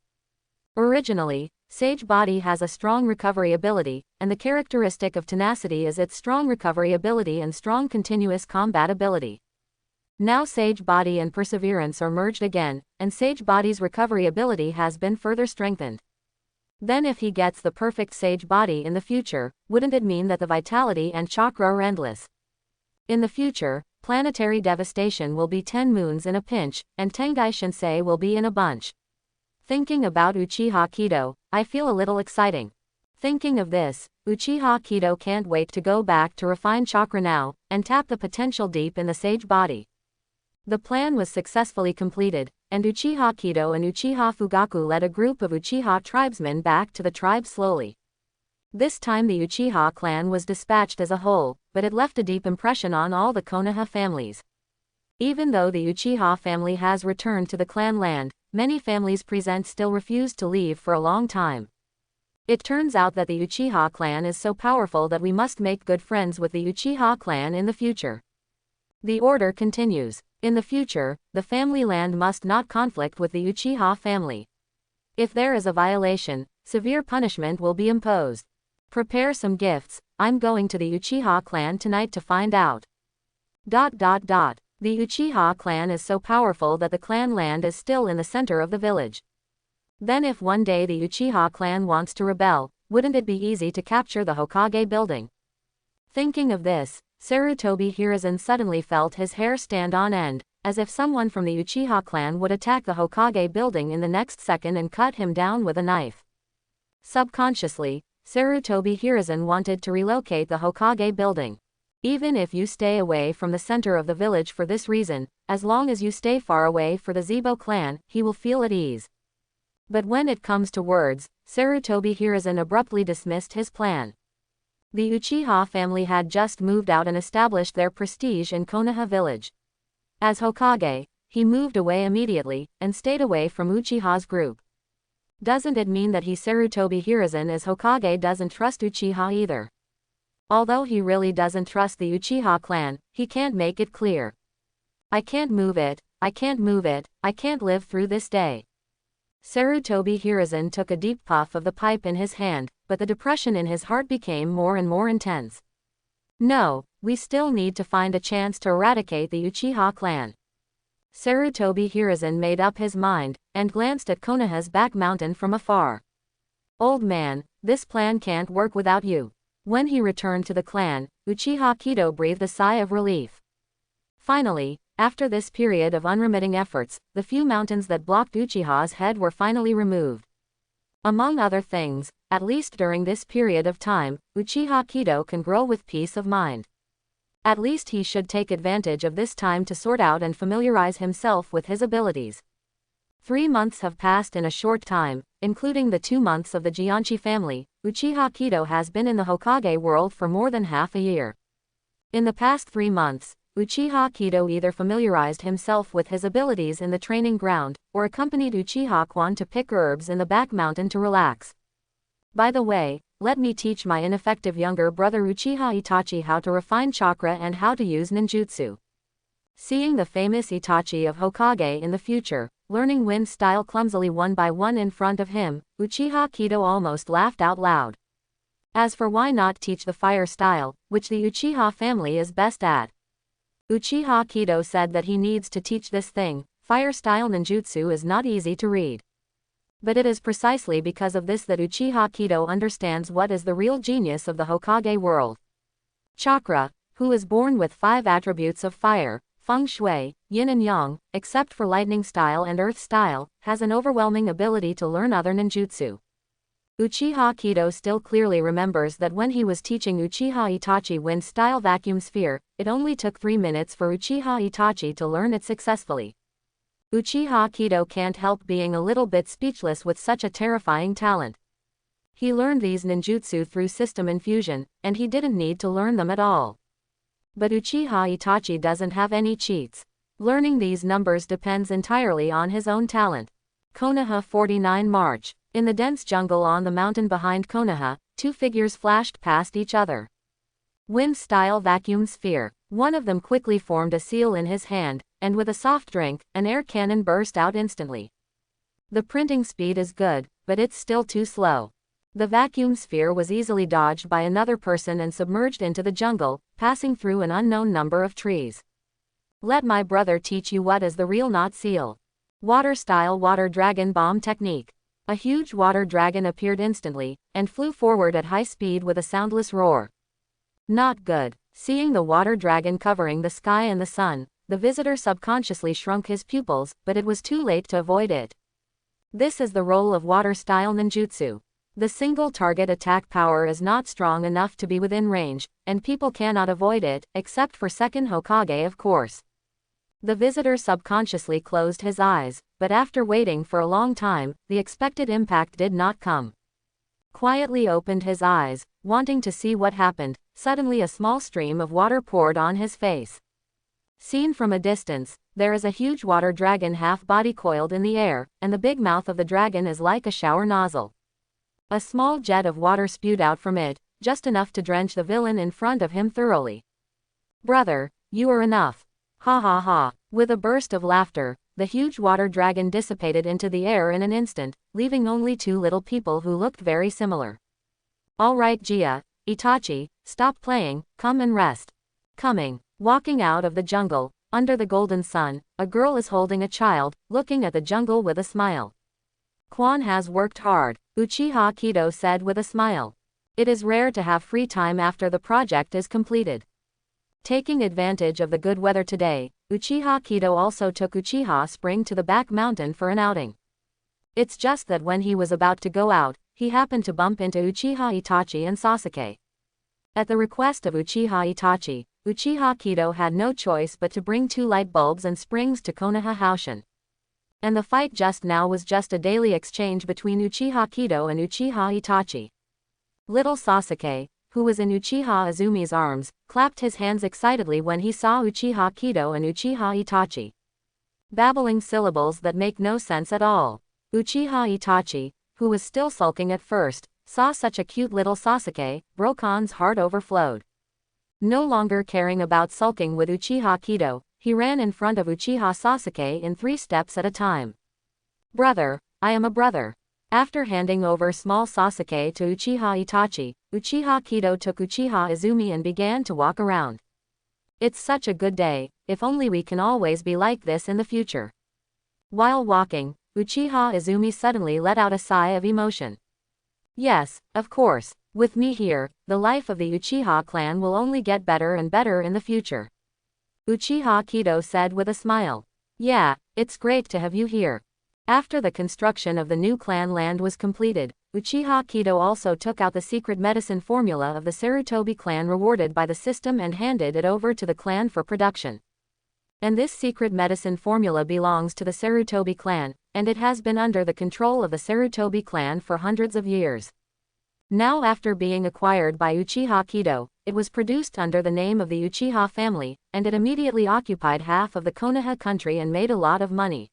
Originally, Sage Body has a strong recovery ability, and the characteristic of tenacity is its strong recovery ability and strong continuous combat ability. Now Sage Body and Perseverance are merged again, and Sage Body's recovery ability has been further strengthened. Then if he gets the perfect Sage Body in the future, wouldn't it mean that the vitality and chakra are endless? In the future, planetary devastation will be 10 moons in a pinch, and Tengai Shinsei will be in a bunch. Thinking about Uchiha Kido, I feel a little exciting. Thinking of this, Uchiha Kido can't wait to go back to refine chakra now, and tap the potential deep in the Sage Body. The plan was successfully completed, and Uchiha Kido and Uchiha Fugaku led a group of Uchiha tribesmen back to the tribe slowly. This time the Uchiha clan was dispatched as a whole, but it left a deep impression on all the Konoha families. Even though the Uchiha family has returned to the clan land, many families present still refused to leave for a long time. It turns out that the Uchiha clan is so powerful that we must make good friends with the Uchiha clan in the future. The order continues. In the future, the family land must not conflict with the Uchiha family. If there is a violation, severe punishment will be imposed. Prepare some gifts, I'm going to the Uchiha clan tonight to find out. The Uchiha clan is so powerful that the clan land is still in the center of the village. Then if one day the Uchiha clan wants to rebel, wouldn't it be easy to capture the Hokage building? Thinking of this, Sarutobi Hiruzen suddenly felt his hair stand on end, as if someone from the Uchiha clan would attack the Hokage building in the next second and cut him down with a knife. Subconsciously, Sarutobi Hiruzen wanted to relocate the Hokage building. Even if you stay away from the center of the village for this reason, as long as you stay far away for the Zebo clan, he will feel at ease. But when it comes to words, Sarutobi Hiruzen abruptly dismissed his plan. The Uchiha family had just moved out and established their prestige in Konoha village. As Hokage, he moved away immediately, and stayed away from Uchiha's group. Doesn't it mean that he Sarutobi Hiruzen as Hokage doesn't trust Uchiha either? Although he really doesn't trust the Uchiha clan, he can't make it clear. I can't move it, I can't move it, I can't live through this day. Sarutobi Hiruzen took a deep puff of the pipe in his hand, but the depression in his heart became more and more intense. No, we still need to find a chance to eradicate the Uchiha clan. Sarutobi Hiruzen made up his mind, and glanced at Konoha's back mountain from afar. Old man, this plan can't work without you. When he returned to the clan, Uchiha Kido breathed a sigh of relief. Finally, after this period of unremitting efforts, the few mountains that blocked Uchiha's head were finally removed. Among other things, at least during this period of time, Uchiha Kido can grow with peace of mind. At least he should take advantage of this time to sort out and familiarize himself with his abilities. 3 months have passed in a short time, including the 2 months of the Jianchi family. Uchiha Kido has been in the Hokage world for more than half a year. In the past 3 months, Uchiha Kido either familiarized himself with his abilities in the training ground, or accompanied Uchiha Kwan to pick herbs in the back mountain to relax. By the way, let me teach my ineffective younger brother Uchiha Itachi how to refine chakra and how to use ninjutsu. Seeing the famous Itachi of Hokage in the future, learning wind style clumsily one by one in front of him, Uchiha Kido almost laughed out loud. As for why not teach the fire style, which the Uchiha family is best at? Uchiha Kido said that he needs to teach this thing. Fire style ninjutsu is not easy to read. But it is precisely because of this that Uchiha Kido understands what is the real genius of the Hokage world. Chakra, who is born with 5 attributes of fire, feng shui, yin and yang, except for lightning style and earth style, has an overwhelming ability to learn other ninjutsu. Uchiha Kido still clearly remembers that when he was teaching Uchiha Itachi wind style vacuum sphere, it only took 3 minutes for Uchiha Itachi to learn it successfully. Uchiha Kido can't help being a little bit speechless with such a terrifying talent. He learned these ninjutsu through system infusion, and he didn't need to learn them at all. But Uchiha Itachi doesn't have any cheats. Learning these numbers depends entirely on his own talent. Konoha 49 March. In the dense jungle on the mountain behind Konoha, 2 figures flashed past each other. Wind-style vacuum sphere. One of them quickly formed a seal in his hand, and with a soft drink, an air cannon burst out instantly. The printing speed is good, but it's still too slow. The vacuum sphere was easily dodged by another person and submerged into the jungle, passing through an unknown number of trees. Let my brother teach you what is the real knot seal. Water-style water dragon bomb technique. A huge water dragon appeared instantly, and flew forward at high speed with a soundless roar. Not good. Seeing the water dragon covering the sky and the sun, the visitor subconsciously shrunk his pupils, but it was too late to avoid it. This is the role of water-style ninjutsu. The single target attack power is not strong enough to be within range, and people cannot avoid it, except for second Hokage of course. The visitor subconsciously closed his eyes, but after waiting for a long time, the expected impact did not come. Quietly opened his eyes, wanting to see what happened. Suddenly a small stream of water poured on his face. Seen from a distance, there is a huge water dragon half-body coiled in the air, and the big mouth of the dragon is like a shower nozzle. A small jet of water spewed out from it, just enough to drench the villain in front of him thoroughly. Brother, you are enough. Ha ha ha. With a burst of laughter, the huge water dragon dissipated into the air in an instant, leaving only 2 little people who looked very similar. All right Jia, Itachi, stop playing, come and rest. Coming. Walking out of the jungle, under the golden sun, a girl is holding a child, looking at the jungle with a smile. Quan has worked hard, Uchiha Kido said with a smile. It is rare to have free time after the project is completed. Taking advantage of the good weather today, Uchiha Kido also took Uchiha Spring to the back mountain for an outing. It's just that when he was about to go out, he happened to bump into Uchiha Itachi and Sasuke. At the request of Uchiha Itachi, Uchiha Kido had no choice but to bring 2 light bulbs and springs to Konoha Haushin. And the fight just now was just a daily exchange between Uchiha Kido and Uchiha Itachi. Little Sasuke, who was in Uchiha Azumi's arms, clapped his hands excitedly when he saw Uchiha Kido and Uchiha Itachi. babbling syllables that make no sense at all. Uchiha Itachi, who was still sulking at first, saw such a cute little Sasuke, Brokon's heart overflowed. No longer caring about sulking with Uchiha Kido, he ran in front of Uchiha Sasuke in 3 steps at a time. Brother, I am a brother. After handing over small Sasuke to Uchiha Itachi, Uchiha Kido took Uchiha Izumi and began to walk around. It's such a good day, if only we can always be like this in the future. While walking, Uchiha Izumi suddenly let out a sigh of emotion. Yes, of course, with me here, the life of the Uchiha clan will only get better and better in the future. Uchiha Kido said with a smile. Yeah, it's great to have you here. After the construction of the new clan land was completed, Uchiha Kido also took out the secret medicine formula of the Sarutobi clan rewarded by the system and handed it over to the clan for production. And this secret medicine formula belongs to the Sarutobi clan, and it has been under the control of the Sarutobi clan for hundreds of years. Now after being acquired by Uchiha Kido, it was produced under the name of the Uchiha family, and it immediately occupied half of the Konoha country and made a lot of money.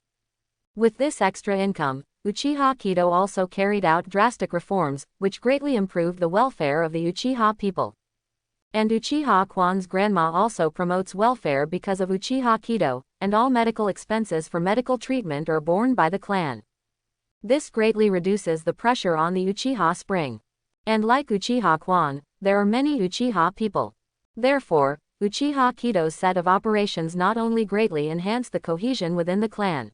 With this extra income, Uchiha Kido also carried out drastic reforms, which greatly improved the welfare of the Uchiha people. And Uchiha Kwan's grandma also promotes welfare because of Uchiha Kido, and all medical expenses for medical treatment are borne by the clan. This greatly reduces the pressure on the Uchiha spring. And like Uchiha Kwan, there are many Uchiha people. Therefore, Uchiha Kido's set of operations not only greatly enhanced the cohesion within the clan.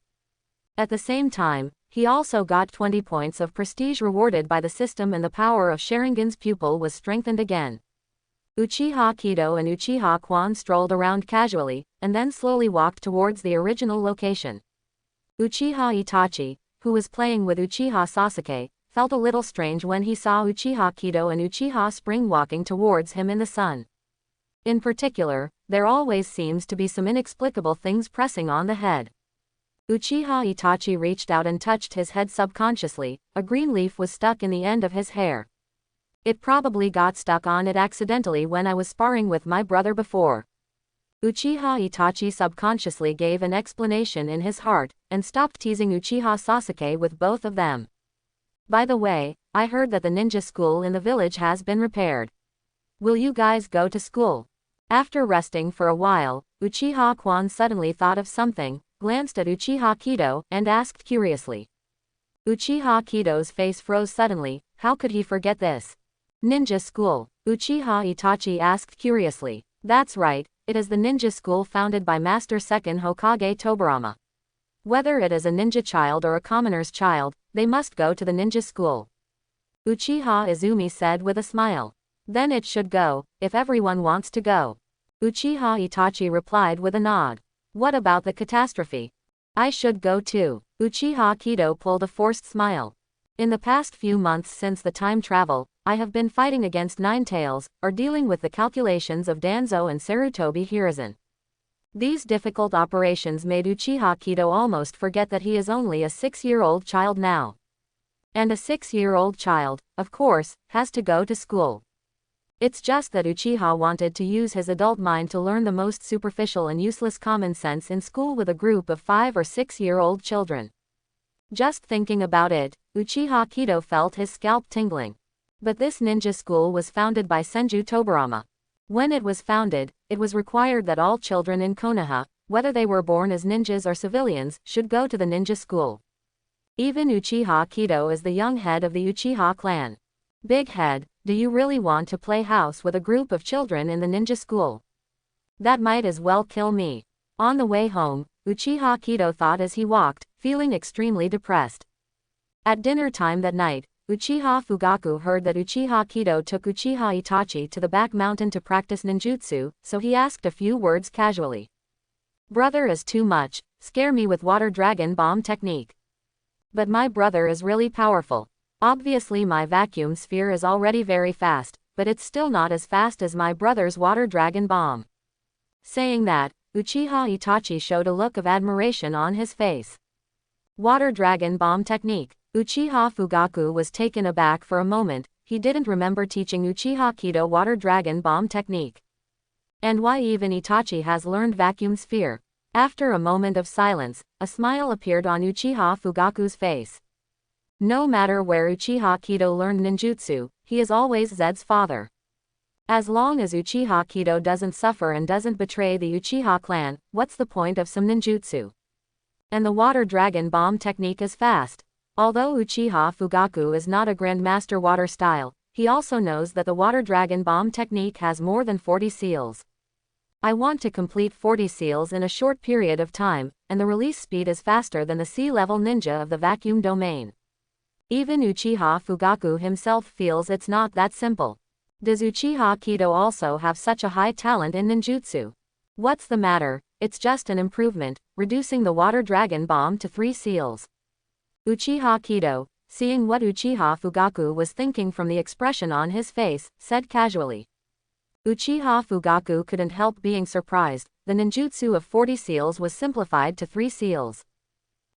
At the same time, he also got 20 points of prestige rewarded by the system, and the power of Sharingan's pupil was strengthened again. Uchiha Kido and Uchiha Kwan strolled around casually, and then slowly walked towards the original location. Uchiha Itachi, who was playing with Uchiha Sasuke, felt a little strange when he saw Uchiha Kido and Uchiha Spring walking towards him in the sun. In particular, there always seems to be some inexplicable things pressing on the head. Uchiha Itachi reached out and touched his head subconsciously. A green leaf was stuck in the end of his hair. It probably got stuck on it accidentally when I was sparring with my brother before. Uchiha Itachi subconsciously gave an explanation in his heart, and stopped teasing Uchiha Sasuke with both of them. By the way, I heard that the ninja school in the village has been repaired. Will you guys go to school? After resting for a while, Uchiha Kwan suddenly thought of something, glanced at Uchiha Kido, and asked curiously. Uchiha Kido's face froze suddenly. How could he forget this? Ninja school? Uchiha Itachi asked curiously. That's right, it is the ninja school founded by Master Second Hokage Tobirama. Whether it is a ninja child or a commoner's child, they must go to the ninja school. Uchiha Izumi said with a smile. Then it should go, if everyone wants to go. Uchiha Itachi replied with a nod. What about the catastrophe? I should go too. Uchiha Kido pulled a forced smile. In the past few months since the time travel, I have been fighting against Nine Tails, or dealing with the calculations of Danzo and Sarutobi Hiruzen. These difficult operations made Uchiha Kido almost forget that he is only a 6-year-old child now. And a 6-year-old child, of course, has to go to school. It's just that Uchiha wanted to use his adult mind to learn the most superficial and useless common sense in school with a group of 5 or 6-year-old children. Just thinking about it, Uchiha Kido felt his scalp tingling. But this ninja school was founded by Senju Tobirama. When it was founded, it was required that all children in Konoha, whether they were born as ninjas or civilians, should go to the ninja school. Even Uchiha Kido is the young head of the Uchiha clan. Big head, do you really want to play house with a group of children in the ninja school? That might as well kill me. On the way home, Uchiha Kido thought as he walked, feeling extremely depressed. At dinner time that night, Uchiha Fugaku heard that Uchiha Kido took Uchiha Itachi to the back mountain to practice ninjutsu, so he asked a few words casually. Brother is too much, scare me with water dragon bomb technique. But my brother is really powerful. Obviously my vacuum sphere is already very fast, but it's still not as fast as my brother's water dragon bomb. Saying that, Uchiha Itachi showed a look of admiration on his face. Water dragon bomb technique. Uchiha Fugaku was taken aback for a moment. He didn't remember teaching Uchiha Kido water dragon bomb technique. And why even Itachi has learned vacuum sphere? After a moment of silence, a smile appeared on Uchiha Fugaku's face. No matter where Uchiha Kido learned ninjutsu, he is always Zed's father. As long as Uchiha Kido doesn't suffer and doesn't betray the Uchiha clan, what's the point of some ninjutsu? And the water dragon bomb technique is fast. Although Uchiha Fugaku is not a grandmaster water style, he also knows that the water dragon bomb technique has more than 40 seals. I want to complete 40 seals in a short period of time, and the release speed is faster than the sea-level ninja of the vacuum domain. Even Uchiha Fugaku himself feels it's not that simple. Does Uchiha Kido also have such a high talent in ninjutsu? What's the matter? It's just an improvement, reducing the water dragon bomb to 3 seals. Uchiha Kido, seeing what Uchiha Fugaku was thinking from the expression on his face, said casually. Uchiha Fugaku couldn't help being surprised. The ninjutsu of 40 seals was simplified to 3 seals.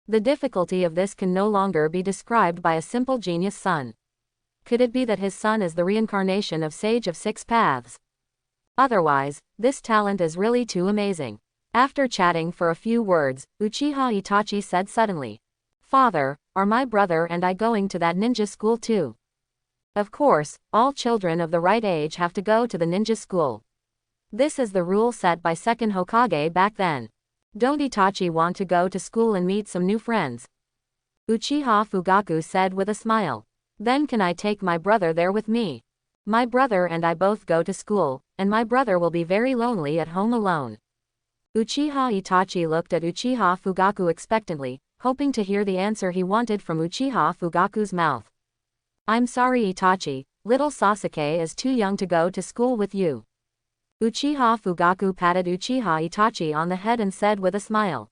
The difficulty of this can no longer be described by a simple genius son. Could it be that his son is the reincarnation of Sage of Six Paths? Otherwise, this talent is really too amazing. After chatting for a few words, Uchiha Itachi said suddenly, "Father, are my brother and I going to that ninja school too?" Of course, all children of the right age have to go to the ninja school. This is the rule set by second Hokage back then. Don't Itachi want to go to school and meet some new friends? Uchiha Fugaku said with a smile. Then can I take my brother there with me? My brother and I both go to school, and my brother will be very lonely at home alone. Uchiha Itachi looked at Uchiha Fugaku expectantly, hoping to hear the answer he wanted from Uchiha Fugaku's mouth. I'm sorry Itachi, little Sasuke is too young to go to school with you. Uchiha Fugaku patted Uchiha Itachi on the head and said with a smile.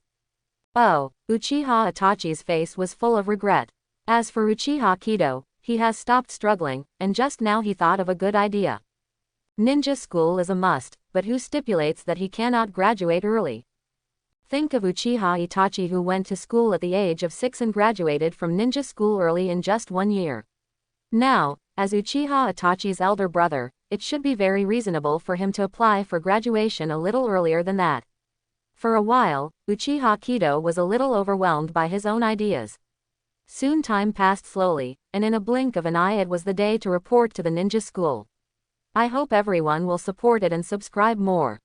Oh, Uchiha Itachi's face was full of regret. As for Uchiha Kido, he has stopped struggling, and just now he thought of a good idea. Ninja school is a must, but who stipulates that he cannot graduate early? Think of Uchiha Itachi who went to school at the age of 6 and graduated from ninja school early in just 1 year. Now, as Uchiha Itachi's elder brother, it should be very reasonable for him to apply for graduation a little earlier than that. For a while, Uchiha Kido was a little overwhelmed by his own ideas. Soon time passed slowly, and in a blink of an eye it was the day to report to the ninja school. I hope everyone will support it and subscribe more.